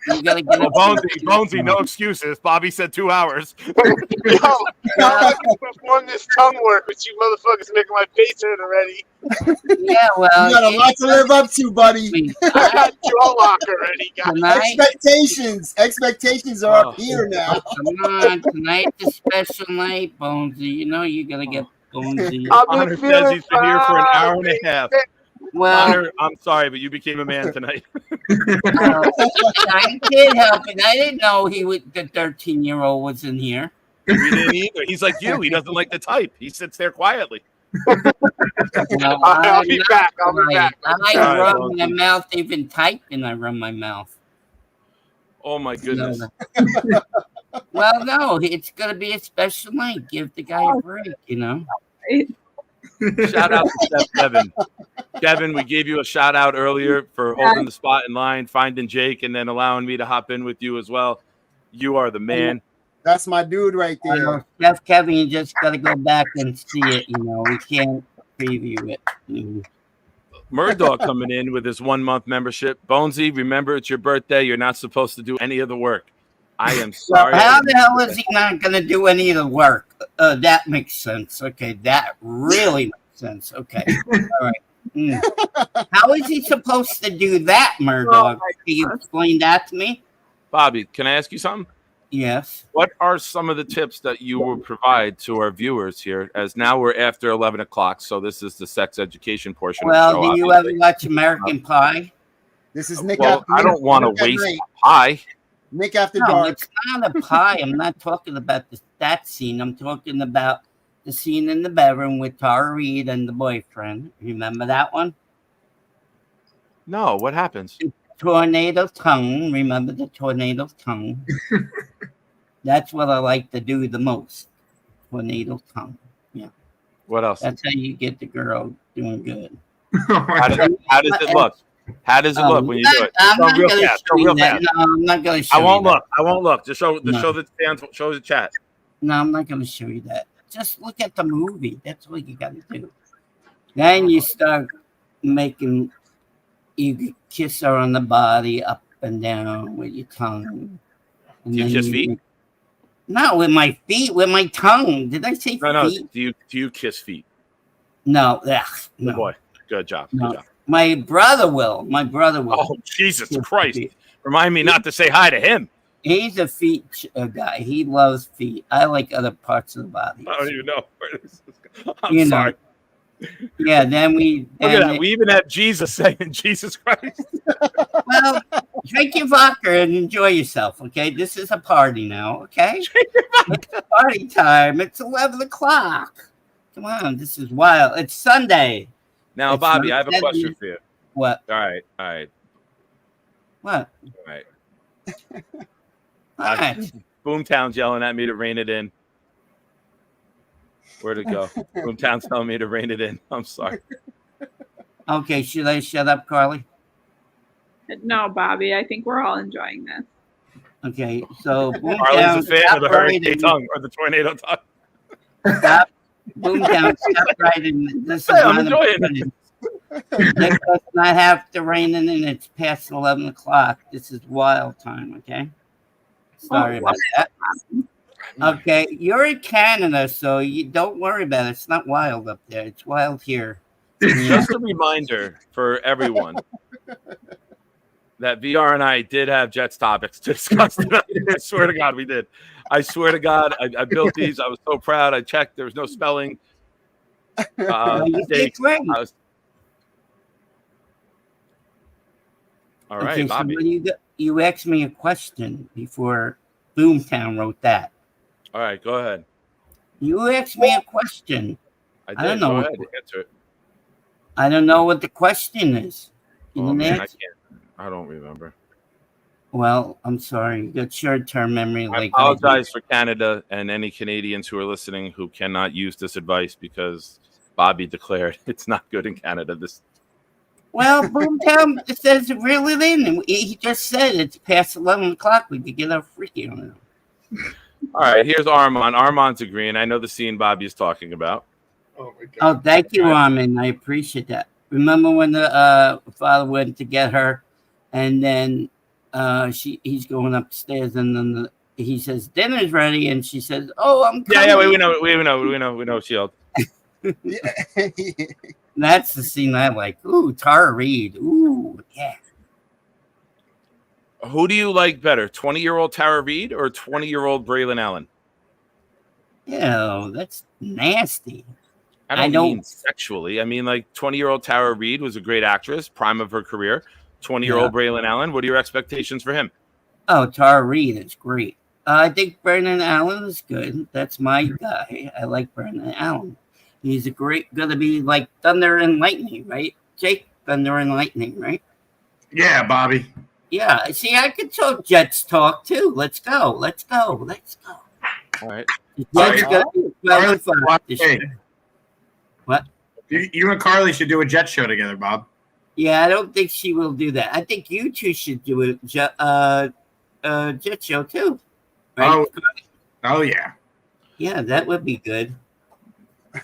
You gotta get up. Bonesy, no excuses. Bobby said 2 hours. Yo, I can perform this tongue work, but you motherfuckers making my face hurt already. Yeah, well, you got a lot to live up to, buddy. I got jaw lock already, guys. Expectations are up here now. Come on, tonight's a special night, Bonesy. You know you gotta get Bonesy. Connor says he's been here for an hour and a half. Well, Connor, I'm sorry, but you became a man tonight. I did help it. I didn't know the 13-year-old was in here. We didn't either. He's like you. He doesn't like to type. He sits there quietly. No, I'll be back. I run my mouth, even typing. I run my mouth. Oh my goodness. Well, no, it's gonna be a special night. Give the guy a break, you know. Shout out to Chef Kevin. Kevin, we gave you a shout out earlier for holding the spot in line, finding Jake, and then allowing me to hop in with you as well. You are the man. That's my dude right there. Chef Kevin, you just got to go back and see it. You know, we can't preview it. Murdoch coming in with his 1-month membership. Bonesy, remember it's your birthday. You're not supposed to do any of the work. I am sorry. How the hell is he not going to do any of the work? That makes sense. Okay, that really makes sense. Okay, all right. How is he supposed to do that, Murdog? Can you explain that to me? Bobby, can I ask you something? Yes. What are some of the tips that you will provide to our viewers here? As now we're after 11 o'clock, so this is the sex education portion. Well, of the show, do you ever watch American Pie? This is Nick. Well, I don't want to waste pie. Nick after No, dark. it's not a pie. I'm not talking about that scene. I'm talking about the scene in the bedroom with Tara Reid and the boyfriend. Remember that one? No, what happens? Tornado tongue. Remember the tornado tongue? That's what I like to do the most. Tornado tongue. Yeah. What else? That's how you get the girl doing good. How does it look? How does it look when you do it? I'm not real going to fast. show Real you that. fast. No, I'm not going to show I won't you look. I won't look. Just show the No. show the fans. Show the chat. No, I'm not going to show you that. Just look at the movie. That's what you got to do. Then you start making. You kiss her on the body, up and down with your tongue. And Do you then kiss feet? No, with my feet, with my tongue. Did I say No. feet? Do you kiss feet? No. Ugh, Good no. boy. Good job. No. Good job. My brother will. My brother will. Oh, Jesus Christ. Remind me not to say hi to him. He's a feet guy. He loves feet. I like other parts of the body. I don't even know where this is going. I'm You know. sorry. Yeah, then we. Look at that. We even have Jesus saying Jesus Christ. Well, drink your vodka and enjoy yourself, okay? This is a party now, okay? It's party time. It's 11 o'clock. Come on, this is wild. It's Sunday. Now, It's Bobby, not I have a that question we- for you. What? All right. What? All right. What? Boomtown's yelling at me to rein it in. Where'd it go? Boomtown's telling me to rein it in. I'm sorry. Okay, should I shut up, Carly? No, Bobby. I think we're all enjoying this. Okay, so Carly's a fan of the hurricane tongue or the tornado tongue. Stop. Boomtown, stop writing. This is Hey, I'm not enjoying it. Nick does not have to rein it in. It's past 11 o'clock. This is wild time, okay? Sorry about that. Okay, you're in Canada, so you don't worry about it. It's not wild up there. It's wild here. Just a reminder for everyone that VR and I did have Jets topics to discuss tonight. I swear to God, we did. I swear to God, I built these. I was so proud. I checked. There was no spelling mistakes. All right, Okay, Bobby. so you asked me a question before Boomtown wrote that. All right, go ahead. You asked me a question. I did. don't know. Go ahead. Answer it. I don't know what the question is. You Oh, didn't man, I answer? can't. I don't remember. Well, I'm sorry. You got short-term memory. I Like apologize for Canada and any Canadians who are listening who cannot use this advice because Bobby declared it's not good in Canada. Well, Boomtown says reel it in. And he just said it's past 11 o'clock. We could get our freaky on it. All right, here's Armand. Armand's agreeing. I know the scene Bobby is talking about. Oh my God. Oh, thank you, Armin. I appreciate that. Remember when the father went to get her, and then he's going upstairs, and then he says dinner's ready, and she says, "Oh, I'm coming." Yeah, we know, Shield. That's the scene I like. Ooh, Tara Reid. Ooh, yeah. Who do you like better, 20-year-old Tara Reid or 20-year-old Braylon Allen? Ew, that's nasty. I don't mean sexually. I mean, like 20-year-old Tara Reid was a great actress, prime of her career. 20-year-old Braylon Allen. What are your expectations for him? Oh, Tara Reid is great. I think Brendan Allen is good. That's my guy. I like Brendan Allen. He's gonna be like Thunder and Lightning, right? Jake, Thunder and Lightning, right? Yeah, Bobby. Yeah. See, I could talk Jets talk too. Let's go. All right. Jets gonna be 12-5 this Hey, year. What? you and Carly should do a Jet show together, Bob. Yeah, I don't think she will do that. I think you two should do a Jet show too. Right? Oh yeah. Yeah, that would be good.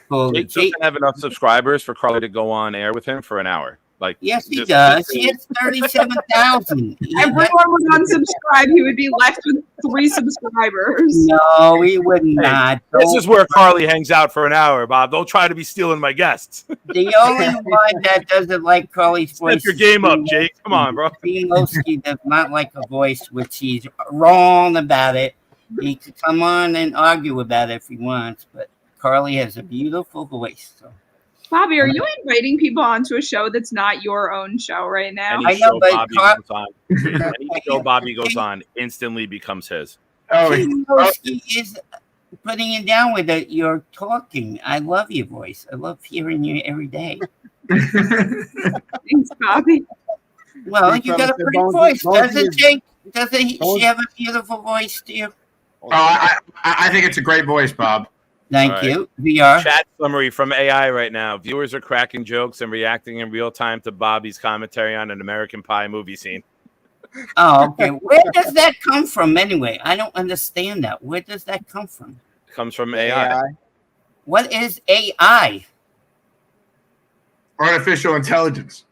Well, Jake doesn't have enough subscribers for Carly to go on air with him for an hour. Like, yes, he does. He has 37,000. Everyone would unsubscribe. He would be left with 3 subscribers. No, he would not. This is where Carly hangs out for an hour, Bob. Don't try to be stealing my guests. The only one that doesn't like Carly's voice. Step your game up, Jake. Come on, bro. Lowski does not like a voice, which he's wrong about it. He could come on and argue about it if he wants, but Carly has a beautiful voice. So. Bobby, are you inviting people onto a show that's not your own show right now? Any show Bobby goes on instantly becomes his. Lowski is putting it down with it. You're talking. I love your voice. I love hearing you every day. Thanks, Bobby. Well, you got a pretty voice, doesn't Jake? Doesn't she have a beautiful voice to you? I think it's a great voice, Bob. Thank you. VR. Chat summary from AI right now. Viewers are cracking jokes and reacting in real time to Bobby's commentary on an American Pie movie scene. Oh, okay. Where does that come from anyway? I don't understand that. Where does that come from? It comes from AI. What is AI? Artificial intelligence.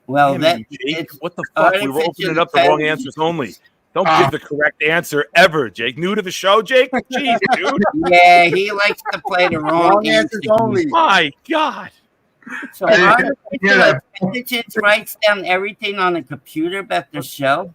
Well, Jake, what the fuck? We were opening up the wrong answers only. Don't give the correct answer ever, Jake. New to the show, Jake? Jeez, dude. Yeah, he likes to play the wrong answers only. My God. So artificial intelligence writes down everything on the computer about the show?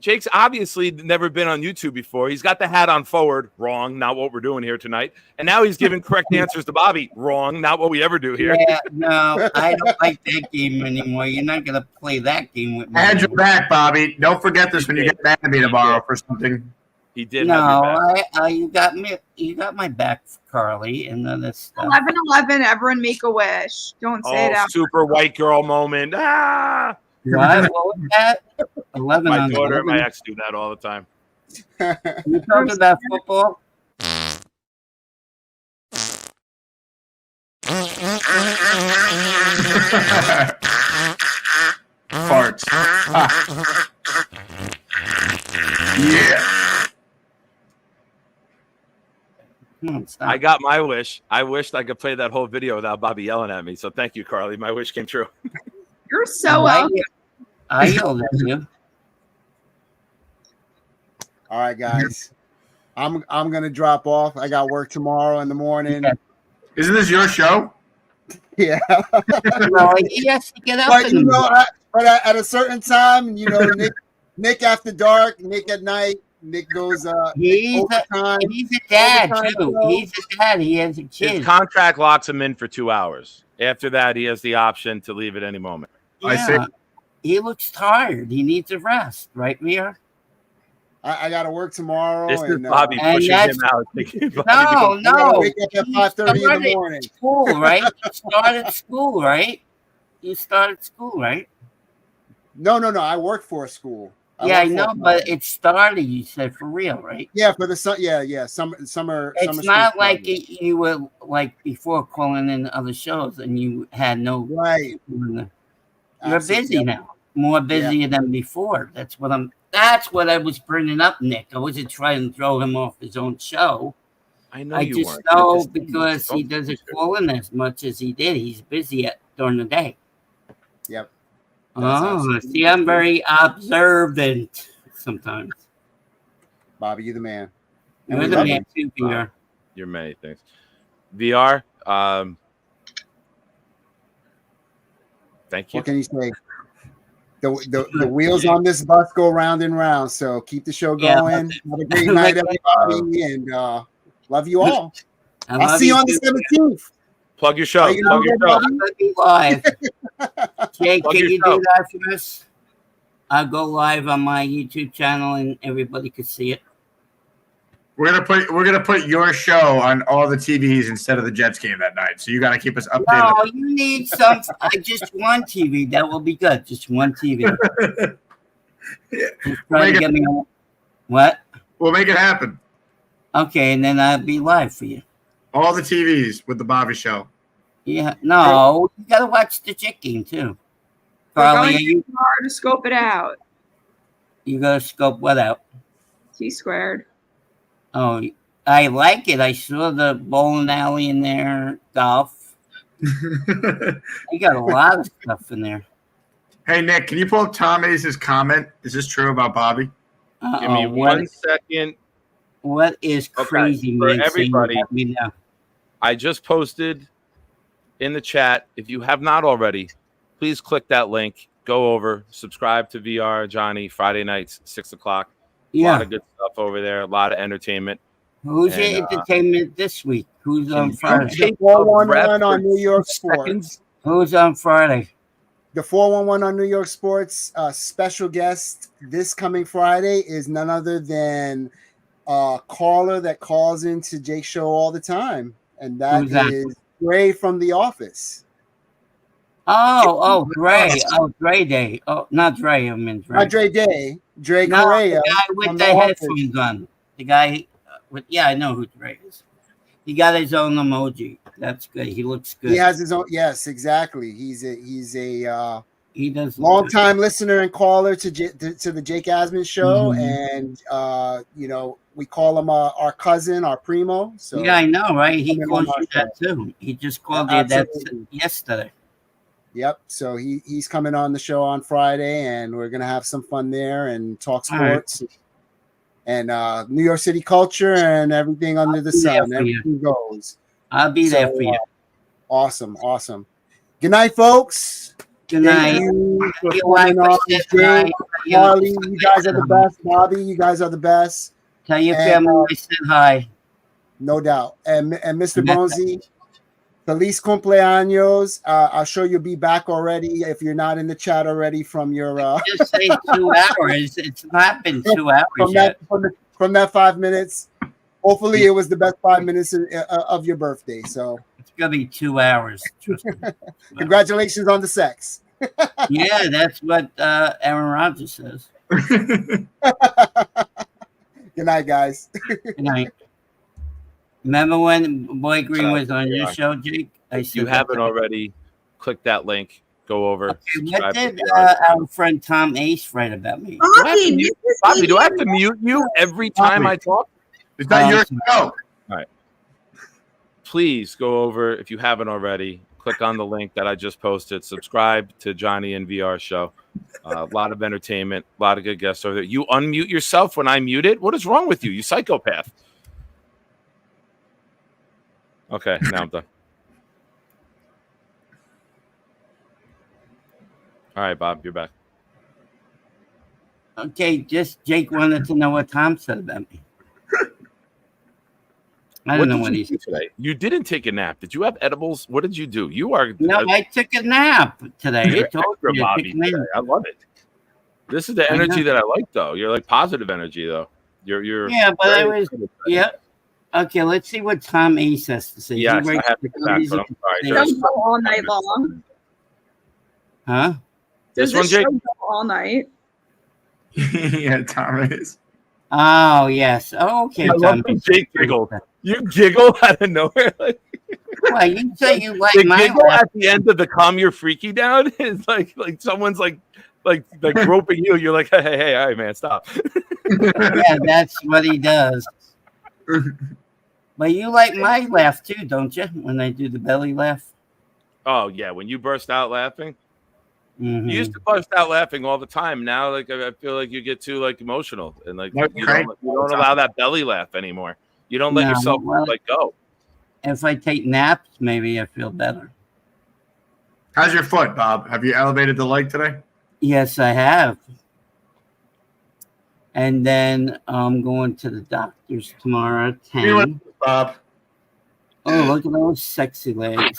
Jake's obviously never been on YouTube before. He's got the hat on forward. Wrong. Not what we're doing here tonight. And now he's giving correct answers to Bobby. Wrong. Not what we ever do here. Yeah, no, I don't like that game anymore. You're not going to play that game with me. I had your back, Bobby. Don't forget this when you get mad at me tomorrow for something. He did. No, you got me. You got my back, Carly, and then this stuff. 11/11. Everyone make a wish. Don't say it out. Super white girl moment. Ah! What was that? 11 My on daughter 11. and my ex do that all the time. You talking about football? Farts. Yeah. I got my wish. I wished I could play that whole video without Bobby yelling at me. So thank you, Carly. My wish came true. You're so welcome. I yelled at you. All right, guys. I'm gonna drop off. I got work tomorrow in the morning. Yeah. Isn't this your show? Yeah. No, he has to get up. But you know, at a certain time, you know, Nick after dark, Nick at night. Nick goes. He's a dad too. He's a dad. He has a kid. His contract locks him in for 2 hours. After that, he has the option to leave at any moment. Yeah. I see. He looks tired. He needs a rest, right, Mia? I got to work tomorrow. This is Bobby pushing him out. No. Wake up at 5:30 in the morning. School, right? You started school, right? You started school, right? No. I work for a school. I know, but it started. You said for real, right? Yeah, for the summer. It's not like you were like before calling in other shows and you had no right. You're busy now, more busy than before. That's what I was bringing up, Nick. I wasn't trying to throw him off his own show. I know I you just weren't. know because he doesn't call in as much as he did. He's busy during the day. Yep. Oh, see, I'm very observant sometimes. Bobby, you the man. You're the man too, VR. You're many things. VR. Thank you. What can you say? The wheels on this bus go round and round. So keep the show going. Have a great night, everybody, and love you all. I'll see you on the 17th. Plug your show. Plug your show. Live. Jake, Plug can your you show. do that for us? I'll go live on my YouTube channel and everybody could see it. We're gonna put your show on all the TVs instead of the Jets game that night. So you got to keep us updated. No, you need some. Just one TV. That will be good. Just one TV. Just try to get me. What? We'll make it happen. Okay, and then I'll be live for you. All the TVs with the Bobby Show. Yeah. No, you got to watch the Jet game too. Carly, are you hard to scope it out? You got to scope what out? T squared. Oh, I like it. I saw the bowling alley in there, golf. You got a lot of stuff in there. Hey, Nick, can you pull up Tom Hayes' comment? Is this true about Bobby? Give me 1 second. What is crazy, for man? everybody? I just posted in the chat. If you have not already, please click that link. Go over, subscribe to VR Johnny Friday nights, 6 o'clock. A lot of good stuff over there. A lot of entertainment. Who's your entertainment this week? Who's on Friday? The 411 on New York Sports. Who's on Friday? The 411 on New York Sports. Special guest this coming Friday is none other than a caller that calls into Jake's show all the time, and that is Gray from The Office. Oh, Dre. Oh, Dre Day. Oh, not Dre. I mean Dre. Not Dre Day. Dre No, Correa. the guy with the headphones on. The guy with, I know who Dre is. He got his own emoji. That's good. He looks good. He has his own. Yes, exactly. He's a he does long time listener and caller to the Jake Asman show, and we call him our cousin, our primo. So yeah, I know, right? He calls you that too. He just called you that yesterday. Yep. So he's coming on the show on Friday, and we're gonna have some fun there and talk sports and New York City culture and everything under the sun. Everything goes. I'll be there for you. Awesome. Good night, folks. Good night. Harley, you guys are the best. Bobby, you guys are the best. Tell your family I said hi. No doubt. And Mr. Bonesy, feliz cumpleaños. I'm sure you'll be back already if you're not in the chat already from your just say 2 hours. It's not been 2 hours yet. From that 5 minutes. Hopefully it was the best 5 minutes of your birthday. So it's gonna be 2 hours. Congratulations on the sex. Yeah, that's what Aaron Rodgers says. Good night, guys. Good night. Remember when Boy Green was on your show, Jake? If you haven't already, click that link. Go over. Okay, what did our friend Tom Ace write about me? Bobby, do I have to mute you every time I talk? Is that your show? All right. Please go over, if you haven't already, click on the link that I just posted. Subscribe to Johnny and VR show. A lot of entertainment, a lot of good guests over there. You unmute yourself when I mute it? What is wrong with you, you psychopath? Okay, now I'm done. All right, Bob, you're back. Okay, just Jake wanted to know what Tom said about me. I don't know what he said today. You didn't take a nap. Did you have edibles? What did you do? You are I took a nap today. Bobby today. I love it. This is the energy that I like, though. You're like positive energy, though. You're but I was Okay, let's see what Tom Ace has to say. Yes, I have to back, but I'm sorry. Don't go all night long. Huh? Does this show go all night? Yeah, Tom Ace. Oh yes. Oh, okay. I love when Jake giggled. You giggle out of nowhere. Well, you say you like the my giggle laugh. at the end of the "Calm Your Freaky Down" is like someone's like groping you. You're like, hey, all right, man, stop. Yeah, that's what he does. But you like my laugh too, don't you? When I do the belly laugh. Oh yeah, when you burst out laughing. Mm-hmm. You used to burst out laughing all the time. Now, like I feel like you get too emotional and you don't allow that belly laugh anymore. You don't let yourself go. If I take naps, maybe I feel better. How's your foot, Bob? Have you elevated the leg today? Yes, I have. And then I'm going to the doctor's tomorrow at 10. Bob. Oh, look at those sexy legs.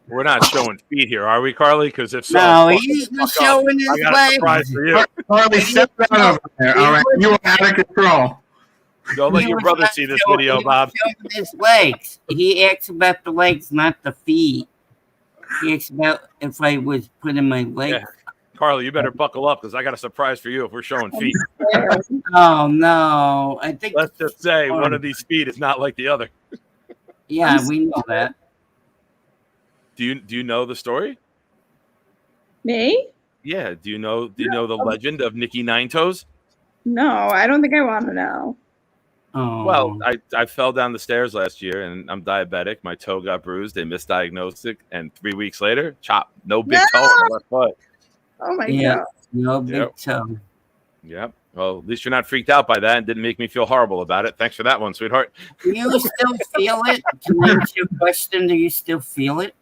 We're not showing feet here, are we, Carly? Because if so, no, he's showing his legs. For you. Carly, step down over there. All right, you are out of control. Don't let your brother see this video, Bob. Showing his legs. He asks about the legs, not the feet. He asks about if I was putting my legs. Yeah. Carly, you better buckle up because I got a surprise for you if we're showing feet. Oh no! I think let's just say one of these feet is not like the other. Yeah, we know that. Do you know the story? Me? Yeah. Do you know the legend of Nikki Nine Toes? No, I don't think I want to know. Oh. Well, I fell down the stairs last year, and I'm diabetic. My toe got bruised. They misdiagnosed it, and 3 weeks later, chop. No big toe on the left foot. Oh my Yeah, god. no big Yep. toe. Yep. Well, at least you're not freaked out by that and didn't make me feel horrible about it. Thanks for that one, sweetheart. Do you still feel it? To answer your question, do you still feel it?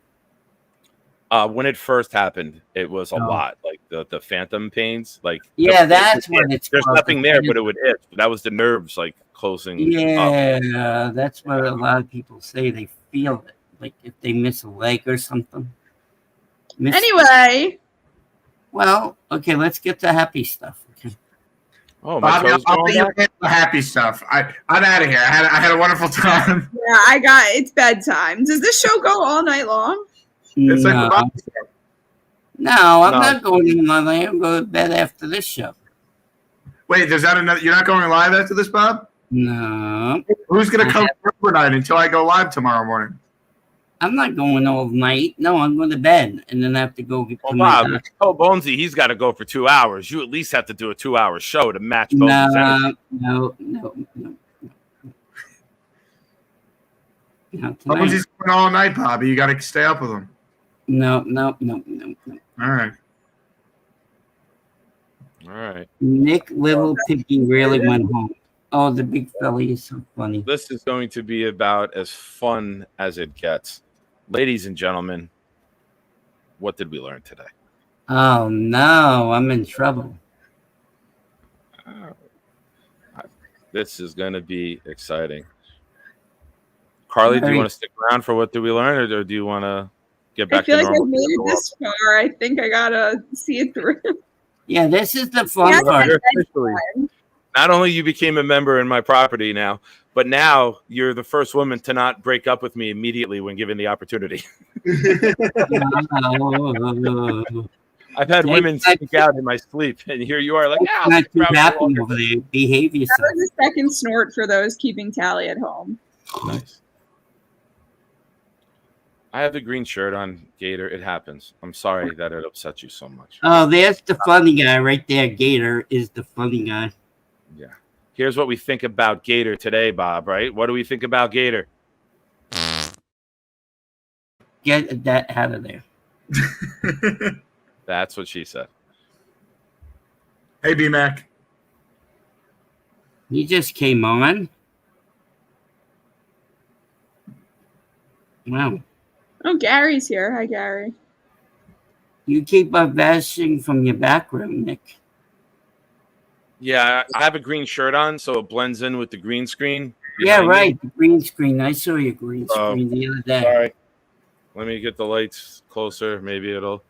When it first happened, it was a lot, like the phantom pains. Like that's what it's There's called. nothing there, but it would itch. That was the nerves like closing. up. Yeah, that's what a lot of people say. They feel it, like if they miss a leg or something. Anyway. Well, okay, let's get to happy stuff. Okay. Oh, Bobby, I'll let you get the happy stuff. I'm out of here. I had a wonderful time. Yeah, it's bedtime. Does this show go all night long? It's like the Bobby show. No, I'm not going in all night. I'm going to bed after this show. Wait, there's that another? You're not going live after this, Bob? No. Who's going to come overnight until I go live tomorrow morning? I'm not going all night. No, I'm going to bed and then I have to go get Well, Bob, Bonesy, he's got to go for 2 hours. You at least have to do a 2-hour show to match Bonesy's energy. No. Bonesy's going all night, Bobby. You got to stay up with him. No. All right. All right. Nick Little Piggy really went home. Oh, the big fella is so funny. This is going to be about as fun as it gets. Ladies and gentlemen, what did we learn today? Oh, no. I'm in trouble. This is going to be exciting. Carly, do you want to stick around for what did we learn, or do you want to get back I feel to like normal? I've made it this far. I think I gotta see it through. Yeah, this is the fun part. Not only you became a member in my property now, but now you're the first woman to not break up with me immediately when given the opportunity. I've had women speak out in my sleep, and here you are like, not too happy over there. Behave yourself. That was a second snort for those keeping tally at home. Nice. I have the green shirt on, Gator. It happens. I'm sorry that it upset you so much. Oh, there's the funny guy right there. Gator is the funny guy. Yeah. Here's what we think about Gator today, Bob, right? What do we think about Gator? Get that out of there. That's what she said. Hey, B-Mac. He just came on. Wow. Oh, Gary's here. Hi, Gary. You keep on bashing from your background, Nick. Yeah, I have a green shirt on, so it blends in with the green screen. Yeah, behind right. me. The green screen. I saw your green screen the other day. Sorry. Let me get the lights closer. Maybe it'll.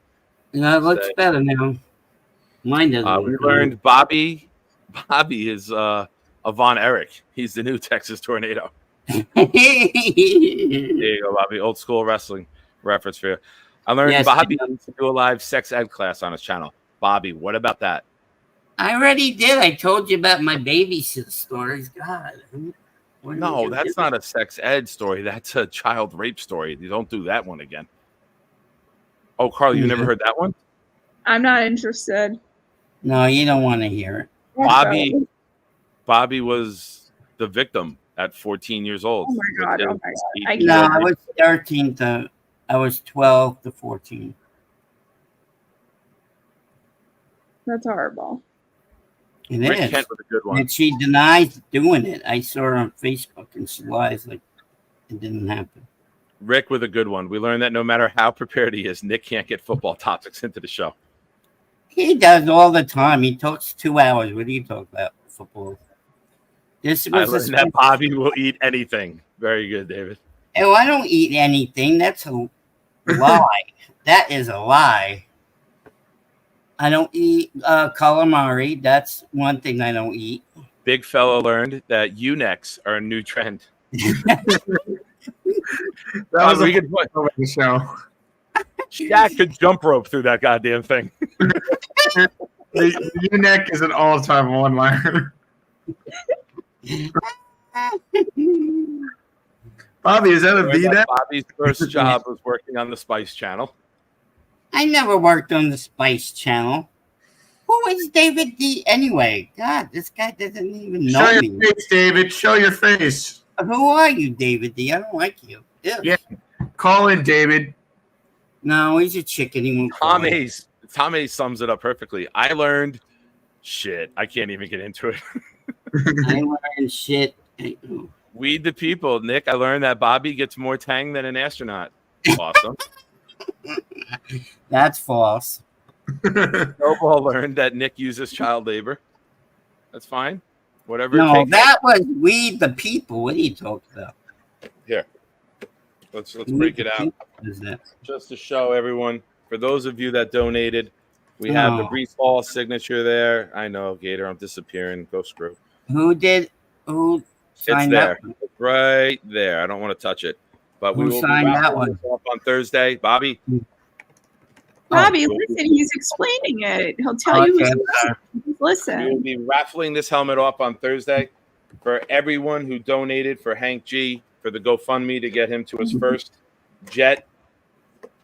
Yeah, it looks better now. Mine doesn't. We learned Bobby is Von Erich. He's the new Texas Tornado. There you go, Bobby. Old school wrestling reference for you. I learned Bobby needs to do a live sex ed class on his channel. Bobby, what about that? I already did. I told you about my babysitter stories. God. No, that's not a sex ed story. That's a child rape story. You don't do that one again. Oh, Carl, you never heard that one? I'm not interested. No, you don't want to hear it. Bobby was the victim at 14 years old. Oh my god! Oh my god! No, I was 13 to. I was 12 to 14. That's horrible. It Rick is. Kent was a good one. And she denies doing it. I saw her on Facebook and she lies like it didn't happen. Rick with a good one. We learned that no matter how prepared he is, Nick can't get football topics into the show. He does all the time. He talks 2 hours. What do you talk about? Football. This I was learned that Bobby will eat anything. Very good, David. Oh, I don't eat anything. That's a lie. That is a lie. I don't eat calamari. That's one thing I don't eat. Big fella learned that U-necks are a new trend. That was a good point over the show. Shaq could jump rope through that goddamn thing. The U-neck is an all-time one-liner. Bobby, is that a V-neck? Bobby's first job was working on the Spice Channel. I never worked on the Spice Channel. Who Who is David D anyway? God, this guy doesn't even Show know your me. face, David. Show your face. Who are you, David D? I don't like you. Ew. Yeah. Call in, David. No, he's a chicken. He won't call in. Tom Hayes sums it up perfectly. I learned shit. I can't even get into it. I learned shit. Weed the people. Nick, I learned that Bobby gets more tang than an astronaut. Awesome. That's false. Snowball learned that Nick uses child labor. That's fine. Whatever. No, it takes. that was we the people. What are you talking about? Here. Let's break it out. Just to show everyone. For those of you that donated, we have the Brees Hall signature there. I know, Gator, I'm disappearing. Go screw. Who signed there. that one? It's right there. I don't want to touch it. But we Who will be signed that wrapping one? this up on Thursday. Bobby. Bobby, listen, he's explaining it. He'll tell you. Listen. We will be raffling this helmet off on Thursday for everyone who donated for Hank G for the GoFundMe to get him to his first Jet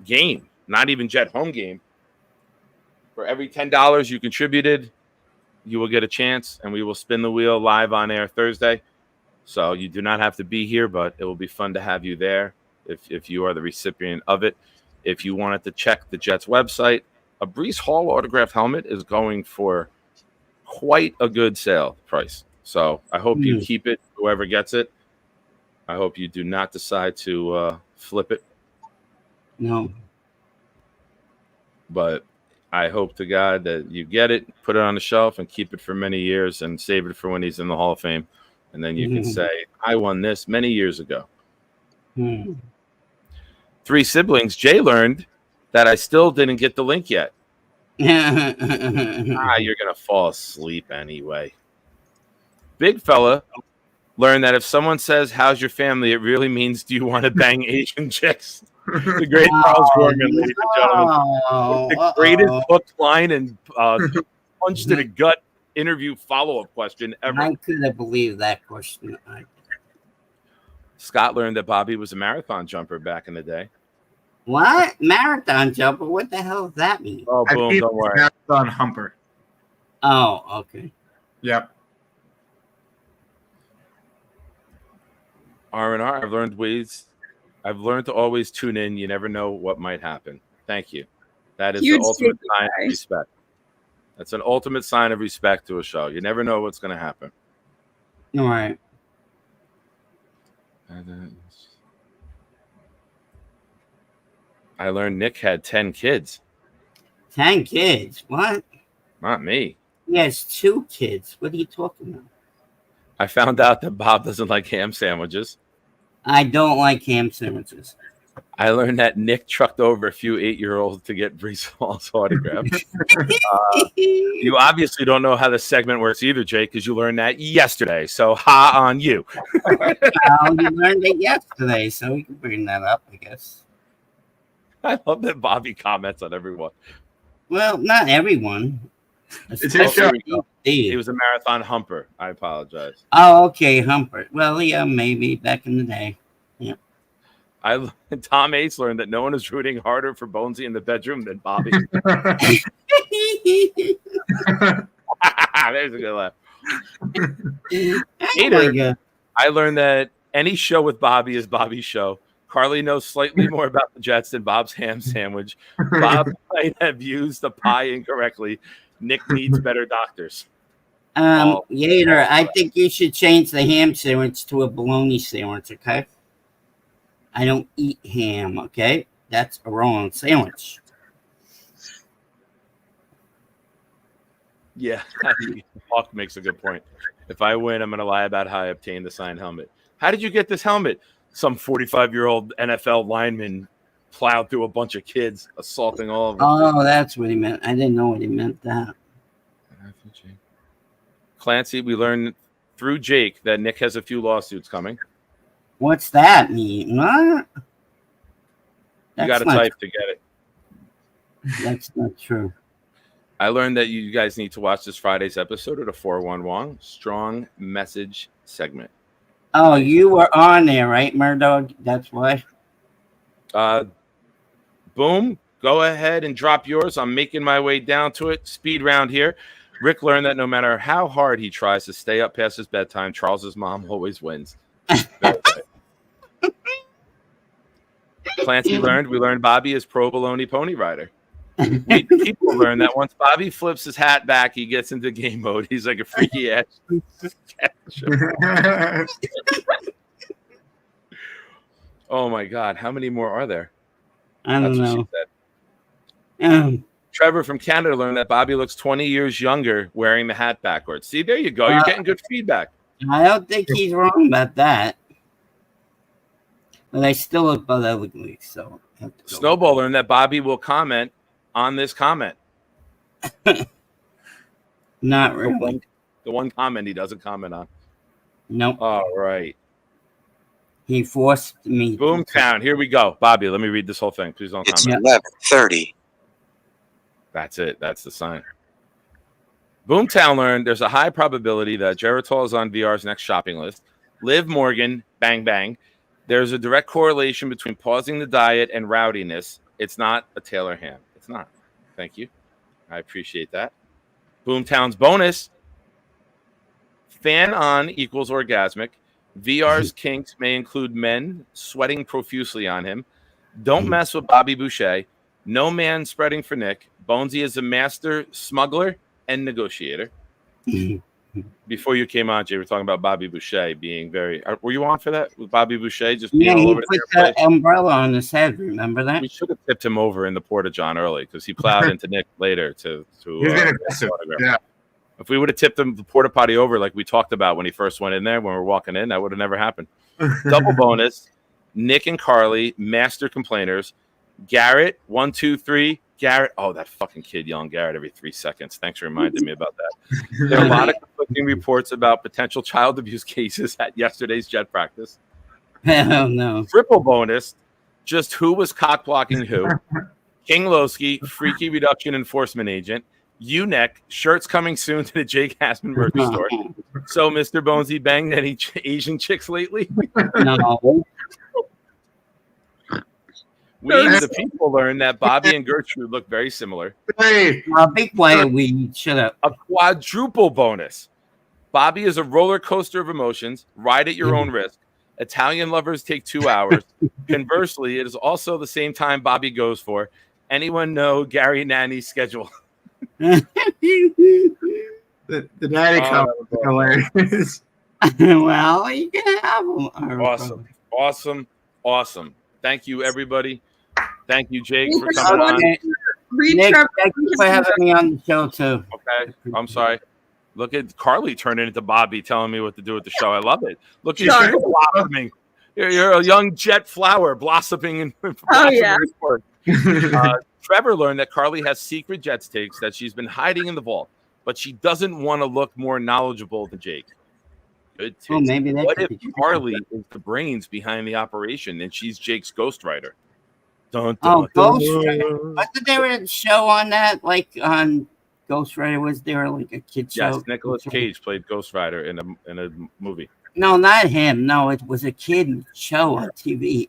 game, not even Jet home game. For every $10 you contributed, you will get a chance, and we will spin the wheel live on air Thursday. So you do not have to be here, but it will be fun to have you there if you are the recipient of it. If you wanted to check the Jets website, a Brees Hall autographed helmet is going for quite a good sale price. So I hope you keep it, whoever gets it. I hope you do not decide to flip it. No. But I hope to God that you get it, put it on the shelf, and keep it for many years and save it for when he's in the Hall of Fame. And then you can say, I won this many years ago. 3 siblings. Jay learned that I still didn't get the link yet. You're going to fall asleep anyway. Big fella learned that if someone says, how's your family, it really means, do you want to bang Asian chicks? The great Charles Gorman, ladies and gentlemen. The greatest hook line and punch to the gut interview follow-up question ever. I couldn't believe that question. Scott learned that Bobby was a marathon jumper back in the day. What? Marathon jumper? What the hell does that mean? Oh, boom, don't worry. Marathon humper. Oh, okay. Yep. R&R, I've learned to always tune in. You never know what might happen. Thank you. That is the ultimate sign of respect. That's an ultimate sign of respect to a show. You never know what's going to happen. All right. I learned Nick had 10 kids. 10 kids? What? Not me. He has 2 kids. What are you talking about? I found out that Bob doesn't like ham sandwiches. I don't like ham sandwiches. I learned that Nick trucked over a few 8-year-olds to get Brees Hall's autograph. You obviously don't know how the segment works either, Jake, because you learned that yesterday. So, ha on you. You learned it yesterday, so we can bring that up, I guess. I love that Bobby comments on everyone. Well, not everyone. It's his show. He was a marathon humper. I apologize. Oh, okay, humper. Well, yeah, maybe back in the day. Yeah. Tom Ace learned that no one is rooting harder for Bonesy in the bedroom than Bobby. There's a good laugh. Hater, I learned that any show with Bobby is Bobby's show. Carly knows slightly more about the Jets than Bob's ham sandwich. Bob might have used the pie incorrectly. Nick needs better doctors. Yeter, I think you should change the ham sandwich to a bologna sandwich, okay? I don't eat ham, okay? That's a wrong sandwich. Yeah, Hawk makes a good point. If I win, I'm going to lie about how I obtained the signed helmet. How did you get this helmet? Some 45-year-old NFL lineman plowed through a bunch of kids, assaulting all of them. Oh, that's what he meant. I didn't know what he meant that. Clancy, we learned through Jake that Nick has a few lawsuits coming. What's that mean? What? You got to type to get it. That's not true. I learned that you guys need to watch this Friday's episode of the 411 Strong Message segment. Oh, you were on there, right, Murdoch? That's why. Boom Go ahead and drop yours. I'm making my way down to it. Speed round here. Rick learned that no matter how hard he tries to stay up past his bedtime, Charles's mom always wins. Clancy we learned Bobby is pro baloney pony rider. People learn that once Bobby flips his hat back, he gets into game mode. He's like a freaky ass. Oh my God. How many more are there? I don't know. Trevor from Canada learned that Bobby looks 20 years younger wearing the hat backwards. See, there you go. You're getting good feedback. I don't think he's wrong about that. But I still look both ugly, so. Snowball learned that Bobby will comment on this comment. Not really. The one comment he doesn't comment on. Nope. All right. He forced me. Boomtown. Here we go. Bobby, let me read this whole thing. Please don't comment. It's 11:30. That's it. That's the sign. Boomtown learned there's a high probability that Geritol is on VR's next shopping list. Liv Morgan, bang, bang. There's a direct correlation between pausing the diet and rowdiness. It's not a Taylor ham. It's not. Thank you. I appreciate that. Boomtown's bonus. Fan on equals orgasmic. VR's kinks may include men sweating profusely on him. Don't mess with Bobby Boucher. No man spreading for Nick. Bonesy is a master smuggler and negotiator. Before you came on, Jay, we were talking about Bobby Boucher being very. Were you on for that? With Bobby Boucher just being all over the place? The umbrella on his head. Remember that? We should have tipped him over in the Porta John early because he plowed into Nick later to yeah. If we would have tipped him the porta potty over like we talked about when he first went in there when we were walking in, that would have never happened. Double bonus. Nick and Carly, master complainers. Garrett, 1, 2, 3. Garrett, oh, that fucking kid yelling Garrett every 3 seconds. Thanks for reminding me about that. There are a lot of conflicting reports about potential child abuse cases at yesterday's jet practice. Hell no. Triple bonus, just who was cock blocking who. King Lowski, freaky reduction enforcement agent. U-neck, shirts coming soon to the Jake Asman merch store. So, Mr. Bonesy, banged any Asian chicks lately? No. The people learned that Bobby and Gertrude look very similar. Hey, big way we shut up. A quadruple bonus. Bobby is a roller coaster of emotions. Ride at your own risk. Italian lovers take 2 hours. Conversely, it is also the same time Bobby goes for. Anyone know Gary Nanny's schedule? The nanny comment was hilarious. Well, you can have them. Awesome. Thank you, everybody. Thank you, Jake, for coming on. Nick, thank you for having me on the show, too. Okay, I'm sorry. Look at Carly turning into Bobby, telling me what to do with the show. I love it. Look at you blossoming. You're a young jet flower blossoming in. Oh, yeah. Trevor learned that Carly has secret jet takes that she's been hiding in the vault, but she doesn't want to look more knowledgeable than Jake. Good takes. Well, maybe what if Carly is the brains behind the operation and she's Jake's ghostwriter? Ghostwriter. Wasn't there a show on that? Like on Ghostwriter, was there like a kid show? Yes, Nicolas Cage played Ghost Rider in a movie. No, not him. No, it was a kid show on TV.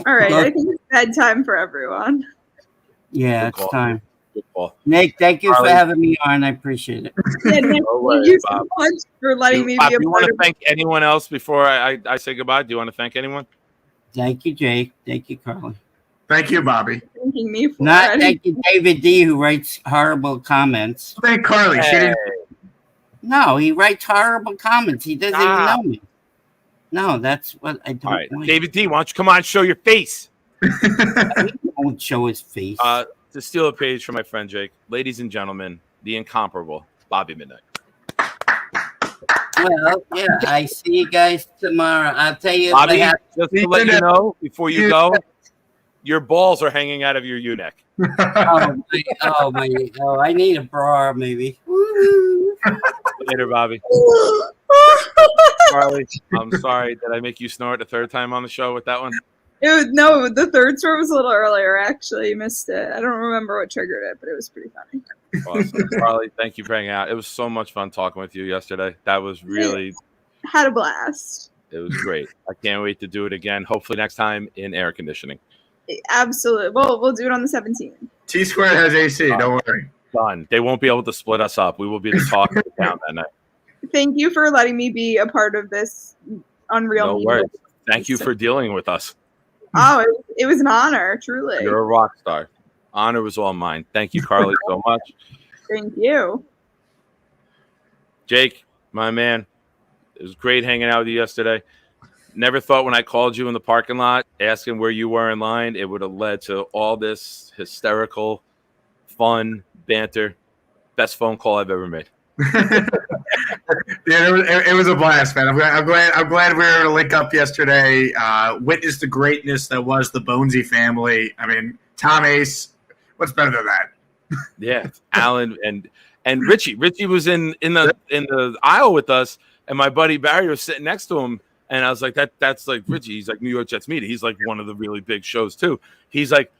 All right, I think it's bedtime for everyone. Yeah, it's time. Good call. Nick, thank you for having me on. I appreciate it. Yeah, Nick, thank you so much for letting me be a part of it. Do you want to thank anyone else before I say goodbye? Do you want to thank anyone? Thank you, Jake. Thank you, Carly. Thank you, Bobby. Thanking me for Not thank you, David D, who writes horrible comments. Thank Carly. She didn't. No, he writes horrible comments. He doesn't even know me. No, that's what I don't. All right, like. David D, why don't you come on and show your face? He won't show his face. To steal a page from my friend Jake, ladies and gentlemen, the incomparable Bobby Midnight. Well, yeah, I see you guys tomorrow. I'll tell you. Bobby, just to let you know, before you go, your balls are hanging out of your U-neck. Oh, I need a bra, maybe. Later, Bobby. Carly, I'm sorry. Did I make you snort a third time on the show with that one? No, the third snort was a little earlier. Actually, you missed it. I don't remember what triggered it, but it was pretty funny. Awesome. Carly, thank you for hanging out. It was so much fun talking with you yesterday. That was really had a blast. It was great. I can't wait to do it again. Hopefully next time in air conditioning. Absolutely. We'll do it on the 17th. T Squared has AC. Don't worry. Done. They won't be able to split us up. We will be the talk of the town that night. Thank you for letting me be a part of this unreal. No worries. Thank you for dealing with us. Oh, it was an honor, truly. You're a rock star. Honor was all mine. Thank you, Carly, so much. Thank you. Jake, my man, it was great hanging out with you yesterday. Never thought when I called you in the parking lot asking where you were in line, it would have led to all this hysterical, fun banter. Best phone call I've ever made. Yeah, it was a blast, man. I'm glad we were able to link up yesterday. Witness the greatness that was the Bonesy family. I mean, Tom Ace. What's better than that? Yeah, Alan and Richie. Richie was in the aisle with us, and my buddy Barry was sitting next to him. And I was like, that's like Richie. He's like New York Jets media. He's like one of the really big shows too. He's like,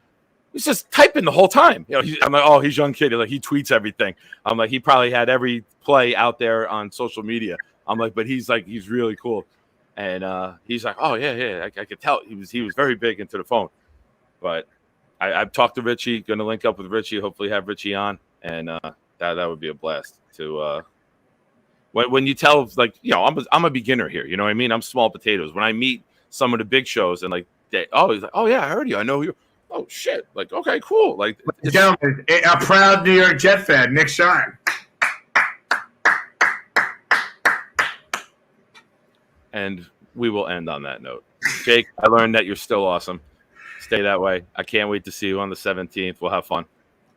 he's just typing the whole time. You know, I'm like, oh, he's young kid. Like he tweets everything. I'm like, he probably had every play out there on social media. I'm like, but he's really cool. And he's like, oh yeah, I could tell he was very big into the phone. But I've talked to Richie. Going to link up with Richie. Hopefully have Richie on, and that would be a blast to. When you tell, like, you know, I'm a beginner here. You know what I mean? I'm small potatoes. When I meet some of the big shows and like, he's like, oh yeah, I heard you. I know you. Oh shit! Like, okay, cool. Like, gentlemen, a proud New York Jet fan, Nick Shine. And we will end on that note. Jake, I learned that you're still awesome. Stay that way. I can't wait to see you on the 17th. We'll have fun.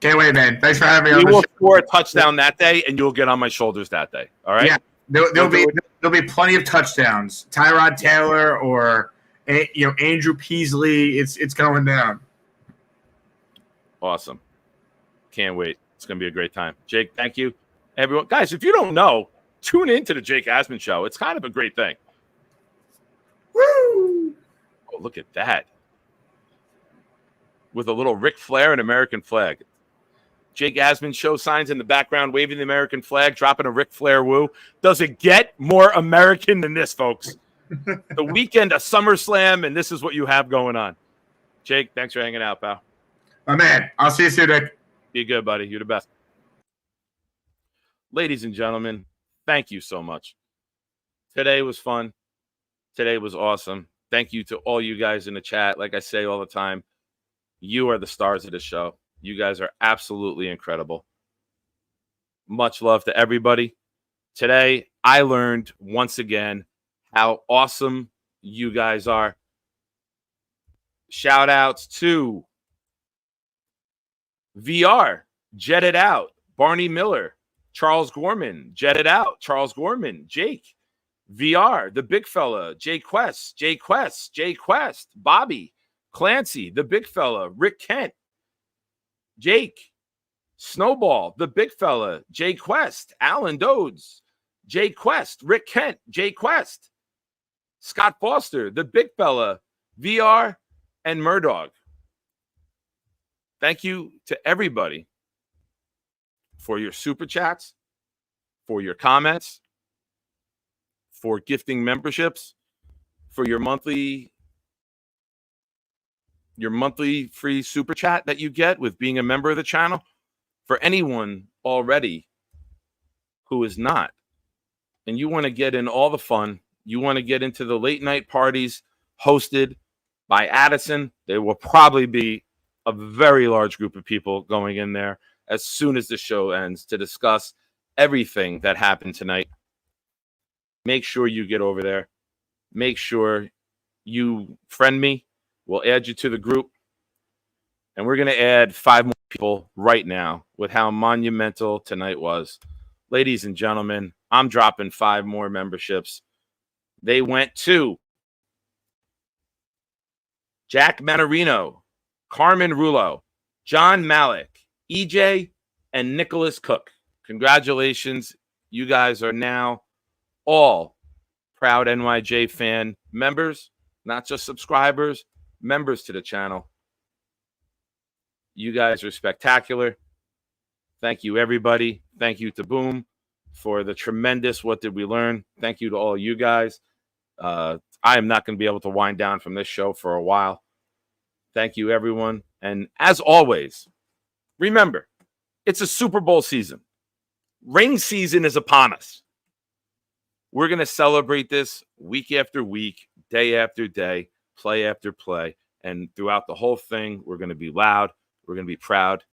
Can't wait, man. Thanks for having me. We will score a touchdown that day, and you'll get on my shoulders that day. All right? Yeah, there'll be plenty of touchdowns. Tyrod Taylor or Andrew Peasley. It's going down. Awesome. Can't wait. It's going to be a great time. Jake, thank you. Everyone, guys, if you don't know, tune into the Jake Asman Show. It's kind of a great thing. Woo! Oh, look at that. With a little Ric Flair and American flag. Jake Asman Show signs in the background, waving the American flag, dropping a Ric Flair woo. Does it get more American than this, folks? The weekend of SummerSlam, and this is what you have going on. Jake, thanks for hanging out, pal. My man. I'll see you soon, Nick. Be good, buddy. You're the best. Ladies and gentlemen, thank you so much. Today was fun. Today was awesome. Thank you to all you guys in the chat. Like I say all the time, you are the stars of the show. You guys are absolutely incredible. Much love to everybody. Today, I learned once again how awesome you guys are. Shout outs to VR, Jet It Out, Barney Miller, Charles Gorman, Jet It Out, Charles Gorman, Jake, VR, the big fella, Jay Quest, Bobby, Clancy, the big fella, Rick Kent, Jake, Snowball, the big fella, Jay Quest, Alan Dodes, Jay Quest, Rick Kent, Jay Quest, Scott Foster, the big fella, VR, and Murdog. Thank you to everybody for your super chats, for your comments, for gifting memberships, for your monthly free super chat that you get with being a member of the channel. For anyone already who is not, and you want to get in all the fun, you want to get into the late night parties hosted by Addison, there will probably be a very large group of people going in there as soon as the show ends to discuss everything that happened tonight. Make sure you get over there. Make sure you friend me. We'll add you to the group. And we're going to add 5 more people right now with how monumental tonight was. Ladies and gentlemen, I'm dropping 5 more memberships. They went to Jack Manarino, Carmen Rulo, John Malik, EJ, and Nicholas Cook. Congratulations. You guys are now all proud NYJ fan members, not just subscribers, members to the channel. You guys are spectacular. Thank you, everybody. Thank you to Boom for the tremendous What Did We Learn? Thank you to all you guys. I am not going to be able to wind down from this show for a while. Thank you, everyone. And as always, remember, it's a Super Bowl season. Ring season is upon us. We're going to celebrate this week after week, day after day, play after play. And throughout the whole thing, we're going to be loud. We're going to be proud.